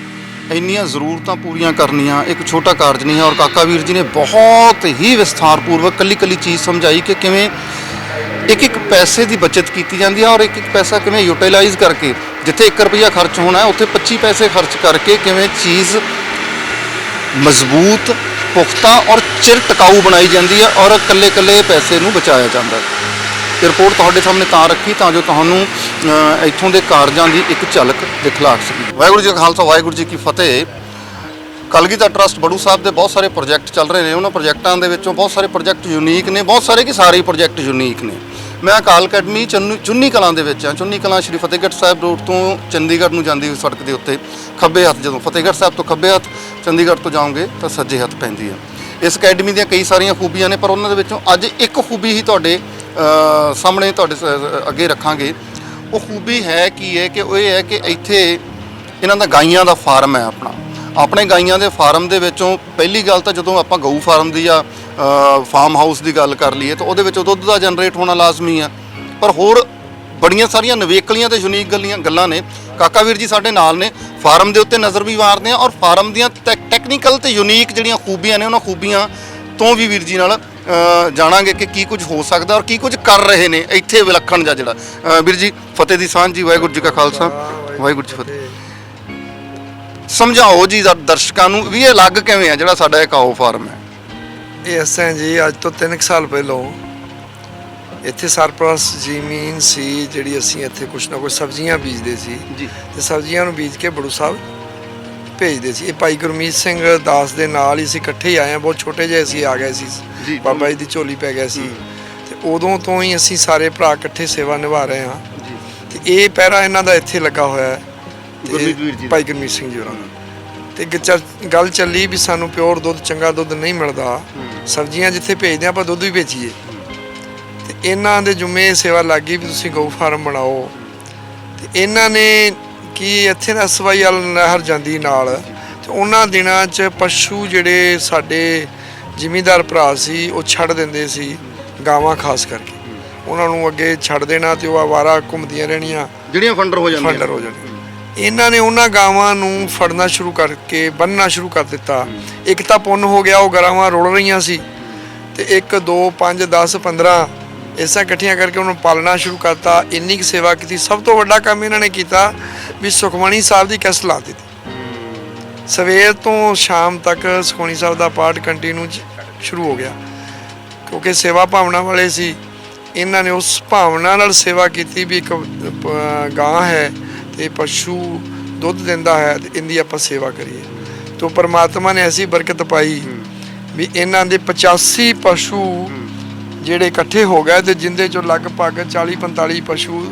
[SPEAKER 1] ਇੰਨੀਆਂ ਜ਼ਰੂਰਤਾਂ ਪੂਰੀਆਂ ਕਰਨੀਆਂ ਇੱਕ ਛੋਟਾ ਕਾਰਜ ਨਹੀਂ ਹੈ। ਔਰ ਕਾਕਾ ਵੀਰ ਜੀ ਨੇ ਬਹੁਤ ਹੀ ਵਿਸਥਾਰਪੂਰਵਕ ਕੱਲੀ ਚੀਜ਼ ਸਮਝਾਈ ਕਿ ਕਿਵੇਂ ਇੱਕ ਪੈਸੇ ਦੀ ਬਚਤ ਕੀਤੀ ਜਾਂਦੀ ਹੈ ਔਰ ਇੱਕ ਪੈਸਾ ਕਿਵੇਂ ਯੂਟਿਲਾਈਜ਼ ਕਰਕੇ, ਜਿੱਥੇ 1 ਰੁਪਈਆ ਖਰਚ ਹੋਣਾ ਹੈ ਉੱਥੇ 25 ਪੈਸੇ ਖਰਚ ਕਰਕੇ ਕਿਵੇਂ ਚੀਜ਼ ਮਜ਼ਬੂਤ, ਪੁਖਤਾ ਔਰ ਚਿਰ ਟਿਕਾਊ ਬਣਾਈ ਜਾਂਦੀ ਹੈ ਔਰ ਇਕੱਲੇ ਪੈਸੇ ਨੂੰ ਬਚਾਇਆ ਜਾਂਦਾ ਹੈ। ਇਹ ਰਿਪੋਰਟ ਤੁਹਾਡੇ ਸਾਹਮਣੇ ਤਾਂ ਰੱਖੀ ਤਾਂ ਜੋ ਤੁਹਾਨੂੰ ਇੱਥੋਂ ਦੇ ਕਾਰਜਾਂ ਦੀ ਇੱਕ ਝਲਕ ਦਿਖਲਾ ਸਕੇ। ਵਾਹਿਗੁਰੂ ਜੀ ਕਾ ਖਾਲਸਾ, ਵਾਹਿਗੁਰੂ ਜੀ ਕੀ ਫਤਿਹ। ਕਲਗੀਧਰ ਟਰੱਸਟ ਬੜੂ ਸਾਹਿਬ ਦੇ ਬਹੁਤ ਸਾਰੇ ਪ੍ਰੋਜੈਕਟ ਚੱਲ ਰਹੇ ਨੇ। ਉਹਨਾਂ ਪ੍ਰੋਜੈਕਟਾਂ ਦੇ ਵਿੱਚੋਂ ਬਹੁਤ ਸਾਰੇ ਪ੍ਰੋਜੈਕਟ ਯੂਨੀਕ ਨੇ, ਬਹੁਤ ਸਾਰੇ ਕਿ ਸਾਰੇ ਪ੍ਰੋਜੈਕਟ ਯੂਨੀਕ ਨੇ। ਮੈਂ ਅਕਾਲ ਅਕੈਡਮੀ ਚੁੰਨੀ ਕਲਾਂ ਦੇ ਵਿੱਚ ਹਾਂ। ਚੁੰਨੀ ਕਲਾਂ ਸ਼੍ਰੀ ਫਤਿਹਗੜ੍ਹ ਸਾਹਿਬ ਰੋਡ ਤੋਂ ਚੰਡੀਗੜ੍ਹ ਨੂੰ ਜਾਂਦੀ ਹੋਈ ਸੜਕ ਦੇ ਉੱਤੇ ਖੱਬੇ ਹੱਥ, ਜਦੋਂ ਫਤਿਹਗੜ੍ਹ ਸਾਹਿਬ ਤੋਂ ਖੱਬੇ ਹੱਥ ਚੰਡੀਗੜ੍ਹ ਤੋਂ ਜਾਓਗੇ ਤਾਂ ਸੱਜੇ ਹੱਥ ਪੈਂਦੀ ਹੈ। ਇਸ ਅਕੈਡਮੀ ਦੀਆਂ ਕਈ ਸਾਰੀਆਂ ਖੂਬੀਆਂ ਨੇ ਪਰ ਉਹਨਾਂ ਦੇ ਵਿੱਚੋਂ ਅੱਜ ਇੱਕ ਖੂਬੀ ਹੀ ਤੁਹਾਡੇ ਸਾਹਮਣੇ ਤੁਹਾਡੇ ਅੱਗੇ ਰੱਖਾਂਗੇ। ਉਹ ਖੂਬੀ ਹੈ ਕੀ ਹੈ ਕਿ ਉਹ ਇਹ ਹੈ ਕਿ ਇੱਥੇ ਇਹਨਾਂ ਦਾ ਗਾਈਆਂ ਦਾ ਫਾਰਮ ਹੈ। ਆਪਣੇ ਗਾਈਆਂ ਦੇ ਫਾਰਮ ਦੇ ਵਿੱਚੋਂ ਪਹਿਲੀ ਗੱਲ ਤਾਂ ਜਦੋਂ ਆਪਾਂ ਗਊ ਫਾਰਮ ਦੀ ਜਾਂ ਫਾਰਮ ਹਾਊਸ ਦੀ ਗੱਲ ਕਰ ਲਈਏ ਤਾਂ ਉਹਦੇ ਵਿੱਚੋਂ ਦੁੱਧ ਦਾ ਜਨਰੇਟ ਹੋਣਾ ਲਾਜ਼ਮੀ ਆ, ਪਰ ਹੋਰ ਬੜੀਆਂ ਸਾਰੀਆਂ ਨਵੇਕਲੀਆਂ ਤੇ ਯੂਨੀਕ ਗੱਲਾਂ ਨੇ। ਕਾਕਾ ਵੀਰ ਜੀ ਸਾਡੇ ਨਾਲ ਨੇ, ਫਾਰਮ ਦੇ ਉੱਤੇ ਨਜ਼ਰ ਵੀ ਮਾਰਦੇ ਆ ਔਰ ਫਾਰਮ ਦੀਆਂ ਟੈਕਨੀਕਲ ਤੇ ਯੂਨੀਕ ਜਿਹੜੀਆਂ ਖੂਬੀਆਂ ਨੇ ਉਹਨਾਂ ਖੂਬੀਆਂ ਤੋਂ ਵੀ ਵੀਰ ਜੀ ਨਾਲ ਜਾਣਾਂਗੇ ਕਿ ਕੀ ਕੁਝ ਹੋ ਸਕਦਾ ਔਰ ਕੀ ਕੁਝ ਕਰ ਰਹੇ ਨੇ ਇੱਥੇ ਵਿਲੱਖਣ ਜਿਹਾ ਜਿਹੜਾ। ਵੀਰ ਜੀ ਫਤਿਹ ਦੀ ਸਾਂਝ ਜੀ। ਵਾਹਿਗੁਰੂ ਜੀ ਕਾ ਖਾਲਸਾ, ਵਾਹਿਗੁਰੂ ਜੀ ਫਤਿਹ। ਸਮਝਾਓ ਜੀ ਦਰਸ਼ਕਾਂ ਨੂੰ ਵੀ ਇਹ ਅਲੱਗ ਕਿਵੇਂ ਆ ਜਿਹੜਾ ਸਾਡਾ ਇਹ ਕਾਓ ਫਾਰਮ ਹੈ।
[SPEAKER 2] ਇਹ ਅਸਾਂ ਜੀ ਅੱਜ ਤੋਂ 3 ਸਾਲ ਪਹਿਲਾਂ ਇੱਥੇ ਸਰਪਲਸ ਜ਼ਮੀਨ ਸੀ ਜਿਹੜੀ ਅਸੀਂ ਇੱਥੇ ਕੁਛ ਨਾ ਕੁਛ ਸਬਜ਼ੀਆਂ ਬੀਜਦੇ ਸੀ
[SPEAKER 1] ਜੀ
[SPEAKER 2] ਤੇ ਸਬਜ਼ੀਆਂ ਨੂੰ ਬੀਜ ਕੇ ਬੜੂ ਸਾਹਿਬ ਭੇਜਦੇ ਸੀ। ਇਹ ਭਾਈ ਗੁਰਮੀਤ ਸਿੰਘ ਦਾਸ ਦੇ ਨਾਲ ਹੀ ਅਸੀਂ ਇਕੱਠੇ ਹੀ ਆਏ ਹਾਂ। ਬਹੁਤ ਛੋਟੇ ਜਿਹੇ ਅਸੀਂ ਆ ਗਏ ਸੀ, ਬਾਬਾ ਜੀ ਦੀ ਝੋਲੀ ਪੈ ਗਿਆ ਸੀ ਤੇ ਉਦੋਂ ਤੋਂ ਹੀ ਅਸੀਂ ਸਾਰੇ ਭਰਾ ਇਕੱਠੇ ਸੇਵਾ ਨਿਭਾ ਰਹੇ ਹਾਂ ਤੇ ਇਹ ਪਹਿਰਾ ਇਹਨਾਂ ਦਾ ਇੱਥੇ ਲੱਗਾ ਹੋਇਆ ਹੈ, ਭਾਈ ਗੁਰਮੀਤ ਸਿੰਘ ਜੀ ਹੋਰਾਂ ਦਾ। ਤੇ ਗੱਲ ਚੱਲੀ ਵੀ ਸਾਨੂੰ ਪਿਓਰ ਦੁੱਧ ਚੰਗਾ ਦੁੱਧ ਨਹੀਂ ਮਿਲਦਾ, ਸਬਜ਼ੀਆਂ ਜਿੱਥੇ ਭੇਜਦੇ ਆਪਾਂ ਦੁੱਧ ਵੀ ਭੇਜੀਏ। ਤੇ ਇਹਨਾਂ ਦੇ ਜੁਮੇ ਸੇਵਾ ਲੱਗ ਗਈ ਵੀ ਤੁਸੀਂ ਗਊ ਫਾਰਮ ਬਣਾਓ। ਤੇ ਇਹਨਾਂ ਨੇ ਕੀ ਇੱਥੇ ਨਾ ਸਵਾਈ ਵਾਲ ਨਹਿਰ ਜਾਂਦੀ ਨਾਲ, ਤੇ ਉਹਨਾਂ ਦਿਨਾਂ 'ਚ ਪਸ਼ੂ ਜਿਹੜੇ ਸਾਡੇ ਜ਼ਿਮੀਂਦਾਰ ਭਰਾ ਸੀ ਉਹ ਛੱਡ ਦਿੰਦੇ ਸੀ, ਗਾਵਾਂ ਖਾਸ ਕਰਕੇ ਉਹਨਾਂ ਨੂੰ ਅੱਗੇ ਛੱਡ ਦੇਣਾ ਤੇ ਉਹ ਆਵਾਰਾ ਘੁੰਮਦੀਆਂ ਰਹਿਣੀਆਂ,
[SPEAKER 1] ਜਿਹੜੀਆਂ ਫੰਡਰ ਹੋ ਜਾਂਦੀਆਂ।
[SPEAKER 2] ਇਹਨਾਂ ਨੇ ਉਹਨਾਂ ਗਾਵਾਂ ਨੂੰ ਫੜਨਾ ਸ਼ੁਰੂ ਕਰਕੇ ਬੰਨਣਾ ਸ਼ੁਰੂ ਕਰ ਦਿੱਤਾ। ਇੱਕ ਤਾਂ ਪੁੰਨ ਹੋ ਗਿਆ, ਉਹ ਗਾਵਾਂ ਰੁਲ ਰਹੀਆਂ ਸੀ, ਤੇ 1 2 5 10 15 ਇਸਾਂ ਇਕੱਠੀਆਂ ਕਰਕੇ ਉਹਨੂੰ ਪਾਲਣਾ ਸ਼ੁਰੂ ਕਰਤਾ। ਇੰਨੀ ਕੁ ਸੇਵਾ ਕੀਤੀ। ਸਭ ਤੋਂ ਵੱਡਾ ਕੰਮ ਇਹਨਾਂ ਨੇ ਕੀਤਾ ਵੀ ਸੁਖਮਣੀ ਸਾਹਿਬ ਦੀ ਕੈਸਟ ਲਾ ਦਿੱਤੀ। ਸਵੇਰ ਤੋਂ ਸ਼ਾਮ ਤੱਕ ਸੁਖਮਣੀ ਸਾਹਿਬ ਦਾ ਪਾਠ ਕੰਟੀਨਿਊ ਸ਼ੁਰੂ ਹੋ ਗਿਆ, ਕਿਉਂਕਿ ਸੇਵਾ ਭਾਵਨਾ ਵਾਲੇ ਸੀ। ਇਹਨਾਂ ਨੇ ਉਸ ਭਾਵਨਾ ਨਾਲ ਸੇਵਾ ਕੀਤੀ ਵੀ ਇੱਕ ਗਾਂ ਹੈ ਤੇ ਪਸ਼ੂ ਦੁੱਧ ਦਿੰਦਾ ਹੈ ਤੇ ਇਹਦੀ ਆਪਾਂ ਸੇਵਾ ਕਰੀਏ। ਤੋਂ ਪਰਮਾਤਮਾ ਨੇ ਐਸੀ ਬਰਕਤ ਪਾਈ ਵੀ ਇਹਨਾਂ ਦੇ 85 ਪਸ਼ੂ ਜਿਹੜੇ ਇਕੱਠੇ ਹੋ ਗਏ, ਤੇ ਜਿੰਦੇ ਚੋਂ ਲਗਭਗ 40-45 ਪਸ਼ੂ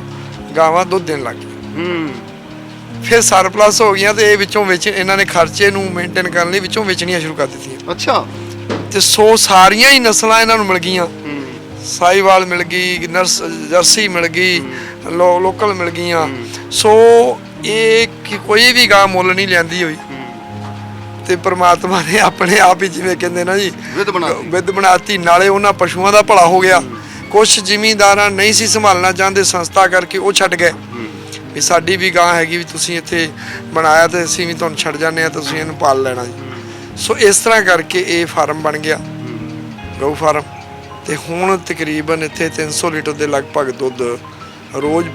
[SPEAKER 2] ਗਾਵਾਂ ਦੁੱਧ ਦੇਣ ਲੱਗ ਗਏ। ਫਿਰ ਸਰਪਲਸ ਹੋ ਗਈਆਂ, ਤੇ ਇਹ ਵਿੱਚੋਂ ਵਿੱਚ ਇਹਨਾਂ ਨੇ ਖਰਚੇ ਨੂੰ ਮੇਨਟੇਨ ਕਰਨ ਲਈ ਵਿੱਚੋਂ ਵੇਚਣੀਆਂ ਸ਼ੁਰੂ ਕਰ ਦਿੱਤੀਆਂ।
[SPEAKER 1] ਅੱਛਾ।
[SPEAKER 2] ਤੇ ਸਾਰੀਆਂ ਹੀ ਨਸਲਾਂ ਇਹਨਾਂ ਨੂੰ ਮਿਲ ਗਈਆਂ। ਸਾਈਵਾਲ ਮਿਲ ਗਈ, ਜਰਸੀ ਮਿਲ ਗਈ, ਲੋਕਲ ਮਿਲ ਗਈਆਂ। ਸੋ ਇਹ ਕੋਈ ਵੀ ਗਾਂ ਮੁੱਲ ਨਹੀਂ ਲੈਂਦੀ ਹੋਈ, ਤੇ ਪ੍ਰਮਾਤਮਾ ਨੇ ਆਪਣੇ ਆਪ ਹੀ ਜਿਵੇਂ ਕਹਿੰਦੇ ਨਾ ਜੀ ਵਿਧ ਬਣਾਤੀ। ਨਾਲੇ ਉਹਨਾਂ ਪਸ਼ੂਆਂ ਦਾ ਭਲਾ ਹੋ ਗਿਆ। ਕੁਛ ਜ਼ਿਮੀਂਦਾਰਾਂ ਨਹੀਂ ਸੀ ਸੰਭਾਲਣਾ ਚਾਹੁੰਦੇ, ਸੰਸਥਾ ਕਰਕੇ ਉਹ ਛੱਡ ਗਏ ਵੀ ਸਾਡੀ ਵੀ ਗਾਂ ਹੈਗੀ, ਵੀ ਤੁਸੀਂ ਇੱਥੇ ਬਣਾਇਆ ਤੇ ਅਸੀਂ ਵੀ ਤੁਹਾਨੂੰ ਛੱਡ ਜਾਂਦੇ ਹਾਂ, ਤੁਸੀਂ ਇਹਨੂੰ ਪਾਲ ਲੈਣਾ ਜੀ। ਸੋ ਇਸ ਤਰ੍ਹਾਂ ਕਰਕੇ ਇਹ ਫਾਰਮ ਬਣ ਗਿਆ, ਗਊ ਫਾਰਮ। ਤੇ ਹੁਣ ਤਕਰੀਬਨ ਇੱਥੇ 300 ਲੀਟਰ ਦੇ ਲਗਭਗ ਦੁੱਧ ਰੋਜ਼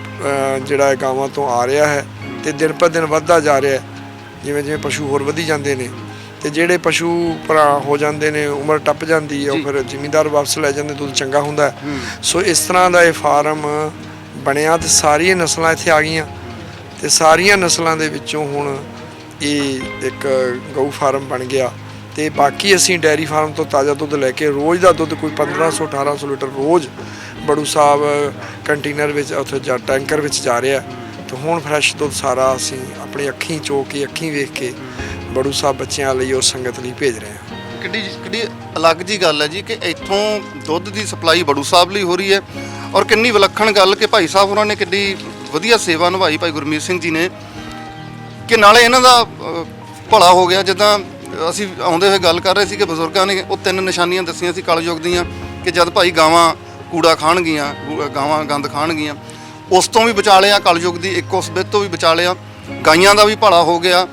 [SPEAKER 2] ਜਿਹੜਾ ਗਾਵਾਂ ਤੋਂ ਆ ਰਿਹਾ ਹੈ, ਤੇ ਦਿਨ ਪਰ ਦਿਨ ਵੱਧਦਾ ਜਾ ਰਿਹਾ। ਜਿਵੇਂ ਜਿਵੇਂ ਪਸ਼ੂ ਹੋਰ ਵਧੀ ਜਾਂਦੇ ਨੇ, ਤੇ ਜਿਹੜੇ ਪਸ਼ੂ ਭਰਾ ਹੋ ਜਾਂਦੇ ਨੇ, ਉਮਰ ਟੱਪ ਜਾਂਦੀ ਹੈ, ਉਹ ਫਿਰ ਜ਼ਿਮੀਂਦਾਰ ਵਾਪਸ ਲੈ ਜਾਂਦੇ, ਦੁੱਧ ਚੰਗਾ ਹੁੰਦਾ। ਸੋ ਇਸ ਤਰ੍ਹਾਂ ਦਾ ਇਹ ਫਾਰਮ ਬਣਿਆ, ਤੇ ਸਾਰੀਆਂ ਨਸਲਾਂ ਇੱਥੇ ਆ ਗਈਆਂ, ਤੇ ਸਾਰੀਆਂ ਨਸਲਾਂ ਦੇ ਵਿੱਚੋਂ ਹੁਣ ਇਹ ਇੱਕ ਗਊ ਫਾਰਮ ਬਣ ਗਿਆ। ਤੇ ਬਾਕੀ ਅਸੀਂ ਡੈਰੀ ਫਾਰਮ ਤੋਂ ਤਾਜ਼ਾ ਦੁੱਧ ਲੈ ਕੇ ਰੋਜ਼ ਦਾ ਦੁੱਧ ਕੋਈ 1500-1800 ਲੀਟਰ ਰੋਜ਼ ਬੜੂ ਸਾਹਿਬ ਕੰਟੇਨਰ ਵਿੱਚ ਉੱਥੇ ਜਾਂ ਟੈਂਕਰ ਵਿੱਚ ਜਾ ਰਿਹਾ। ਤੇ ਹੁਣ ਫਰੈਸ਼ ਦੁੱਧ ਸਾਰਾ ਅਸੀਂ ਆਪਣੀ ਅੱਖੀਂ ਚੋ ਕੇ, ਅੱਖੀਂ ਵੇਖ ਕੇ ਬੜੂ ਸਾਹਿਬ ਬੱਚਿਆਂ ਲਈ ਔਰ ਸੰਗਤ ਲਈ ਭੇਜ ਰਹੇ ਹਾਂ।
[SPEAKER 1] ਕਿੱਡੀ ਅਲੱਗ ਜੀ ਗੱਲ ਹੈ ਜੀ ਕਿ ਇੱਥੋਂ ਦੁੱਧ ਦੀ ਸਪਲਾਈ ਬੜੂ ਸਾਹਿਬ ਲਈ ਹੋ ਰਹੀ ਹੈ, ਔਰ ਕਿੰਨੀ ਵਿਲੱਖਣ ਗੱਲ ਕਿ ਭਾਈ ਸਾਹਿਬ ਉਹਨਾਂ ਨੇ ਕਿੱਡੀ ਵਧੀਆ ਸੇਵਾ ਨਿਭਾਈ, ਭਾਈ ਗੁਰਮੀਤ ਸਿੰਘ ਜੀ ਨੇ, ਕਿ ਨਾਲੇ ਇਹਨਾਂ ਦਾ ਭਲਾ ਹੋ ਗਿਆ। ਜਿੱਦਾਂ ਅਸੀਂ ਆਉਂਦੇ ਹੋਏ ਗੱਲ ਕਰ ਰਹੇ ਸੀ ਕਿ ਬਜ਼ੁਰਗਾਂ ਨੇ ਉਹ 3 ਨਿਸ਼ਾਨੀਆਂ ਦੱਸੀਆਂ ਸੀ ਕਲਯੁੱਗ ਦੀਆਂ, ਕਿ ਜਦ ਭਾਈ ਗਾਵਾਂ ਕੂੜਾ ਖਾਣਗੀਆਂ, ਗਾਵਾਂ ਗੰਦ ਖਾਣਗੀਆਂ, ਉਸ ਤੋਂ ਵੀ ਬਚਾ ਲਿਆ, ਕਲਯੁੱਗ ਦੀ ਇੱਕ ਉਸ ਬਿੱਤ ਤੋਂ ਵੀ ਬਚਾ ਲਿਆ, ਗਾਈਆਂ ਦਾ ਵੀ ਭਲਾ ਹੋ ਗਿਆ।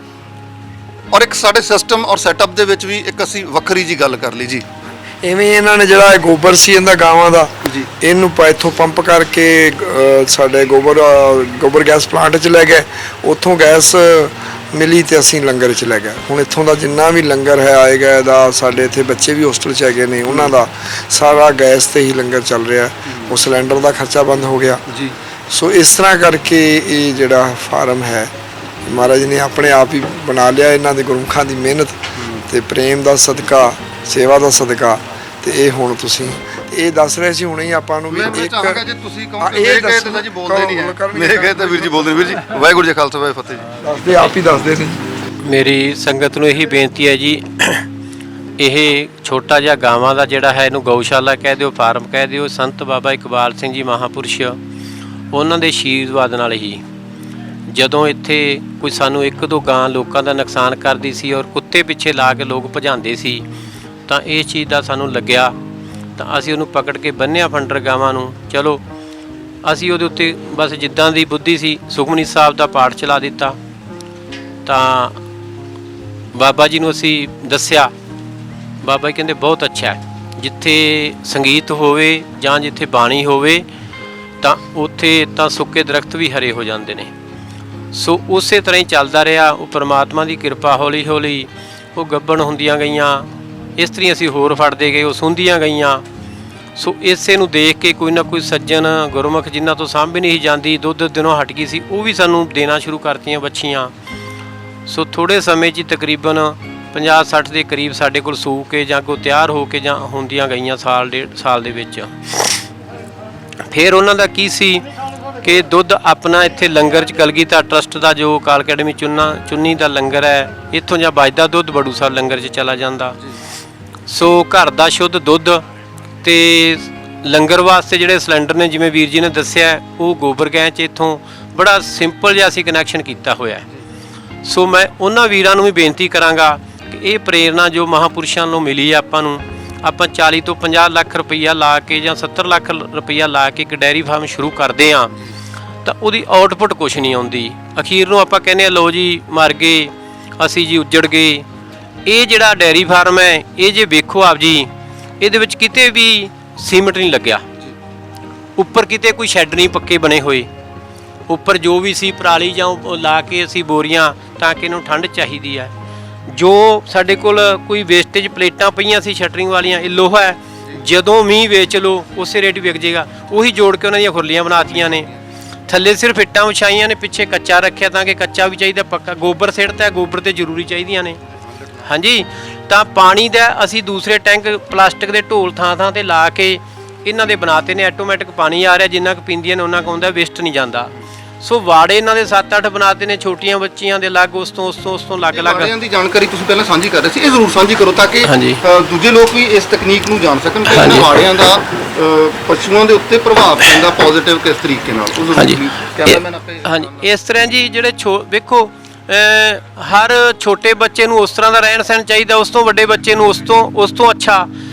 [SPEAKER 1] ਔਰ ਇੱਕ ਸਾਡੇ ਸਿਸਟਮ ਔਰ ਸੈਟਅਪ ਦੇ ਵਿੱਚ ਵੀ ਇੱਕ ਅਸੀਂ ਵੱਖਰੀ ਜੀ ਗੱਲ ਕਰ ਲਈ ਜੀ।
[SPEAKER 2] ਇਵੇਂ ਇਹਨਾਂ ਨੇ ਜਿਹੜਾ ਗੋਬਰ ਸੀ ਇਹਦਾ ਗਾਵਾਂ ਦਾ, ਇਹਨੂੰ ਇੱਥੋਂ ਪੰਪ ਕਰਕੇ ਸਾਡੇ ਗੋਬਰ ਗੈਸ ਪਲਾਂਟ 'ਚ ਲੈ ਗਏ, ਉੱਥੋਂ ਗੈਸ ਮਿਲੀ ਤੇ ਅਸੀਂ ਲੰਗਰ 'ਚ ਲੈ ਗਏ। ਹੁਣ ਇੱਥੋਂ ਦਾ ਜਿੰਨਾ ਵੀ ਲੰਗਰ ਹੈ ਆਏਗਾ ਇਹਦਾ, ਸਾਡੇ ਇੱਥੇ ਬੱਚੇ ਵੀ ਹੋਸਟਲ 'ਚ ਹੈਗੇ ਨੇ, ਉਹਨਾਂ ਦਾ ਸਾਰਾ ਗੈਸ ਤੇ ਹੀ ਲੰਗਰ ਚੱਲ ਰਿਹਾ। ਉਹ ਸਿਲੰਡਰ ਦਾ ਖਰਚਾ ਬੰਦ ਹੋ ਗਿਆ ਜੀ। ਸੋ ਇਸ ਤਰ੍ਹਾਂ ਕਰਕੇ ਇਹ ਜਿਹੜਾ ਫਾਰਮ ਹੈ ਮਹਾਰਾਜ ਨੇ ਆਪਣੇ ਆਪ ਹੀ ਬਣਾ ਲਿਆ, ਇਹਨਾਂ ਦੇ ਗੁਰਮੁਖਾਂ ਦੀ ਮਿਹਨਤ ਤੇ ਪ੍ਰੇਮ ਦਾ ਸਦਕਾ, ਸੇਵਾ ਦਾ ਸਦਕਾ। ਤੇ ਇਹ ਹੁਣ ਤੁਸੀਂ ਇਹ ਦੱਸ ਰਹੇ ਸੀ ਹੁਣੇ ਹੀ ਆਪਾਂ ਨੂੰ ਵੀ
[SPEAKER 1] ਇੱਕ ਜੇ ਤੁਸੀਂ ਕਹੋ ਕਿ ਮੇਰੇ ਕਹੇ ਤੇ ਜੀ ਬੋਲਦੇ ਨਹੀਂ ਹੈ, ਮੇਰੇ ਕਹੇ ਤੇ ਵੀਰ ਜੀ ਬੋਲਦੇ। ਵੀਰ ਜੀ ਵਾਹਿਗੁਰੂ ਜੀ ਖਾਲਸਾ ਵਾਹਿਗੁਰੂ ਫਤਿਹ ਜੀ।
[SPEAKER 2] ਦੱਸਦੇ ਆਪ ਹੀ ਦੱਸਦੇ ਨੇ।
[SPEAKER 5] ਮੇਰੀ ਸੰਗਤ ਨੂੰ ਇਹੀ ਬੇਨਤੀ ਹੈ ਜੀ, ਇਹ ਛੋਟਾ ਜਿਹਾ ਗਾਵਾਂ ਦਾ ਜਿਹੜਾ ਹੈ ਇਹਨੂੰ ਗਊਸ਼ਾਲਾ ਕਹਿ ਦਿਓ, ਫਾਰਮ ਕਹਿ ਦਿਓ। ਸੰਤ ਬਾਬਾ ਇਕਬਾਲ ਸਿੰਘ ਜੀ ਮਹਾਂਪੁਰਸ਼, ਉਹਨਾਂ ਦੇ ਆਸ਼ੀਰਵਾਦ ਨਾਲ ਹੀ ਜਦੋਂ ਇੱਥੇ ਕੋਈ ਸਾਨੂੰ 1-2 ਗਾਂ ਲੋਕਾਂ ਦਾ ਨੁਕਸਾਨ ਕਰਦੀ ਸੀ ਔਰ ਕੁੱਤੇ ਪਿੱਛੇ ਲਾ ਕੇ ਲੋਕ ਭਜਾਉਂਦੇ ਸੀ, ਤਾਂ ਇਸ ਚੀਜ਼ ਦਾ ਸਾਨੂੰ ਲੱਗਿਆ, ਤਾਂ ਅਸੀਂ ਉਹਨੂੰ ਪਕੜ ਕੇ ਬੰਨਿਆ ਫੰਡਰ ਗਾਵਾਂ ਨੂੰ। ਚਲੋ ਅਸੀਂ ਉਹਦੇ ਉੱਤੇ ਬਸ ਜਿੱਦਾਂ ਦੀ ਬੁੱਧੀ ਸੀ ਸੁਖਮਨੀ ਸਾਹਿਬ ਦਾ ਪਾਠ ਚਲਾ ਦਿੱਤਾ। ਤਾਂ ਬਾਬਾ ਜੀ ਨੂੰ ਅਸੀਂ ਦੱਸਿਆ, ਬਾਬਾ ਜੀ ਕਹਿੰਦੇ ਬਹੁਤ ਅੱਛਾ ਹੈ, ਜਿੱਥੇ ਸੰਗੀਤ ਹੋਵੇ ਜਾਂ ਜਿੱਥੇ ਬਾਣੀ ਹੋਵੇ ਤਾਂ ਉੱਥੇ ਤਾਂ ਸੁੱਕੇ ਦਰਖਤ ਵੀ ਹਰੇ ਹੋ ਜਾਂਦੇ ਨੇ। ਸੋ ਉਸੇ ਤਰ੍ਹਾਂ ਹੀ ਚੱਲਦਾ ਰਿਹਾ। ਉਹ ਪਰਮਾਤਮਾ ਦੀ ਕਿਰਪਾ, ਹੌਲੀ ਹੌਲੀ ਉਹ ਗੱਭਣ ਹੁੰਦੀਆਂ ਗਈਆਂ, ਇਸਤਰੀ ਅਸੀਂ ਹੋਰ ਫੜਦੇ ਗਏ, ਉਹ ਸੁੰਦੀਆਂ ਗਈਆਂ। ਸੋ ਇਸੇ ਨੂੰ ਦੇਖ ਕੇ ਕੋਈ ਨਾ ਕੋਈ ਸੱਜਣ ਗੁਰਮੁਖ ਜਿਨ੍ਹਾਂ ਤੋਂ ਸਾਂਭੀ ਨਹੀਂ ਜਾਂਦੀ, ਦੁੱਧ ਦਿਨੋਂ ਹਟ ਗਈ ਸੀ, ਉਹ ਵੀ ਸਾਨੂੰ ਦੇਣਾ ਸ਼ੁਰੂ ਕਰਤੀਆਂ ਬੱਚੀਆਂ। ਸੋ ਥੋੜ੍ਹੇ ਸਮੇਂ 'ਚ ਤਕਰੀਬਨ 50-60 ਦੇ ਕਰੀਬ ਸਾਡੇ ਕੋਲ ਸੂ ਕੇ ਜਾਂ ਅੱਗੋਂ ਤਿਆਰ ਹੋ ਕੇ ਜਾਂ ਹੁੰਦੀਆਂ ਗਈਆਂ ਸਾਲ 1.5 ਸਾਲ ਦੇ ਵਿੱਚ। ਫਿਰ ਉਹਨਾਂ ਦਾ ਕੀ ਸੀ ਕਿ ਦੁੱਧ ਆਪਣਾ ਇੱਥੇ ਲੰਗਰ 'ਚ ਕਲਗੀਧਰ ਟਰਸਟ ਦਾ ਜੋ ਅਕਾਲ ਅਕੈਡਮੀ ਚੁੰਨੀ ਦਾ ਲੰਗਰ ਹੈ, ਇੱਥੋਂ ਜਾਂ ਬਚਦਾ ਦੁੱਧ ਬੜੂਸਰ ਲੰਗਰ 'ਚ ਚਲਾ ਜਾਂਦਾ। ਸੋ ਘਰ ਦਾ ਸ਼ੁੱਧ ਦੁੱਧ ਤੇ ਲੰਗਰ ਵਾਸਤੇ ਜਿਹੜੇ ਸਿਲੰਡਰ ਨੇ, ਜਿਵੇਂ ਵੀਰ ਜੀ ਨੇ ਦੱਸਿਆ, ਉਹ ਗੋਬਰ ਗੈਸ 'ਚ ਇੱਥੋਂ ਬੜਾ ਸਿੰਪਲ ਜਿਹਾ ਅਸੀਂ ਕਨੈਕਸ਼ਨ ਕੀਤਾ ਹੋਇਆ। ਸੋ ਮੈਂ ਉਹਨਾਂ ਵੀਰਾਂ ਨੂੰ ਵੀ ਬੇਨਤੀ ਕਰਾਂਗਾ ਕਿ ਇਹ ਪ੍ਰੇਰਨਾ ਜੋ ਮਹਾਂਪੁਰਸ਼ਾਂ ਨੂੰ ਮਿਲੀ ਹੈ ਆਪਾਂ 40 ਤੋਂ 50 ਲੱਖ ਰੁਪਈਆ ਲਾ ਕੇ ਜਾਂ 70 ਲੱਖ ਰੁਪਈਆ ਲਾ ਕੇ ਇੱਕ ਡੈਰੀ ਫਾਰਮ ਸ਼ੁਰੂ ਕਰਦੇ ਹਾਂ ਤਾਂ ਉਹਦੀ ਆਊਟਪੁੱਟ ਕੁਛ ਨਹੀਂ ਆਉਂਦੀ। ਅਖੀਰ ਨੂੰ ਆਪਾਂ ਕਹਿੰਦੇ ਆ ਲਓ ਜੀ ਮਰ ਗਏ ਅਸੀਂ ਜੀ, ਉੱਜੜ ਗਏ। ਇਹ ਜਿਹੜਾ ਡੈਰੀ ਫਾਰਮ ਹੈ, ਇਹ ਜੇ ਵੇਖੋ ਆਪ ਜੀ, ਇਹਦੇ ਵਿੱਚ ਕਿਤੇ ਵੀ ਸੀਮਟ ਨਹੀਂ ਲੱਗਿਆ, ਉੱਪਰ ਕਿਤੇ ਕੋਈ ਸ਼ੈੱਡ ਨਹੀਂ ਪੱਕੇ ਬਣੇ ਹੋਏ, ਉੱਪਰ ਜੋ ਵੀ ਸੀ ਪਰਾਲੀ ਜਾਂ ਉਹ ਲਾ ਕੇ ਅਸੀਂ ਬੋਰੀਆਂ, ਤਾਂ ਕਿ ਇਹਨੂੰ ਠੰਡ ਚਾਹੀਦੀ ਹੈ। ਜੋ ਸਾਡੇ ਕੋਲ ਕੋਈ ਵੇਸਟੇਜ ਪਲੇਟਾਂ ਪਈਆਂ ਸੀ ਸ਼ਟਰਿੰਗ ਵਾਲੀਆਂ, ਇਹ ਲੋਹਾ ਹੈ, ਜਦੋਂ ਮੀਂਹ ਵੇਚ ਲਓ ਉਸੇ ਰੇਟ ਵਿਕ ਜਾਏਗਾ, ਉਹੀ ਜੋੜ ਕੇ ਉਹਨਾਂ ਦੀਆਂ ਖੁਰਲੀਆਂ ਬਣਾਤੀਆਂ ਨੇ। ਥੱਲੇ ਸਿਰਫ ਇੱਟਾਂ ਵਿਛਾਈਆਂ ਨੇ, ਪਿੱਛੇ ਕੱਚਾ ਰੱਖਿਆ ਤਾਂ ਕਿ ਕੱਚਾ ਵੀ ਚਾਹੀਦਾ, ਪੱਕਾ ਗੋਬਰ ਸਿੱਟਦਾ, ਗੋਬਰ ਤੇ ਜ਼ਰੂਰੀ ਚਾਹੀਦੀਆਂ ਨੇ। ਹਾਂਜੀ, ਤਾਂ ਪਾਣੀ ਦਾ ਅਸੀਂ ਦੂਸਰੇ ਟੈਂਕ ਪਲਾਸਟਿਕ ਦੇ ਢੋਲ ਥਾਂ ਤੇ ਲਾ ਕੇ ਇਹਨਾਂ ਦੇ ਬਣਾਤੇ ਨੇ, ਆਟੋਮੈਟਿਕ ਪਾਣੀ ਆ ਰਿਹਾ, ਜਿੰਨਾ ਕੁ ਪੀਂਦੀਆਂ ਨੇ ਉਹਨਾਂ ਕੁ ਆਉਂਦਾ, ਵੇਸਟ ਨਹੀਂ ਜਾਂਦਾ। ਸੋ ਵਾੜੇ ਇਹਨਾਂ ਦੇ 7-8 ਬਣਾਤੇ ਨੇ, ਛੋਟੀਆਂ ਬੱਚੀਆਂ ਦੇ ਅਲੱਗ, ਉਸ ਤੋਂ ਅਲੱਗ-ਅਲੱਗ।
[SPEAKER 1] ਵਾੜਿਆਂ ਦੀ ਜਾਣਕਾਰੀ ਤੁਸੀਂ ਪਹਿਲਾਂ ਸਾਂਝੀ ਕਰ ਰਹੇ ਸੀ, ਇਹ ਜ਼ਰੂਰ ਸਾਂਝੀ ਕਰੋ ਤਾਂ ਕਿ
[SPEAKER 5] ਹਾਂਜੀ।
[SPEAKER 1] ਦੂਜੇ ਲੋਕ ਵੀ ਇਸ ਤਕਨੀਕ ਨੂੰ ਜਾਣ ਸਕਣ ਕਿ ਇਹਨਾਂ ਵਾੜਿਆਂ ਦਾ ਪਸ਼ੂਆਂ ਦੇ ਉੱਤੇ ਪ੍ਰਭਾਵ ਪੈਂਦਾ ਪੋਜ਼ਿਟਿਵ ਕਿਸ ਤਰੀਕੇ ਨਾਲ। ਉਹ ਜ਼ਰੂਰ
[SPEAKER 5] ਹਾਂਜੀ।
[SPEAKER 1] ਕੈਮਰਾਮੈਨ ਆਪੇ
[SPEAKER 5] ਹਾਂਜੀ, ਇਸ ਤਰ੍ਹਾਂ ਜੀ ਜਿਹੜੇ ਵੇਖੋ ਹਰ ਛੋਟੇ ਬੱਚੇ ਨੂੰ ਉਸ ਤਰ੍ਹਾਂ ਦਾ ਰਹਿਣ ਸਹਿਣ ਚਾਹੀਦਾ, ਉਸ ਤੋਂ ਵੱਡੇ ਬੱਚੇ ਨੂੰ ਉਸ ਤੋਂ ਅੱਛਾ।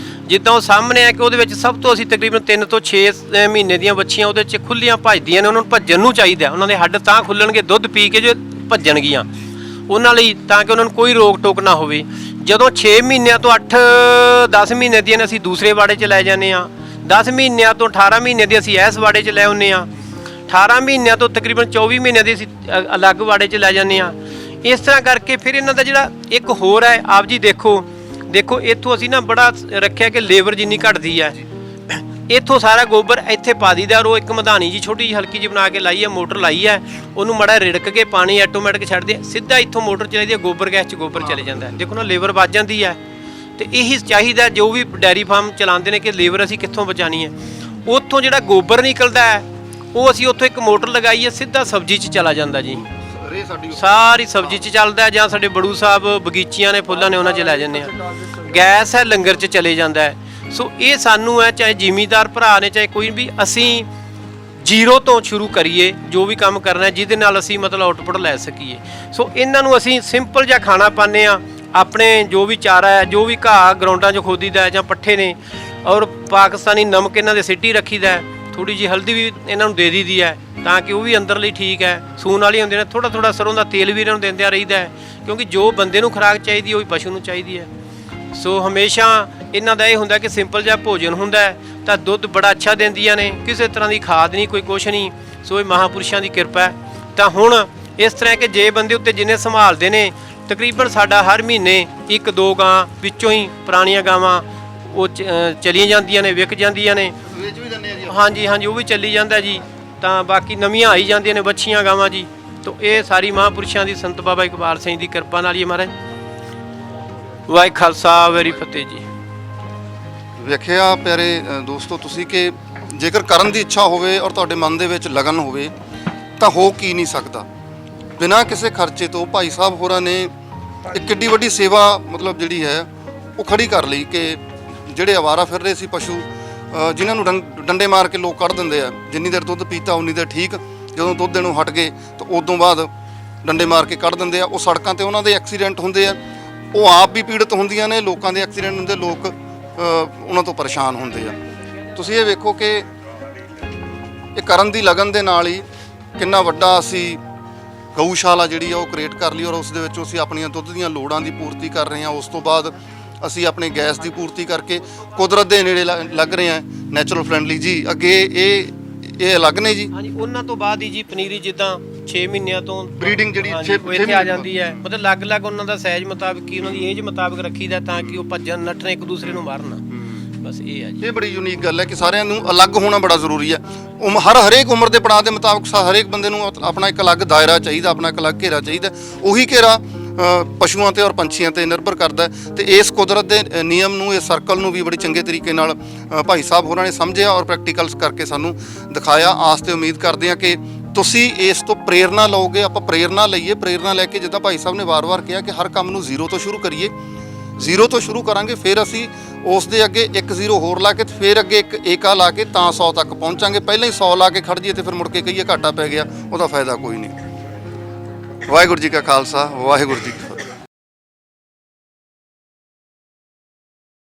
[SPEAKER 5] ਜਿੱਦਾਂ ਉਹ ਸਾਹਮਣੇ ਆ ਕਿ ਉਹਦੇ ਵਿੱਚ ਸਭ ਤੋਂ ਅਸੀਂ ਤਕਰੀਬਨ 3 ਤੋਂ 6 ਮਹੀਨੇ ਦੀਆਂ ਬੱਚੀਆਂ ਉਹਦੇ 'ਚ ਖੁੱਲੀਆਂ ਭੱਜਦੀਆਂ ਨੇ, ਉਹਨਾਂ ਨੂੰ ਭੱਜਣ ਨੂੰ ਚਾਹੀਦਾ, ਉਹਨਾਂ ਦੇ ਹੱਡ ਤਾਂ ਖੁੱਲਣਗੇ ਦੁੱਧ ਪੀ ਕੇ ਜੋ ਭੱਜਣਗੀਆਂ ਉਹਨਾਂ ਲਈ, ਤਾਂ ਕਿ ਉਹਨਾਂ ਨੂੰ ਕੋਈ ਰੋਕ ਟੋਕ ਨਾ ਹੋਵੇ। ਜਦੋਂ 6 ਮਹੀਨਿਆਂ ਤੋਂ 8-10 ਮਹੀਨੇ ਦੀਆਂ ਨੇ ਅਸੀਂ ਦੂਸਰੇ ਵਾੜੇ 'ਚ ਲੈ ਜਾਂਦੇ ਹਾਂ, 10 ਮਹੀਨਿਆਂ ਤੋਂ 18 ਮਹੀਨੇ ਦੀ ਅਸੀਂ ਇਸ ਵਾੜੇ 'ਚ ਲੈ ਆਉਂਦੇ ਹਾਂ, 18 ਮਹੀਨਿਆਂ ਤੋਂ ਤਕਰੀਬਨ 24 ਮਹੀਨਿਆਂ ਦੀ ਅਸੀਂ ਅਲੱਗ ਵਾੜੇ 'ਚ ਲੈ ਜਾਂਦੇ ਹਾਂ। ਇਸ ਤਰ੍ਹਾਂ ਕਰਕੇ ਫਿਰ ਇਹਨਾਂ ਦਾ ਜਿਹੜਾ ਇੱਕ ਹੋਰ ਹੈ, ਆਪ ਜੀ ਦੇਖੋ ਇੱਥੋਂ ਅਸੀਂ ਨਾ ਬੜਾ ਰੱਖਿਆ ਕਿ ਲੇਬਰ ਜਿੰਨੀ ਘਟਦੀ ਹੈ, ਇੱਥੋਂ ਸਾਰਾ ਗੋਬਰ ਇੱਥੇ ਪਾ ਦਈਦਾ, ਔਰ ਉਹ ਇੱਕ ਮਧਾਨੀ ਜੀ ਛੋਟੀ ਜਿਹੀ ਹਲਕੀ ਜਿਹੀ ਬਣਾ ਕੇ ਲਾਈ ਹੈ, ਮੋਟਰ ਲਾਈ ਹੈ, ਉਹਨੂੰ ਮਾੜਾ ਰਿੜਕ ਕੇ ਪਾਣੀ ਆਟੋਮੈਟਿਕ ਛੱਡਦੇ, ਸਿੱਧਾ ਇੱਥੋਂ ਮੋਟਰ ਚਲਾਈਦੀ ਹੈ, ਗੋਬਰ ਗੈਸ 'ਚ ਗੋਬਰ ਚਲੇ ਜਾਂਦਾ। ਦੇਖੋ ਨਾ ਲੇਬਰ ਬਚ ਜਾਂਦੀ ਹੈ। ਤੇ ਇਹੀ ਚਾਹੀਦਾ ਜੋ ਵੀ ਡੈਰੀ ਫਾਰਮ ਚਲਾਉਂਦੇ ਨੇ ਕਿ ਲੇਬਰ ਅਸੀਂ ਕਿੱਥੋਂ ਬਚਾਉਣੀ ਹੈ। ਉੱਥੋਂ ਜਿਹੜਾ ਗੋਬਰ ਨਿਕਲਦਾ ਹੈ ਉਹ ਅਸੀਂ ਉੱਥੋਂ ਇੱਕ ਮੋਟਰ ਲਗਾਈ ਹੈ, ਸਿੱਧਾ ਸਬਜ਼ੀ 'ਚ ਚਲਾ ਜਾਂਦਾ ਜੀ, ਸਾਰੀ ਸਬਜ਼ੀ 'ਚ ਚੱਲਦਾ, ਜਾਂ ਸਾਡੇ ਬੜੂ ਸਾਹਿਬ ਬਗੀਚੀਆਂ ਨੇ ਫੁੱਲਾਂ ਨੇ ਉਹਨਾਂ 'ਚ ਲੈ ਜਾਂਦੇ ਆ। ਗੈਸ ਹੈ ਲੰਗਰ 'ਚ ਚਲੇ ਜਾਂਦਾ ਹੈ। ਸੋ ਇਹ ਸਾਨੂੰ ਹੈ, ਚਾਹੇ ਜ਼ਿਮੀਂਦਾਰ ਭਰਾ ਨੇ ਚਾਹੇ ਕੋਈ ਵੀ, ਅਸੀਂ ਜ਼ੀਰੋ ਤੋਂ ਸ਼ੁਰੂ ਕਰੀਏ ਜੋ ਵੀ ਕੰਮ ਕਰਨਾ, ਜਿਹਦੇ ਨਾਲ ਅਸੀਂ ਮਤਲਬ ਆਊਟਪੁੱਟ ਲੈ ਸਕੀਏ। ਸੋ ਇਹਨਾਂ ਨੂੰ ਅਸੀਂ ਸਿੰਪਲ ਜਿਹਾ ਖਾਣਾ ਪਾਉਂਦੇ ਹਾਂ, ਆਪਣੇ ਜੋ ਵੀ ਚਾਰਾ ਹੈ, ਜੋ ਵੀ ਘਾਹ ਗਰਾਊਂਡਾਂ 'ਚ ਖੋਦੀਦਾ ਜਾਂ ਪੱਠੇ ਨੇ, ਔਰ ਪਾਕਿਸਤਾਨੀ ਨਮਕ ਇਹਨਾਂ ਦੇ ਸਿੱਟੀ ਰੱਖੀਦਾ, ਥੋੜੀ ਜਿਹੀ ਹਲਦੀ ਵੀ ਇਹਨਾਂ ਨੂੰ ਦੇ ਦਈਦੀ ਹੈ ਤਾਂ ਕਿ ਉਹ ਵੀ ਅੰਦਰ ਲਈ ਠੀਕ ਹੈ। ਸੂਣ ਵਾਲੀ ਹੁੰਦੇ ਨੇ, ਥੋੜਾ ਸਰੋਂ ਦਾ ਤੇਲ ਵੀ ਇਹਨਾਂ ਨੂੰ ਦਿੰਦਿਆਂ ਰਹੀਦਾ, ਕਿਉਂਕਿ ਜੋ ਬੰਦੇ ਨੂੰ ਖੁਰਾਕ ਚਾਹੀਦੀ ਉਹ ਵੀ ਪਸ਼ੂ ਨੂੰ ਚਾਹੀਦੀ ਹੈ। ਸੋ ਹਮੇਸ਼ਾ ਇਹਨਾਂ ਦਾ ਇਹ ਹੁੰਦਾ ਕਿ ਸਿੰਪਲ ਜਿਹਾ ਭੋਜਨ ਹੁੰਦਾ ਤਾਂ ਦੁੱਧ ਬੜਾ ਅੱਛਾ ਦਿੰਦੀਆਂ ਨੇ, ਕਿਸੇ ਤਰ੍ਹਾਂ ਦੀ ਖਾਦ ਨਹੀਂ, ਕੋਈ ਕੁਛ ਨਹੀਂ। ਸੋ ਇਹ ਮਹਾਂਪੁਰਸ਼ਾਂ ਦੀ ਕਿਰਪਾ ਹੈ। ਤਾਂ ਹੁਣ ਇਸ ਤਰ੍ਹਾਂ ਕਿ ਜੇ ਬੰਦੇ ਉੱਤੇ ਜਿੰਨੇ ਸੰਭਾਲਦੇ ਨੇ, ਤਕਰੀਬਨ ਸਾਡਾ ਹਰ ਮਹੀਨੇ 1-2 ਗਾਂ ਵਿੱਚੋਂ ਹੀ ਪੁਰਾਣੀਆਂ ਗਾਵਾਂ ਉਹ ਚਲੀਆਂ ਜਾਂਦੀਆਂ ਨੇ, ਵਿਕ ਜਾਂਦੀਆਂ ਨੇ। ਹਾਂਜੀ, ਉਹ ਵੀ ਚੱਲੀ ਜਾਂਦਾ ਜੀ। ਤਾਂ ਬਾਕੀ ਨਵੀਆਂ ਆਈ ਜਾਂਦੀਆਂ ਨੇ ਬੱਚੀਆਂ ਗਾਵਾਂ ਜੀ। ਤਾਂ ਇਹ ਸਾਰੀ ਮਹਾਂਪੁਰਸ਼ਾਂ ਦੀ, ਸੰਤ ਬਾਬਾ ਇਕਬਾਲ ਸਿੰਘ ਦੀ ਕਿਰਪਾ ਨਾਲ ਹੀ ਮਹਾਰਾਜ। ਵਾਹਿਗੁਰੂ ਖਾਲਸਾ ਵਾਹਿਗੁਰੂ ਫਤਿਹ ਜੀ।
[SPEAKER 1] ਵੇਖਿਆ ਪਿਆਰੇ ਦੋਸਤੋ ਤੁਸੀਂ ਕਿ ਜੇਕਰ ਕਰਨ ਦੀ ਇੱਛਾ ਹੋਵੇ ਔਰ ਤੁਹਾਡੇ ਮਨ ਦੇ ਵਿੱਚ ਲਗਨ ਹੋਵੇ ਤਾਂ ਹੋ ਕੀ ਨਹੀਂ ਸਕਦਾ। ਬਿਨਾਂ ਕਿਸੇ ਖਰਚੇ ਤੋਂ ਭਾਈ ਸਾਹਿਬ ਹੋਰਾਂ ਨੇ ਇੱਕ ਕਿੱਡੀ ਵੱਡੀ ਸੇਵਾ ਮਤਲਬ ਜਿਹੜੀ ਹੈ ਉਹ ਖੜੀ ਕਰ ਲਈ ਕਿ ਜਿਹੜੇ ਅਵਾਰਾ ਫਿਰ ਰਹੇ ਸੀ ਪਸ਼ੂ, ਜਿਨ੍ਹਾਂ ਨੂੰ ਡੰਡੇ ਮਾਰ ਕੇ ਲੋਕ ਕੱਢ ਦਿੰਦੇ ਆ, ਜਿੰਨੀ ਦੇਰ ਦੁੱਧ ਪੀਤਾ ਉਨੀ ਦੇਰ ਠੀਕ, ਜਦੋਂ ਦੁੱਧ ਦੇਣੋਂ ਹਟ ਗਏ ਤਾਂ ਉਦੋਂ ਬਾਅਦ ਡੰਡੇ ਮਾਰ ਕੇ ਕੱਢ ਦਿੰਦੇ ਆ। ਉਹ ਸੜਕਾਂ ਤੇ ਉਹਨਾਂ ਦੇ ਐਕਸੀਡੈਂਟ ਹੁੰਦੇ ਆ, ਉਹ ਆਪ ਵੀ ਪੀੜਤ ਹੁੰਦੀਆਂ ਨੇ, ਲੋਕਾਂ ਦੇ ਐਕਸੀਡੈਂਟ ਹੁੰਦੇ, ਲੋਕ ਉਹਨਾਂ ਤੋਂ ਪਰੇਸ਼ਾਨ ਹੁੰਦੇ ਆ। ਤੁਸੀਂ ਇਹ ਵੇਖੋ ਕਿ ਇਹ ਕਰਨ ਦੀ ਲਗਨ ਦੇ ਨਾਲ ਹੀ ਕਿੰਨਾ ਵੱਡਾ ਅਸੀਂ ਗਊਸ਼ਾਲਾ ਜਿਹੜੀ ਆ ਉਹ ਕ੍ਰੀਏਟ ਕਰ ਲਈ, ਔਰ ਉਸ ਦੇ ਵਿੱਚ ਅਸੀਂ ਆਪਣੀਆਂ ਦੁੱਧ ਦੀਆਂ ਲੋੜਾਂ ਦੀ ਪੂਰਤੀ ਕਰ ਰਹੇ ਹਾਂ। ਉਸ ਤੋਂ ਬਾਅਦ ਅਸੀਂ ਆਪਣੇ ਗੈਸ ਦੀ ਪੂਰਤੀ ਕਰਕੇ ਕੁਦਰਤ ਦੇ ਨੇੜੇ ਲੱਗ ਰਹੇ ਹਾਂ, ਨੈਚੁਰਲ ਫਰੈਂਡਲੀ ਜੀ। ਅੱਗੇ ਇਹ ਅਲੱਗ ਨੇ ਜੀ।
[SPEAKER 5] ਹਾਂਜੀ, ਉਹਨਾਂ ਤੋਂ ਬਾਅਦ ਹੀ ਜੀ ਪਨੀਰੀ ਜਿੱਦਾਂ 6 ਮਹੀਨਿਆਂ ਤੋਂ
[SPEAKER 1] ਬਰੀਡਿੰਗ ਜਿਹੜੀ
[SPEAKER 5] 6 ਆ ਜਾਂਦੀ ਹੈ, ਮਤਲਬ ਅਲੱਗ-ਅਲੱਗ ਉਹਨਾਂ ਦਾ ਸਾਈਜ਼ ਮੁਤਾਬਕ ਹੀ, ਉਹਨਾਂ ਦੀ ਏਜ ਮੁਤਾਬਕ ਰੱਖੀਦਾ ਤਾਂ ਕਿ ਉਹ ਭੱਜਣ ਨੱਠਣ, ਇੱਕ ਦੂਸਰੇ ਨੂੰ ਮਾਰਨ। ਬਸ ਇਹ ਹੈ ਜੀ। ਇਹ
[SPEAKER 1] ਬੜੀ ਯੂਨੀਕ ਗੱਲ ਹੈ ਕਿ ਸਾਰਿਆਂ ਨੂੰ ਅਲੱਗ ਹੋਣਾ ਬੜਾ ਜ਼ਰੂਰੀ ਹੈ। ਹਰੇਕ ਉਮਰ ਦੇ ਪੜਾਅ ਦੇ ਮੁਤਾਬਕ ਹਰੇਕ ਬੰਦੇ ਨੂੰ ਆਪਣਾ ਇੱਕ ਅਲੱਗ ਦਾਇਰਾ ਚਾਹੀਦਾ, ਆਪਣਾ ਇੱਕ ਅਲੱਗ ਘੇਰਾ ਚਾਹੀਦਾ। ਉਹੀ ਘੇਰਾ ਪਸ਼ੂਆਂ ਤੇ ਔਰ ਪੰਛੀਆਂ ਤੇ ਨਿਰਭਰ ਕਰਦਾ ਹੈ। ਤੇ ਇਸ ਕੁਦਰਤ ਦੇ ਨਿਯਮ ਨੂੰ, ਇਸ ਸਰਕਲ ਨੂੰ ਵੀ ਬੜੀ ਚੰਗੇ ਤਰੀਕੇ ਨਾਲ ਭਾਈ ਸਾਹਿਬ ਹੋਰਾਂ ਨੇ ਸਮਝਿਆ ਔਰ ਪ੍ਰੈਕਟੀਕਲਸ ਕਰਕੇ ਸਾਨੂੰ ਦਿਖਾਇਆ। ਆਸ ਤੇ ਉਮੀਦ ਕਰਦੇ ਹਾਂ ਕਿ ਤੁਸੀਂ ਇਸ ਤੋਂ ਪ੍ਰੇਰਨਾ ਲਓਗੇ। ਆਪਾਂ ਪ੍ਰੇਰਨਾ ਲਈਏ, ਪ੍ਰੇਰਨਾ ਲੈ ਕੇ ਜਿੱਦਾਂ ਭਾਈ ਸਾਹਿਬ ਨੇ ਵਾਰ-ਵਾਰ ਕਿਹਾ ਕਿ ਹਰ ਕੰਮ ਨੂੰ ਜ਼ੀਰੋ ਤੋਂ ਸ਼ੁਰੂ ਕਰੀਏ। ਜ਼ੀਰੋ ਤੋਂ ਸ਼ੁਰੂ ਕਰਾਂਗੇ, ਫਿਰ ਅਸੀਂ ਉਸ ਦੇ ਅੱਗੇ ਇੱਕ ਜ਼ੀਰੋ ਹੋਰ ਲਾ ਕੇ, ਫਿਰ ਅੱਗੇ ਇੱਕ ਏਕਾ ਲਾ ਕੇ ਤਾਂ 100 ਤੱਕ ਪਹੁੰਚਾਂਗੇ। ਪਹਿਲਾਂ ਹੀ 100 ਲਾ ਕੇ ਖੜ ਜਾਈਏ ਤੇ ਫਿਰ ਮੁੜ ਕੇ ਕਹੀਏ ਘਾਟਾ ਪੈ ਗਿਆ, ਉਹਦਾ ਫਾਇਦਾ ਕੋਈ ਨਹੀਂ। ਵਾਹਿਗੁਰੂ ਜੀ ਕਾ ਖਾਲਸਾ, ਵਾਹਿਗੁਰੂ ਜੀ ਕੀ ਫਤਿਹ।